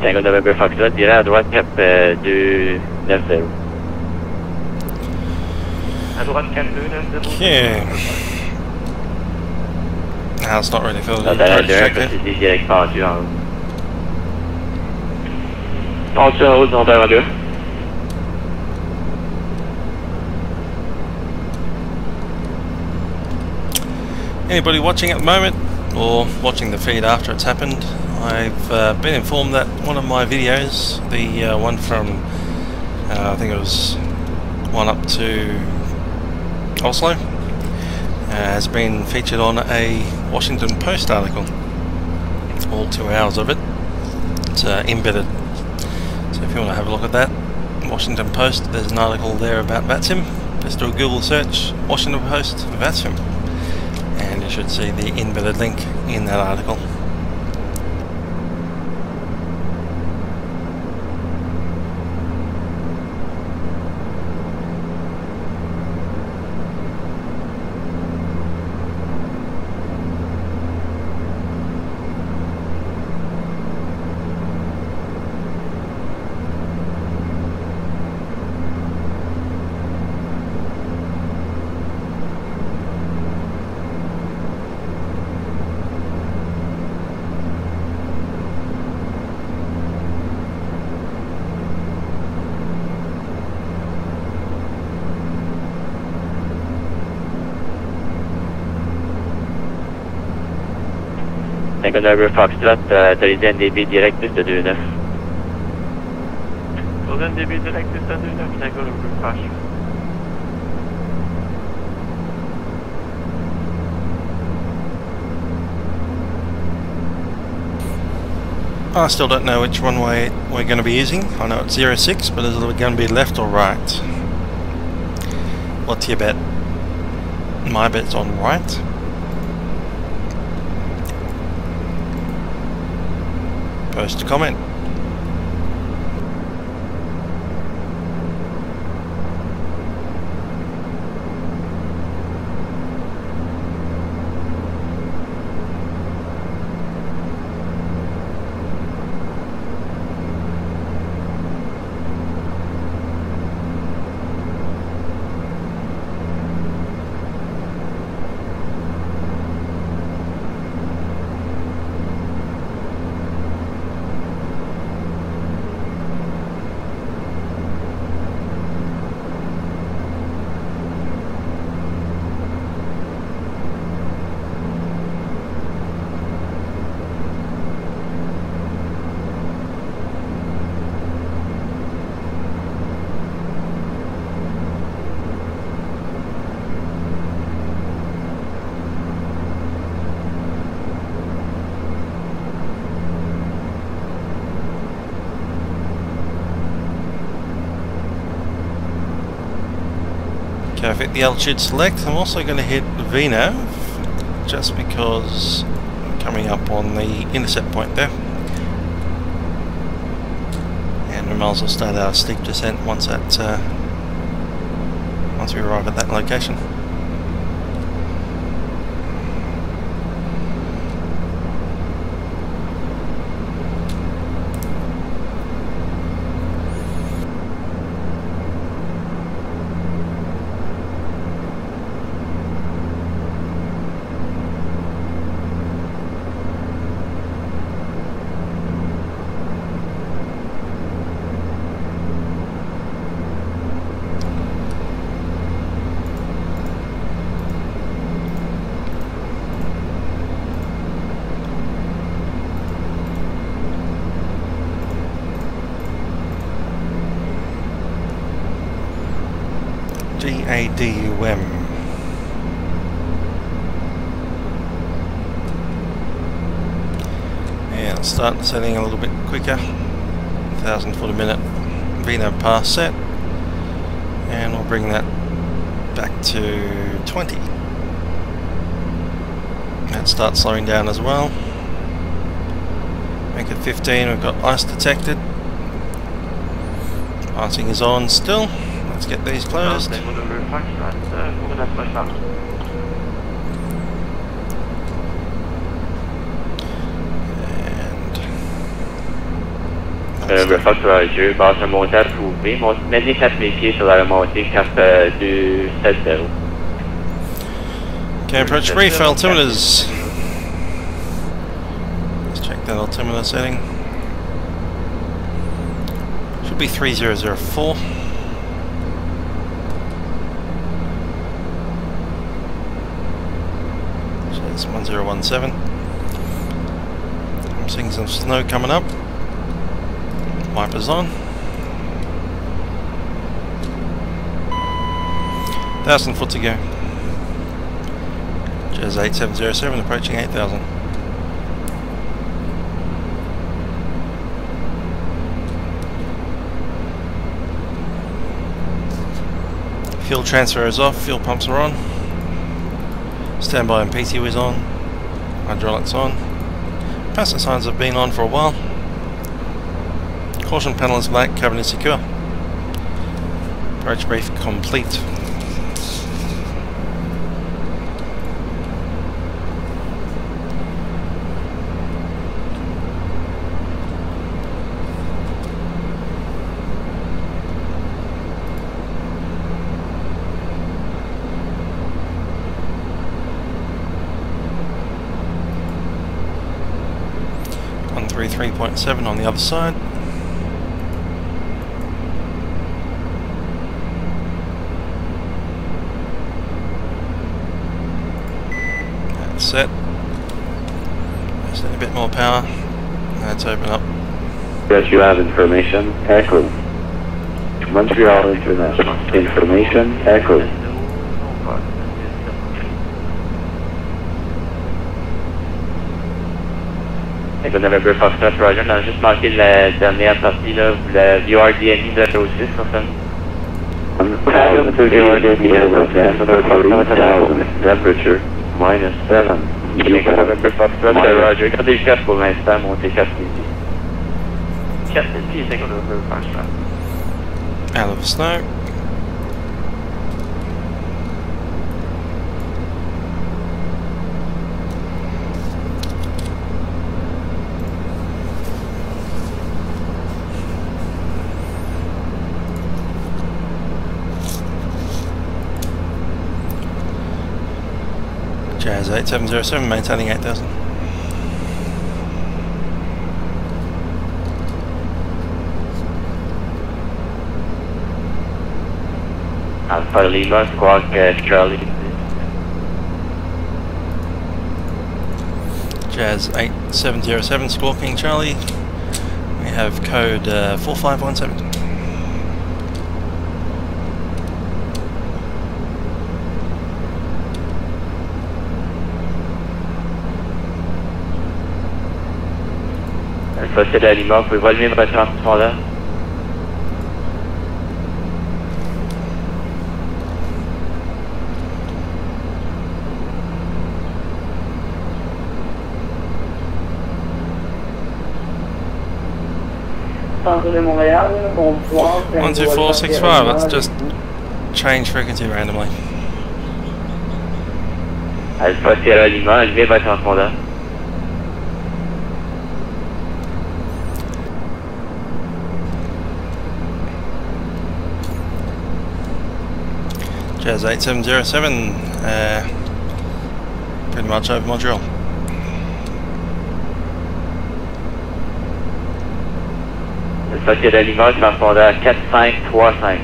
Tango November Foxtrot, virez à droite cap 290. À droite 4290. Okay. Now it's not really filled in. Nord-Orléans, Check it. précisez direct pendu en haut. Pendu en haut de Nord-Orléans. Anybody watching at the moment, or watching the feed after it's happened, I've been informed that one of my videos, the one from, I think it was one up to Oslo, has been featured on a Washington Post article. All 2 hours of it. It's embedded. So if you want to have a look at that, Washington Post, there's an article there about VATSIM. Just do a Google search, Washington Post VATSIM, and you should see the embedded link in that article. Tango November Foxtrot, autorisé un débit direct plus de 2,9. Autorisé un débit direct plus de 2,9, Tango November Foxtrot. I still don't know which runway we're going to be using. I know it's 06, but is it going to be left or right? What's your bet? My bet's on right. Post a comment. Okay, I've hit the altitude select. I'm also going to hit VNAV, just because I'm coming up on the intercept point there. And we might as well start our steep descent once we arrive at that location. GADUM. Yeah, let's start setting a little bit quicker. 1,000 foot a minute VNAV pass set, and we'll bring that back to 20. And start slowing down as well. Make it 15. We've got ice detected. Passing is on still. Let's get these closed. And Refax sur la jeu, base de monter à trouver, mettez 4000 pieds sur la remontée cap 270. Okay, approach brief altimeters. Let's check that altimeter setting. Should be 3004. So it's 1017. I'm seeing some snow coming up. Wipers on. 1,000 foot to go. Jazz 8707 approaching 8,000. Fuel transfer is off, fuel pumps are on. Standby and PTU is on. Hydraulics on. Passenger signs have been on for a while. Caution panel is black, cabin is secure. Approach brief complete. On 3.7 on the other side. Set. Just need a bit more power. Let's open up. Yes, you have information. Echo. Montreal International. Information. Echo. November Foxtrot Roger, on a juste manqué la dernière partie là, vous l'aviez RDMI de 06 personne. Temperature -7. November Foxtrot Roger, gardez le 4 pour l'instant, montez 4000 pieds. 4000 pieds, c'est November Foxtrot. Out of the snow. Jazz 8707 maintaining 8,000. Alpha Lima, Squawk Charlie. Jazz 8707 squawking Charlie. We have code 4517. Alpha c'est la Lima, vous pouvez relever votre transmission là. centre de Montréal, bonsoir. 12465, let's just change frequency randomly. Alpha Sierra Lima, élevé VATSIM Canada. Jazz 8707, pretty much over Montreal. Alpha Sierra Lima, VATSIM Canada 4535.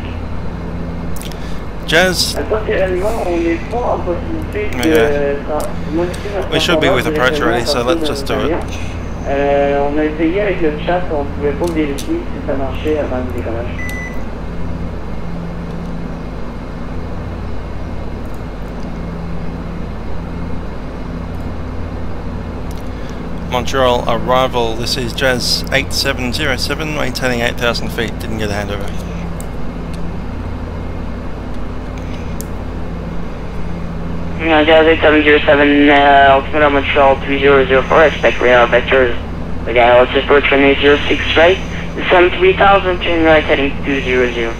Jazz, Alpha Sierra Lima, on est pas en possibilité de modifier notre we should be with approach already, so let's just do it. On a essayé avec le chat, on pouvait pas vérifier si ça marchait avant le décollage. Montreal arrival, this is Jazz 8707, maintaining 8,000 feet, didn't get a handover. Jazz 8707, altimeter Montreal 3004, expect radar vectors. Again, let's approach from 806 right, descend 3000, turn right heading 200.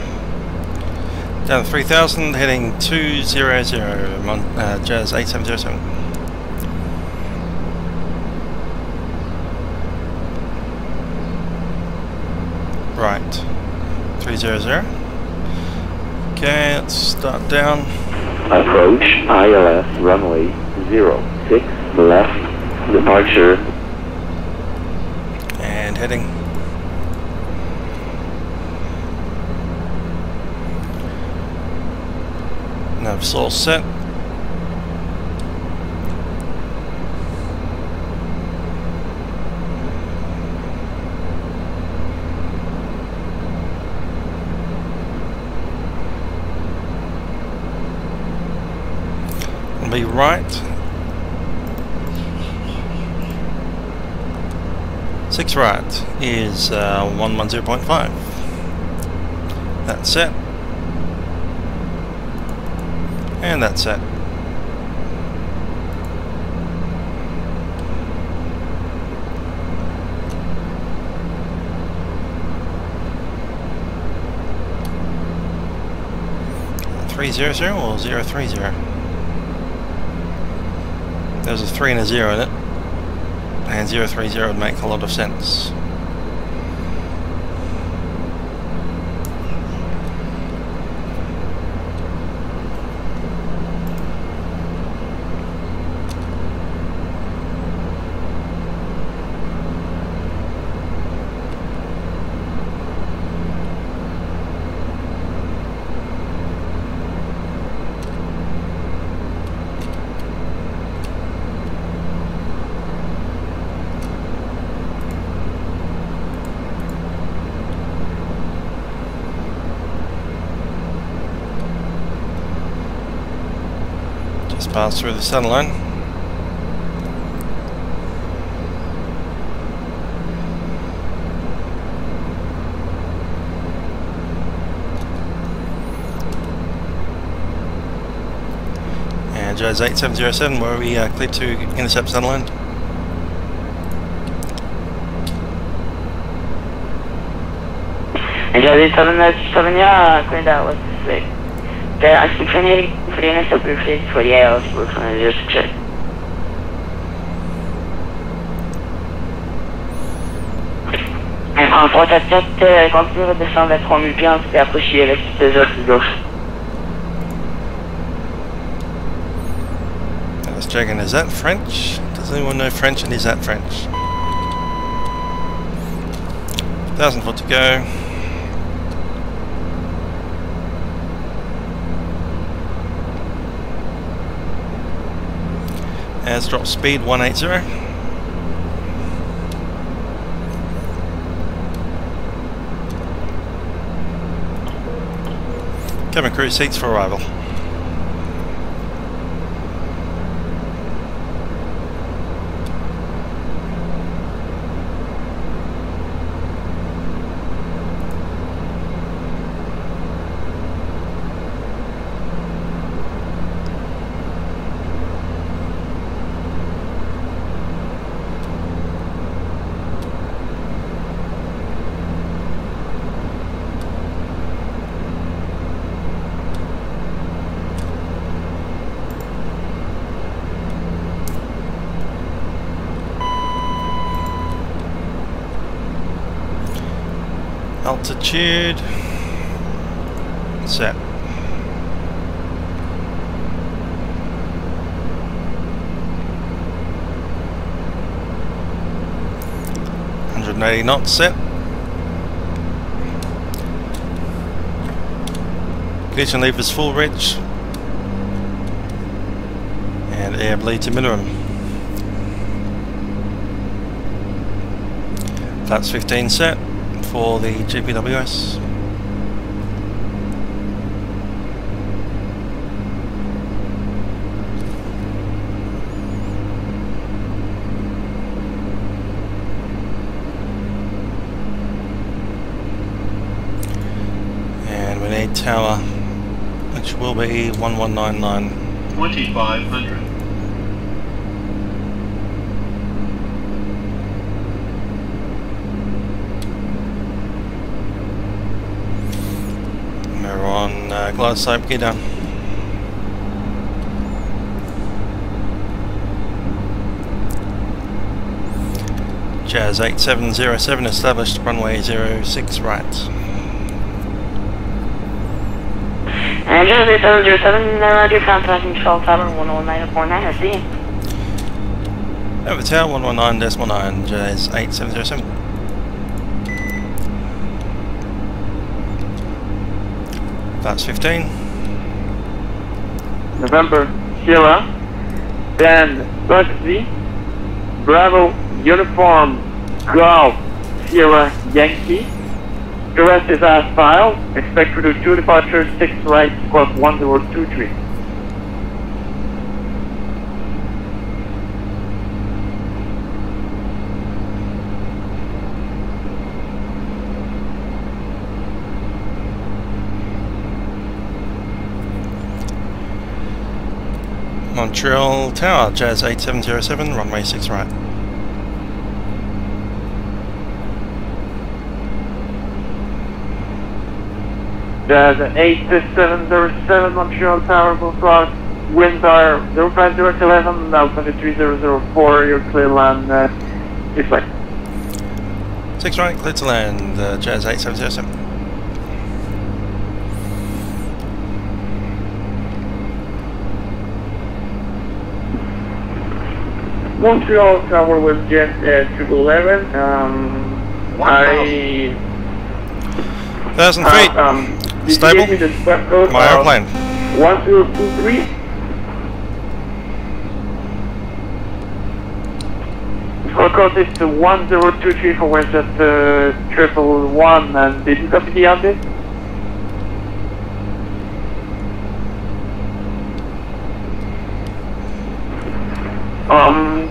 Down to 3,000, heading 200, Jazz 8707. Right, 300. Okay, let's start down. Approach ILS runway 06 left departure. And heading. Nav source set. Be right. 6 right is 110.5. That's set. And that's set. .300 or 030? There's a 3 and a 0 in it, and 030 would make a lot of sense. Pass through the center line. And Jazz 8707, where we cleared to intercept center line. And Jazz 8707, yeah, cleared out, let's see. Okay, I speak for Navy, for the NSW briefing, for the ALS, we're trying to just check. En 347, continue votre descente à 3000 pieds, et approchez avec les autres gauche. I was checking, is that French? Does anyone know French, and is that French? 1,000 foot to go. As drop speed 180. Cabin crew seats for arrival. Altitude. Set. .80 knots set. Ignition levers full reg. And air bleed to minimum. That's 15 set for the GPWS. And we need tower, which will be 1199. 2500. We're on glide slope, gear down. Jazz 8707 established, runway 06 right. And Jazz 8707, dear contacting control tower 119.9, I see you. Over tower 119.9, Jazz 8707. That's 15. November, Sierra, then Bugsy, Bravo, Uniform, Golf, Sierra, Yankee. The rest is as filed. Expect to do 2 departures, 6 right, squawk 1023. Montreal Tower, Jazz 8707, runway 6 right. Jazz 8707, Montreal Tower, bonsoir. Winds are 05011, altitude 3004, you're clear land, this way. 6 right, clear to land, Jazz 8707. Montreal Tower with jet 1111. I 1,000 feet. Stable. Give me the squad code My airplane. 1023. Squad code is 1023 for Westjet 111. And did you copy the update?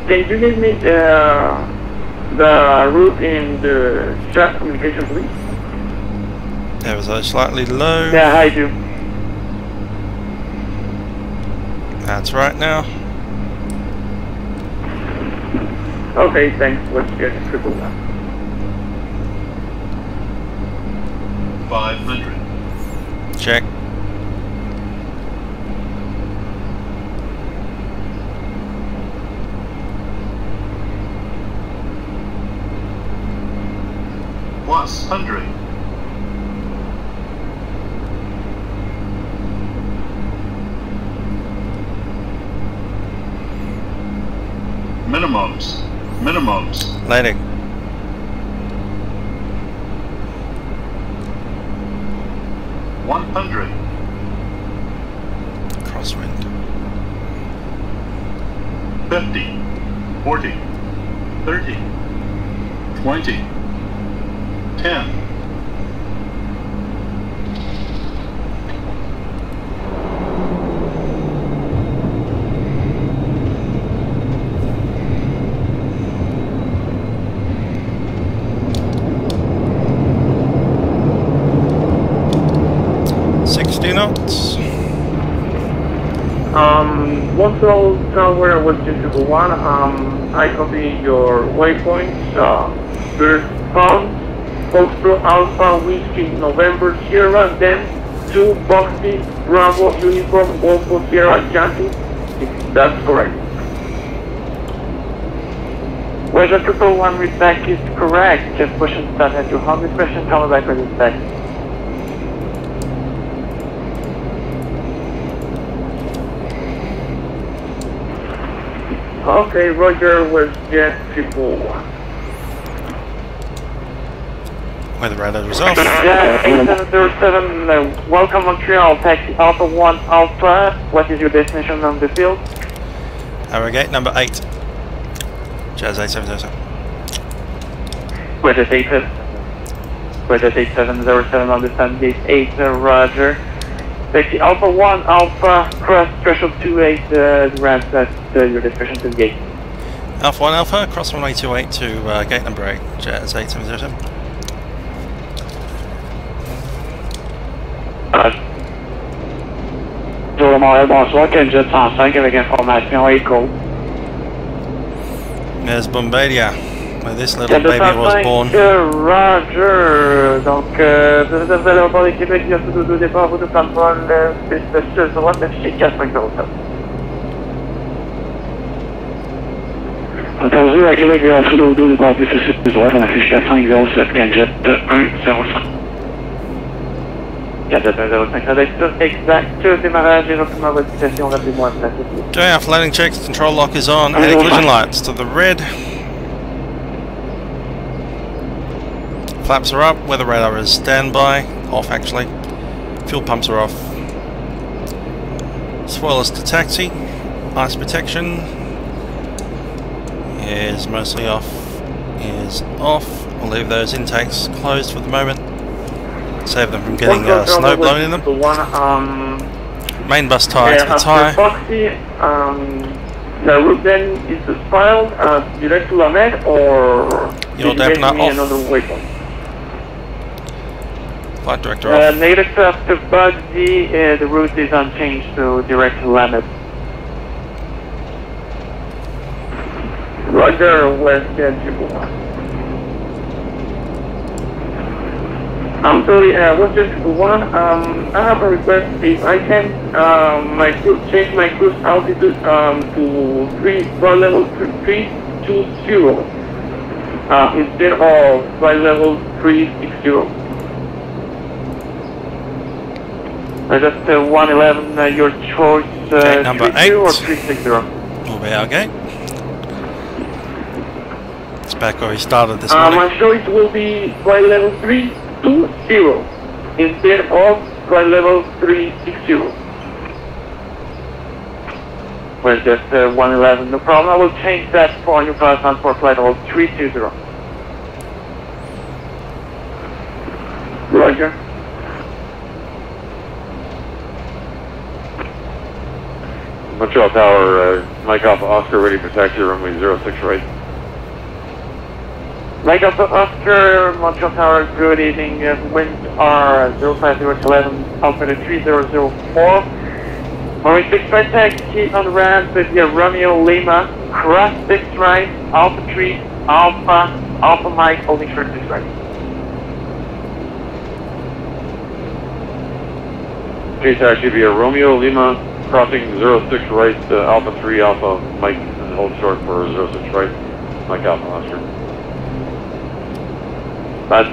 Can you give me the route in the chat communication, please? There was a slightly low. Yeah, I do. That's right now. Okay, thanks. Let's get a triple that. 500. Check. Plus 100. Minimums. Landing. $100. Crosswind. 50, 40, 30, 20, 10. Knots. Montreal Tower was just to go on. I copy your waypoints. First pound, Foxtrot Alpha Whiskey November Sierra, then 2 Boxy Bravo Uniform Golfo Sierra Yankee. That's correct. Weather 241 respect is correct. Just pushing start at 200 question, come back with respect. Okay, Roger was jet 341. Weather radar is off. Yeah, 8707, welcome Montreal, taxi Alpha 1 Alpha. What is your destination on the field? Arrogate number 8. Jazz 8707. Weather 8707 on the sun gate 8, Roger. Taxi Alpha 1 Alpha, cross threshold 28, ramp at your destination to the gate. Alpha 1 Alpha, cross runway 28 to gate number 8, Jazz 8707. Bonsoir, Kenjet 105 avec information écho. There's Bombardier, where this little baby was born. Roger, donc vous avez l'aéroport de Québec, il y a tout au départ, vous de plan de vol, piste sud droite, affiché 4507. Entendu, à Québec, il y a tout au départ, piste sud droite, on affiche 4507, Kenjet 105. Kenjet 105, avec tout exact, démarrage et recrutement votre situation, rappelez-moi, Going off landing checks, control lock is on, anti-collision lights to the red. Flaps are up, weather radar is standby, off actually. Fuel pumps are off. Spoilers to taxi. Ice protection is mostly off, is off. We'll leave those intakes closed for the moment. Save them from getting snow blown in them. Main bus tyre to the tyre. The route then is filed direct to Lamed or Your dampener off. another vehicle? Flight director off. Negative after body, the route is unchanged to direct to Lamed. Roger, West Jet I'm sorry, what's just one? I have a request. If I can, change my cruise altitude to flight level 320 instead of flight level 360. Just 111, your choice. Gate number 8 or 360. will be our gate. It's back where we started this morning. My choice will be flight level 320 instead of flight level 360. Well, just 111, no problem. I will change that for your person for flight level 320. Roger. Montreal Tower, Mike Alpha Oscar ready for taxi runway 06 right. Mike Alpha Oscar, Montreal Tower, good evening. Winds are 05011, Alpha 3004. Runway 65 taxi on the ramp with your Romeo Lima, cross 6 right, Alpha 3, Alpha Mike, holding short 6 right. 3 taxi via Romeo Lima, crossing 06 right, Alpha 3, Alpha Mike, and hold short for 06 right, Mike Alpha Oscar. Bad.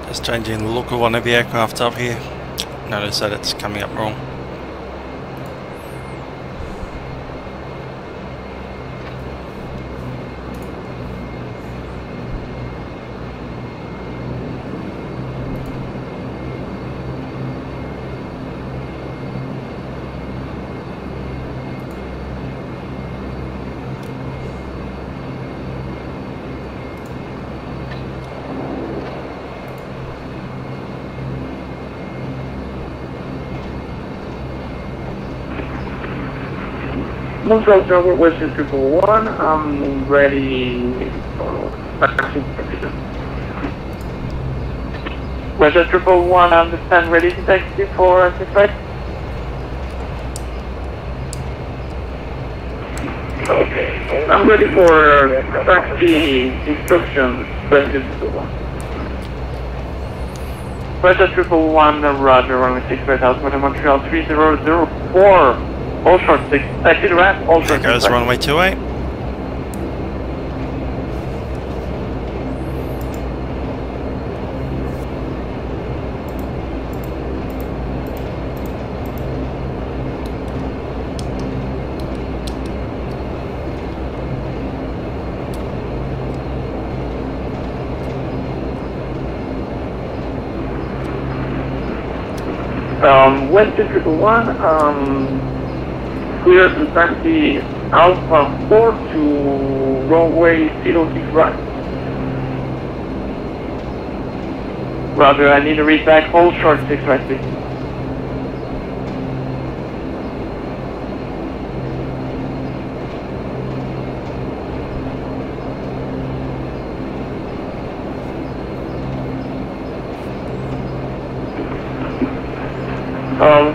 Just changing the look of one of the aircraft up here. Notice that it's coming up wrong. Montreal-Trudeau, Western 111, I'm ready for taxi. Western 111, I understand, ready to taxi for FSX. Okay, I'm ready for taxi instructions, Western 111. Western 111, Roger, runway 6 right out, Montreal 3004. All short 6, taxi to ramp, all short 6. There goes runway 28. Western 111, clear to taxi Alpha 4 to runway 06 right. Roger, I need to read back, all short 6 right, please.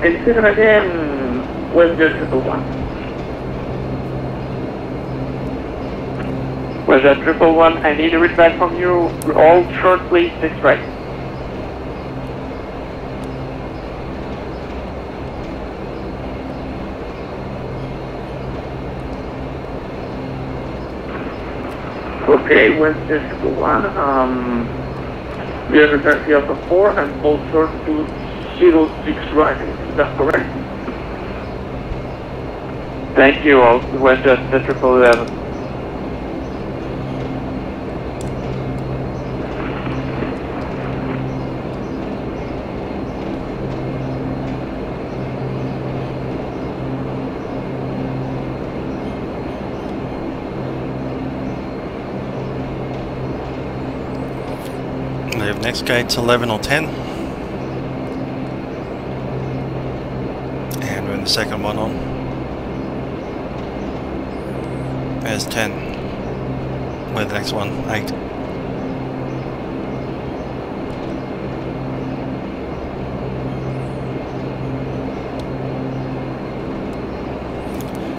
Can you say that again? Western 111. Western 111, I need to read back from you, all short please, 6 right. Okay, Western 1, we have a taxi Alpha 4 and all short to 06 right, is that correct? Thank you, all Western 111. Leave next gate's 11 or 10. And we're in the second one on. There's 10. Where the next one? 8.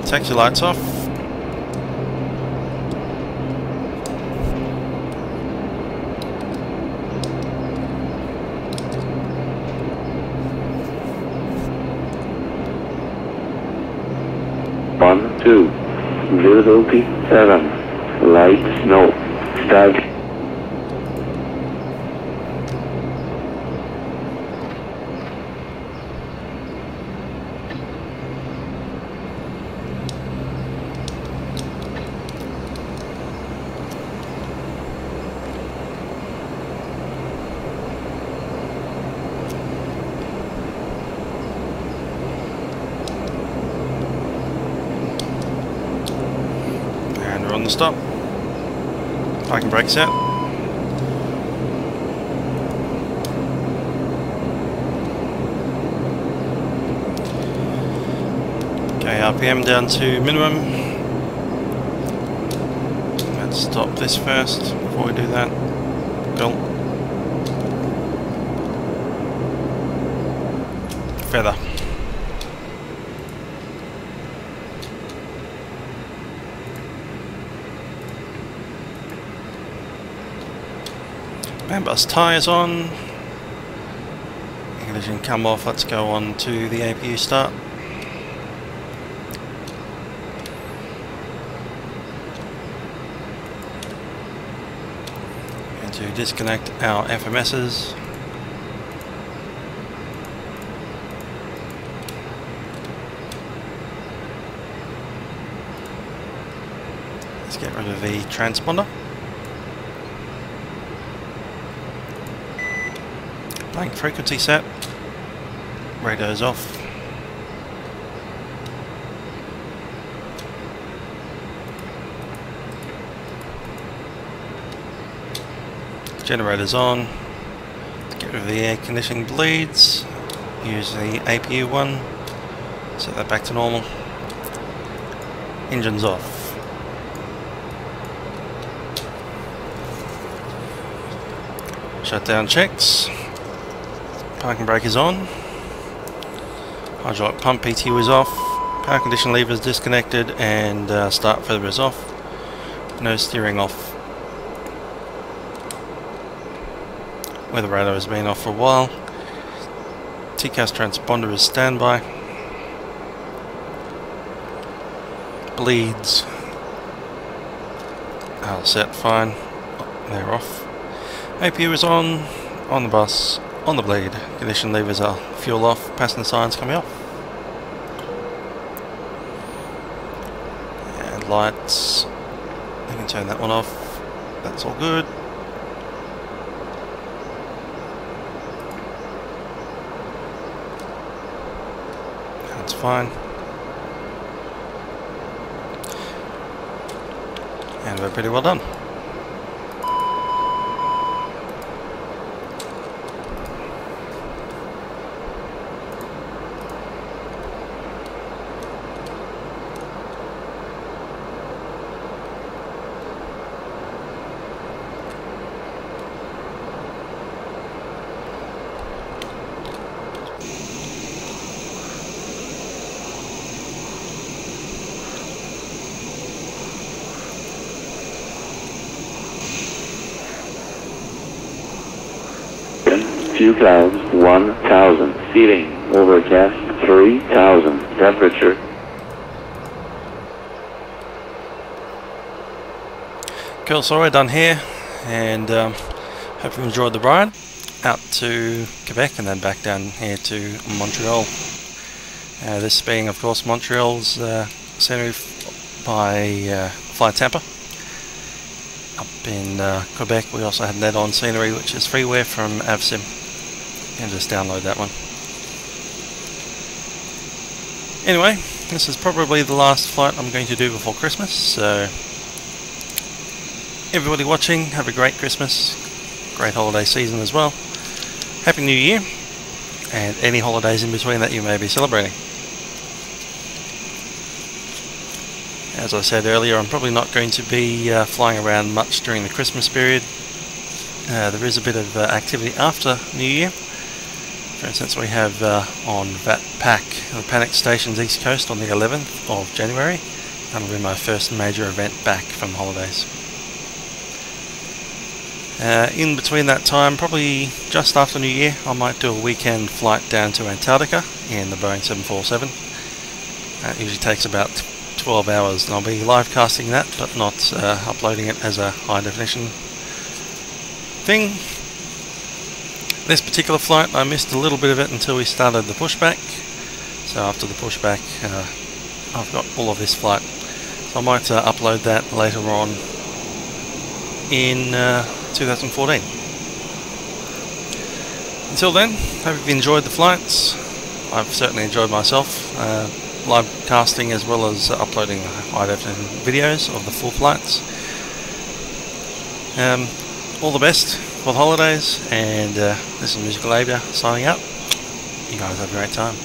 Taxi lights off. Visibility 7. Light snow. Stag. On the stop. Parking brake set. Okay, RPM down to minimum. Let's stop this first before we do that. Cool. Feather. Man bus tyres on. Ignition come off. Let's go on to the APU start. And to disconnect our FMSs. Let's get rid of the transponder. Blank frequency set, radio's off. Generator's on. Get rid of the air conditioning bleeds. Use the APU one. Set that back to normal. Engines off. Shutdown checks. Parking brake is on. Hydraulic pump PTU is off. Power condition lever is disconnected, and start feather is off. No steering off. Weather radar has been off for a while. TCAS transponder is standby. Bleeds are set fine. They're off. APU is on the bus, on the bleed. Condition levers are fuel off. Passenger signs coming off. And lights. You can turn that one off. That's all good. That's fine. And we're pretty well done. Few clouds, 1,000. Ceiling, overcast, 3,000. Temperature. Cool, so we're done here, and hope you enjoyed the ride out to Quebec and then back down here to Montreal. This being, of course, Montreal's scenery by Fly Tampa. Up in Quebec we also had net-on scenery, which is freeware from VATSIM. You can just download that one. Anyway, this is probably the last flight I'm going to do before Christmas, so everybody watching, have a great Christmas, great holiday season as well. Happy New Year, and any holidays in between that you may be celebrating. As I said earlier, I'm probably not going to be flying around much during the Christmas period. There is a bit of activity after New Year. For instance, we have on VATPAC, the Panic Stations East Coast on the 11th of January. That'll be my first major event back from holidays. In between that time, probably just after New Year, I might do a weekend flight down to Antarctica in the Boeing 747. That usually takes about 12 hours, and I'll be live casting that, but not uploading it as a high definition thing. This particular flight, I missed a little bit of it until we started the pushback. So after the pushback, I've got all of this flight. So I might upload that later on in 2014. Until then, hope you've enjoyed the flights. I've certainly enjoyed myself. Live casting as well as uploading high definition videos of the full flights. All the best for the holidays, and this is Musical Avia signing out. You guys have a great time.